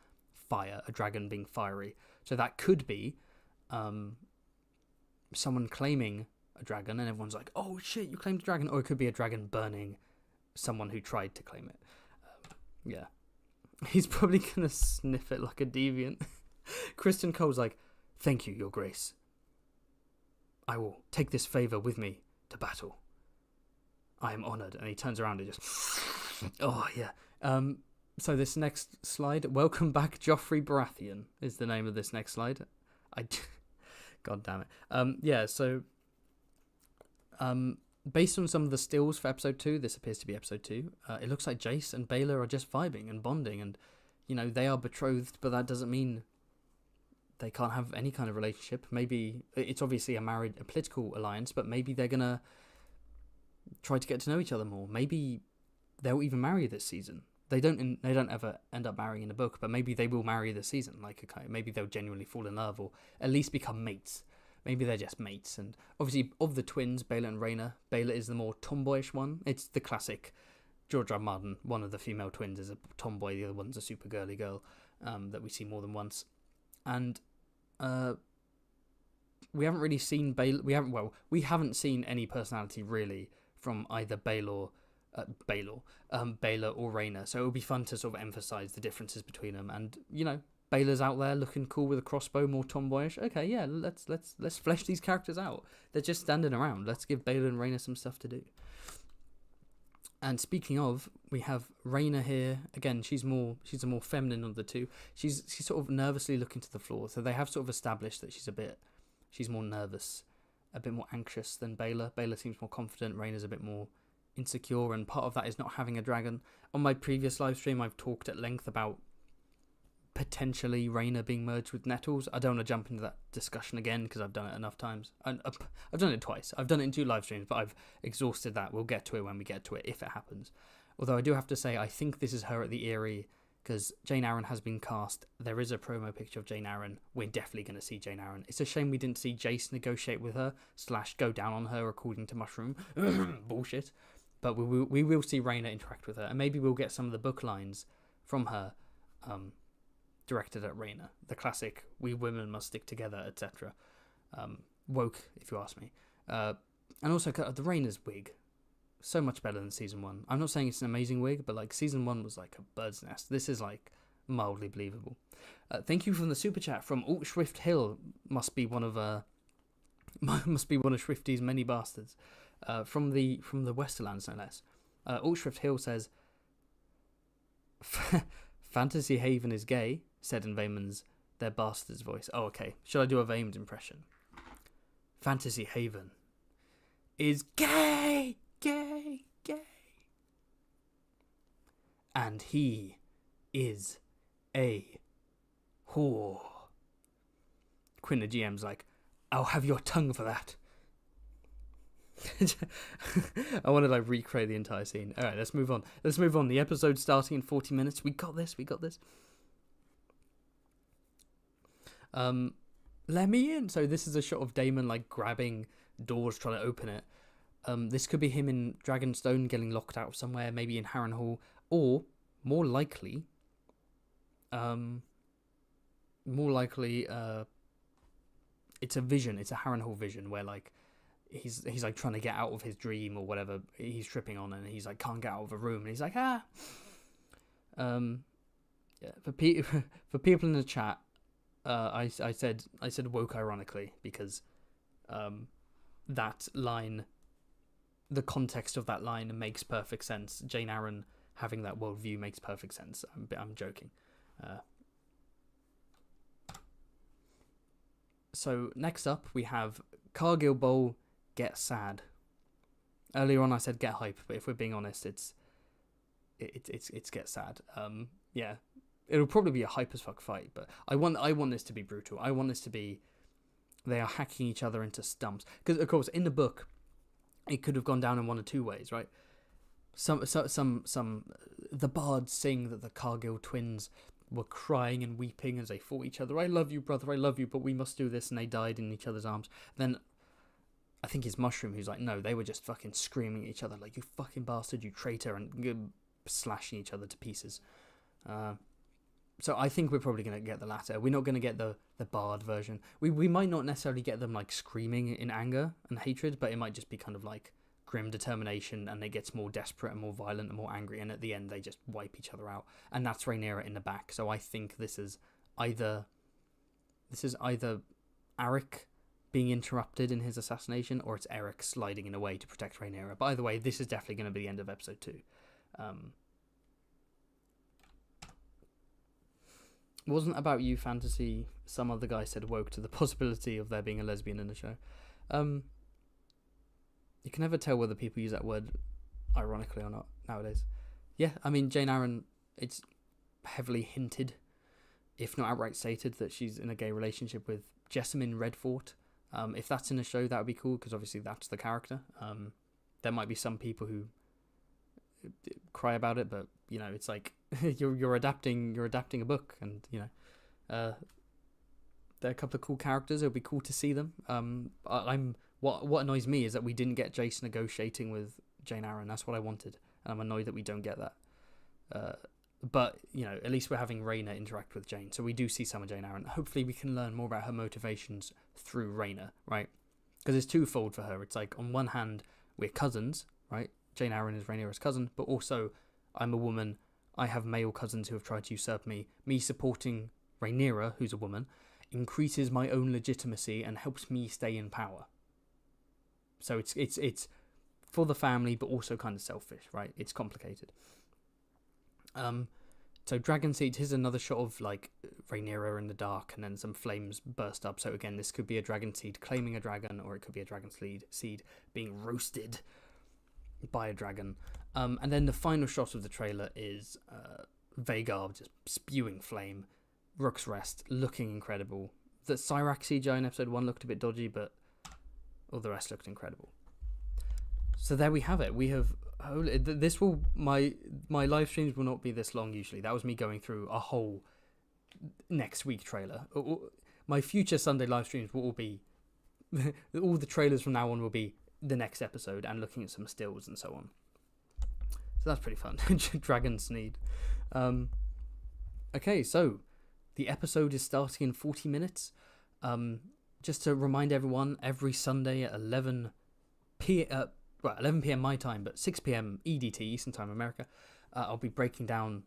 Speaker 1: fire, a dragon being fiery. So that could be someone claiming a dragon, and everyone's like, oh shit, you claimed a dragon. Or it could be a dragon burning someone who tried to claim it. Yeah. He's probably going to sniff it like a deviant. Kristen Cole's like, thank you, your grace. I will take this favour with me to battle. I am honoured. And he turns around and just... oh, yeah. So this next slide, welcome back, Joffrey Baratheon, is the name of this next slide. God damn it. Yeah, so... based on some of the stills for episode 2, this appears to be episode 2, it looks like Jace and Baelor are just vibing and bonding, and, they are betrothed, but that doesn't mean they can't have any kind of relationship. Maybe it's obviously a political alliance, but maybe they're gonna try to get to know each other more. Maybe they'll even marry this season. They don't ever end up marrying in the book, but maybe they will marry this season. Like, okay, maybe they'll genuinely fall in love, or at least become mates. Maybe they're just mates. And obviously, of the twins, Baelor and Rhaena, Baelor is the more tomboyish one. It's the classic George R. R. Martin. One of the female twins is a tomboy, the other one's a super girly girl, that we see more than once. And we haven't really seen Baelor. We haven't seen any personality really from either Baelor or Rhaena. So it would be fun to sort of emphasize the differences between them. And Baelor's out there looking cool with a crossbow, more tomboyish. Okay, yeah, let's flesh these characters out. They're just standing around. Let's give Baelor and Rhaena some stuff to do. And speaking of, we have Rhaena here. Again, she's a more feminine of the two. She's sort of nervously looking to the floor. So they have sort of established that she's more nervous, a bit more anxious than Baelor. Baelor seems more confident. Rhaena's a bit more insecure, and part of that is not having a dragon. On my previous live stream, I've talked at length about potentially Rhaena being merged with Nettles. I don't want to jump into that discussion again because I've done it enough times. I've done it twice. I've done it in 2 live streams, but I've exhausted that. We'll get to it when we get to it, if it happens. Although I do have to say, I think this is her at the Eyrie, because Jane Arryn has been cast. There is a promo picture of Jane Arryn. We're definitely going to see Jane Arryn. It's a shame we didn't see Jace negotiate with her / go down on her, according to Mushroom. Bullshit. But we will see Rhaena interact with her, and maybe we'll get some of the book lines from her, directed at Rhaena. The classic, we women must stick together, etc. Woke, if you ask me. And also, the Rhaena's wig, so much better than season 1. I'm not saying it's an amazing wig, but like season 1 was like a bird's nest. This is like mildly believable. Thank you from the super chat from Alt Hill. Must be one of Swifty's many bastards. From the Westerlands, no less. Alt Hill says, Fantasy Haven is gay, said in Vaemon's their bastard's voice. Oh, okay. Should I do a Vaemon's impression? Fantasy Haven is gay, gay, gay. And he is a whore. Quinn the GM's like, I'll have your tongue for that. I want to like recreate the entire scene. Alright, let's move on. The episode's starting in 40 minutes. We got this. Let me in. So this is a shot of Damon like grabbing doors trying to open it. This could be him in Dragonstone getting locked out somewhere, maybe in Harrenhal, or more likely it's a vision. It's a Harrenhal vision where like he's like trying to get out of his dream or whatever he's tripping on, and he's like can't get out of a room, and he's like yeah. For people in the chat, I said woke ironically because that line, the context of that line makes perfect sense. Jane Arryn having that worldview makes perfect sense. I'm joking. So next up we have Cargill Bowl get sad. Earlier on I said get hype, but if we're being honest, it's get sad. Yeah, it'll probably be a hype as fuck fight, but I want this to be brutal. I want this to be they are hacking each other into stumps, because of course in the book it could have gone down in one or two ways, right? Some the bards sing that the Cargill twins were crying and weeping as they fought each other. I love you, brother, I love you, but we must do this, and they died in each other's arms. Then I think it's Mushroom who's like, no, they were just fucking screaming at each other like, you fucking bastard, you traitor, and slashing each other to pieces. So I think we're probably going to get the latter. We're not going to get the bard version. We might not necessarily get them like screaming in anger and hatred, but it might just be kind of like grim determination, and it gets more desperate and more violent and more angry, and at the end they just wipe each other out, and that's Rhaenyra in the back. So I think this is either Arik being interrupted in his assassination, or it's Eric sliding in a way to protect Rhaenyra. By the way, this is definitely going to be the end of episode 2. Wasn't About You fantasy, some other guy said woke to the possibility of there being a lesbian in the show. You can never tell whether people use that word ironically or not nowadays. Yeah, I mean, Jane Eyre, it's heavily hinted, if not outright stated, that she's in a gay relationship with Jessamine Redfort. If that's in a show, that would be cool, because obviously that's the character. There might be some people who cry about it, but you know, it's like you're adapting a book, and you know, they're a couple of cool characters. It'll be cool to see them. What annoys me is that we didn't get Jace negotiating with Jane Eyre. That's what I wanted, and I'm annoyed that we don't get that. But you know, at least we're having Rhaena interact with Jane, so we do see some of Jane Eyre, and hopefully we can learn more about her motivations through Rhaena, right? Because it's twofold for her. It's like, on one hand, we're cousins, right? Jane Eyre is Rhaenyra's cousin, but also I'm a woman. I have male cousins who have tried to usurp me. Me supporting Rhaenyra, who's a woman, increases my own legitimacy and helps me stay in power. So it's for the family, but also kind of selfish, right? It's complicated. So Dragon Seed, here's another shot of like Rhaenyra in the dark, and then some flames burst up. So again, this could be a Dragon Seed claiming a dragon, or it could be a Dragon Seed being roasted by a dragon. And then the final shot of the trailer is Vhagar just spewing flame, Rooks Rest looking incredible. The Cyrax CGI in episode 1 looked a bit dodgy, but all the rest looked incredible. So there we have it. We have my live streams will not be this long usually. That was me going through a whole next week trailer. My future Sunday live streams will all be all the trailers from now on will be the next episode and looking at some stills and so on. So that's pretty fun. Dragon Sneed. Okay, so the episode is starting in 40 minutes. Just to remind everyone, every Sunday at 11 p.m. my time, but 6 p.m. EDT, Eastern Time America, I'll be breaking down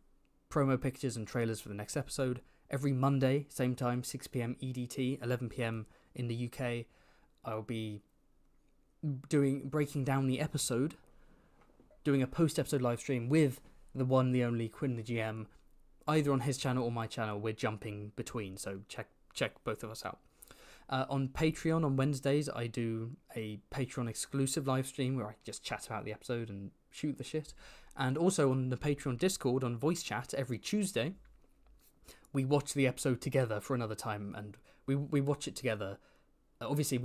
Speaker 1: promo pictures and trailers for the next episode. Every Monday, same time, 6 p.m. EDT, 11 p.m. in the UK, I'll be breaking down the episode, doing a post-episode live stream with the one, the only Quinn the GM, either on his channel or my channel. We're jumping between, so check both of us out. On Patreon on Wednesdays, I do a Patreon exclusive live stream where I just chat about the episode and shoot the shit. And also on the Patreon Discord on voice chat every Tuesday, we watch the episode together for another time, and we watch it together. Obviously,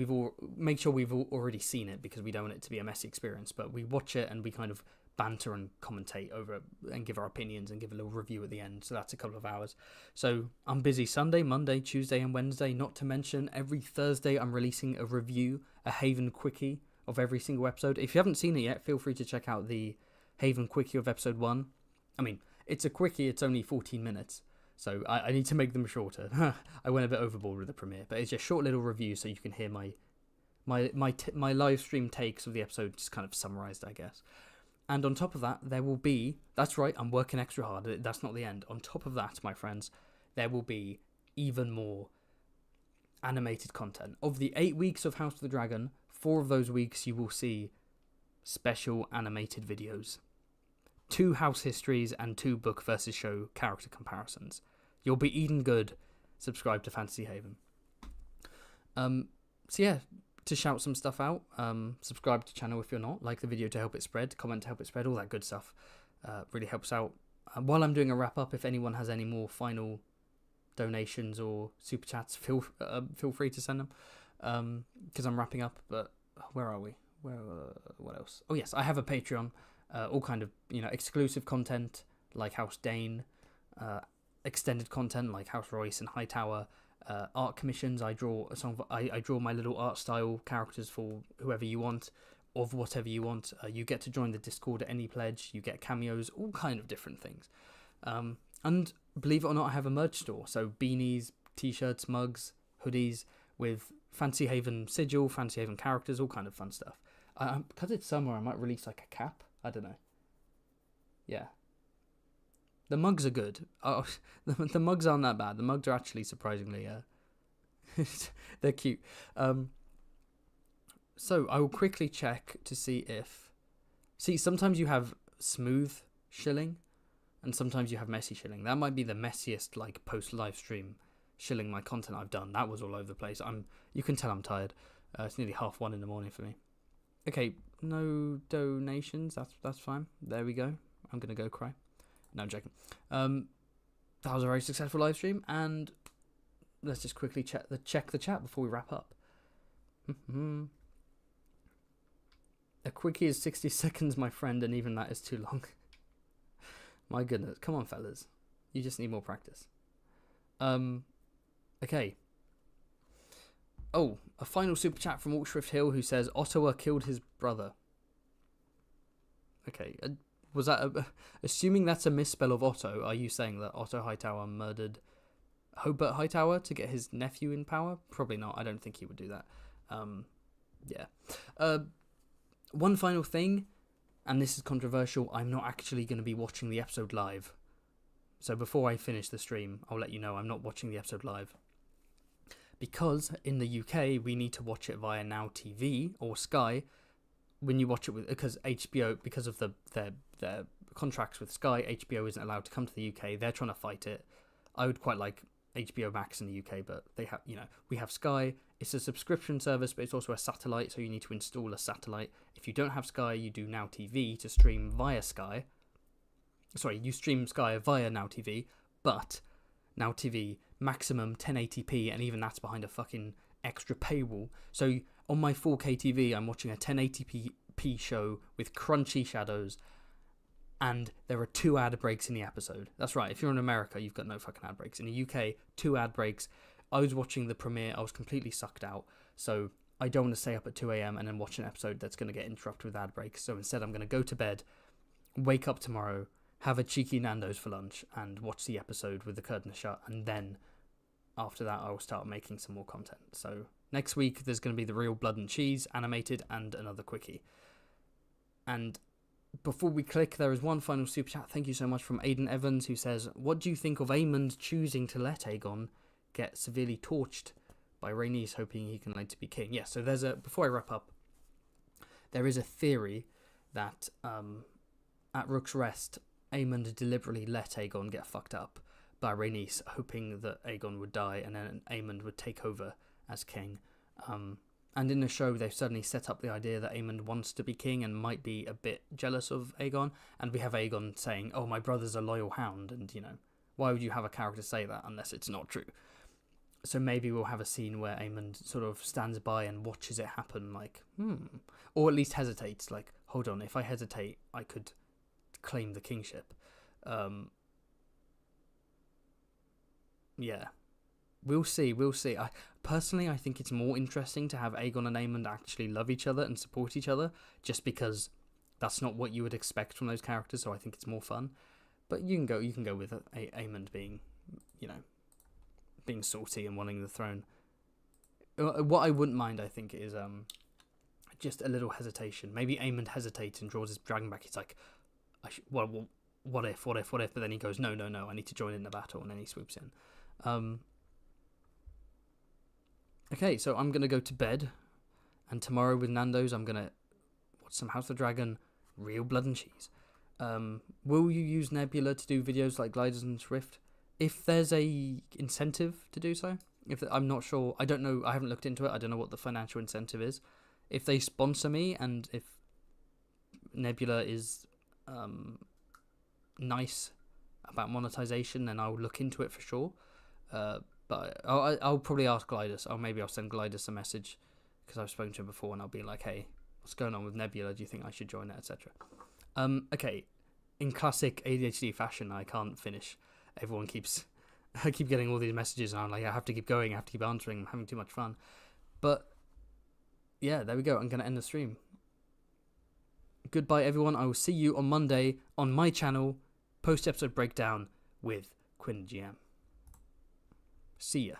Speaker 1: make sure we've already seen it, because we don't want it to be a messy experience, but we watch it and we kind of banter and commentate over it and give our opinions and give a little review at the end. So that's a couple of hours. So I'm busy Sunday, Monday, Tuesday and Wednesday. Not to mention every Thursday I'm releasing a review, a Haven Quickie of every single episode. If you haven't seen it yet, feel free to check out the Haven Quickie of episode 1. I mean, it's a quickie, it's only 14 minutes. So I need to make them shorter. I went a bit overboard with the premiere, but it's just short little reviews so you can hear my live stream takes of the episode just kind of summarized, I guess. And on top of that, there will be... That's right, I'm working extra hard. That's not the end. On top of that, my friends, there will be even more animated content. Of the 8 weeks of House of the Dragon, 4 of those weeks you will see special animated videos. 2 house histories and 2 book versus show character comparisons. You'll be eating good. Subscribe to Fantasy Haven. So yeah, to shout some stuff out. Subscribe to the channel if you're not. Like the video to help it spread. Comment to help it spread. All that good stuff. Really helps out. While I'm doing a wrap up, if anyone has any more final donations or super chats, feel free to send them. Because I'm wrapping up. But where are we? What else? Oh yes, I have a Patreon. All kind of exclusive content like House Dane, extended content like House Royce and Hightower. Art commissions. I draw a song. I draw my little art style characters for whoever you want, of whatever you want. You get to join the Discord at any pledge. You get cameos, all kind of different things. And believe it or not, I have a merch store. So beanies, t-shirts, mugs, hoodies with Fancy Haven sigil, Fancy Haven characters, all kind of fun stuff. Because it's summer, I might release like a cap. I don't know. Yeah. The mugs are good. Oh, the mugs aren't that bad. The mugs are actually surprisingly, they're cute. So I will quickly check to see if... See, sometimes you have smooth shilling, and sometimes you have messy shilling. That might be the messiest, like, post-live stream shilling my content I've done. That was all over the place. You can tell I'm tired. It's nearly 1:30 in the morning for me. Okay, no donations. That's fine. There we go. I'm going to go cry. No, I'm joking. That was a very successful live stream, and let's just quickly check the chat before we wrap up. A quickie is 60 seconds, my friend, and even that is too long. My goodness, come on, fellas, you just need more practice. Okay. Oh, a final super chat from Walkshrift Hill who says Ottawa killed his brother. Okay. Was that assuming that's a misspell of Otto? Are you saying that Otto Hightower murdered Hobart Hightower to get his nephew in power? Probably not. I don't think he would do that. Yeah. One final thing, and this is controversial. I'm not actually going to be watching the episode live. So before I finish the stream, I'll let you know I'm not watching the episode live. Because in the UK, we need to watch it via Now TV or Sky. When you watch it because HBO, because of their contracts with Sky, HBO isn't allowed to come to the UK. They're trying to fight it. I would quite like HBO Max in the UK, but they have, we have Sky. It's a subscription service, but it's also a satellite, so you need to install a satellite. If you don't have Sky, you do Now TV to stream via Sky. Sorry, you stream Sky via Now TV, but Now TV maximum 1080p, and even that's behind a fucking extra paywall. So on my 4K TV, I'm watching a 1080p show with crunchy shadows, and there are 2 ad breaks in the episode. That's right, if you're in America, you've got no fucking ad breaks. In the UK, 2 ad breaks. I was watching the premiere, I was completely sucked out, so I don't want to stay up at 2 a.m. and then watch an episode that's going to get interrupted with ad breaks. So instead, I'm going to go to bed, wake up tomorrow, have a cheeky Nando's for lunch, and watch the episode with the curtains shut, and then after that, I will start making some more content. So next week, there's going to be the Real Blood and Cheese animated and another quickie. And before we click, there is one final super chat. Thank you so much from Aiden Evans, who says, what do you think of Aemond choosing to let Aegon get severely torched by Rhaenys, hoping he can later be king? Yeah, so before I wrap up, there is a theory that at Rooks Rest, Aemond deliberately let Aegon get fucked up by Rhaenys, hoping that Aegon would die and then Aemond would take over as king. And in the show, they've suddenly set up the idea that Aemond wants to be king and might be a bit jealous of Aegon. And we have Aegon saying, oh, my brother's a loyal hound. And, why would you have a character say that unless it's not true? So maybe we'll have a scene where Aemond sort of stands by and watches it happen, like, or at least hesitates, like, hold on, if I hesitate, I could claim the kingship. Yeah. We'll see. Personally, I think it's more interesting to have Aegon and Aemond actually love each other and support each other, just because that's not what you would expect from those characters, so I think it's more fun. But you can go with Aemond being, being salty and wanting the throne. What I wouldn't mind, I think, is just a little hesitation. Maybe Aemond hesitates and draws his dragon back. He's like, what if? But then he goes, no, I need to join in the battle, and then he swoops in. Okay, so I'm going to go to bed, and tomorrow with Nando's, I'm going to watch some House of the Dragon, Real Blood and Cheese. Will you use Nebula to do videos like Gliders and Swift? If there's a incentive to do so, If I'm not sure, I don't know. I haven't looked into it. I don't know what the financial incentive is. If they sponsor me and if Nebula is nice about monetization, then I'll look into it for sure. But I'll probably ask Glidus, or maybe I'll send Glidus a message because I've spoken to him before, and I'll be like, "Hey, what's going on with Nebula? Do you think I should join it, etc." Okay. In classic ADHD fashion, I can't finish. Everyone I keep getting all these messages, and I'm like, I have to keep going. I have to keep answering. I'm having too much fun. But yeah, there we go. I'm gonna end the stream. Goodbye, everyone. I will see you on Monday on my channel, post-episode breakdown with Quinn GM. See ya.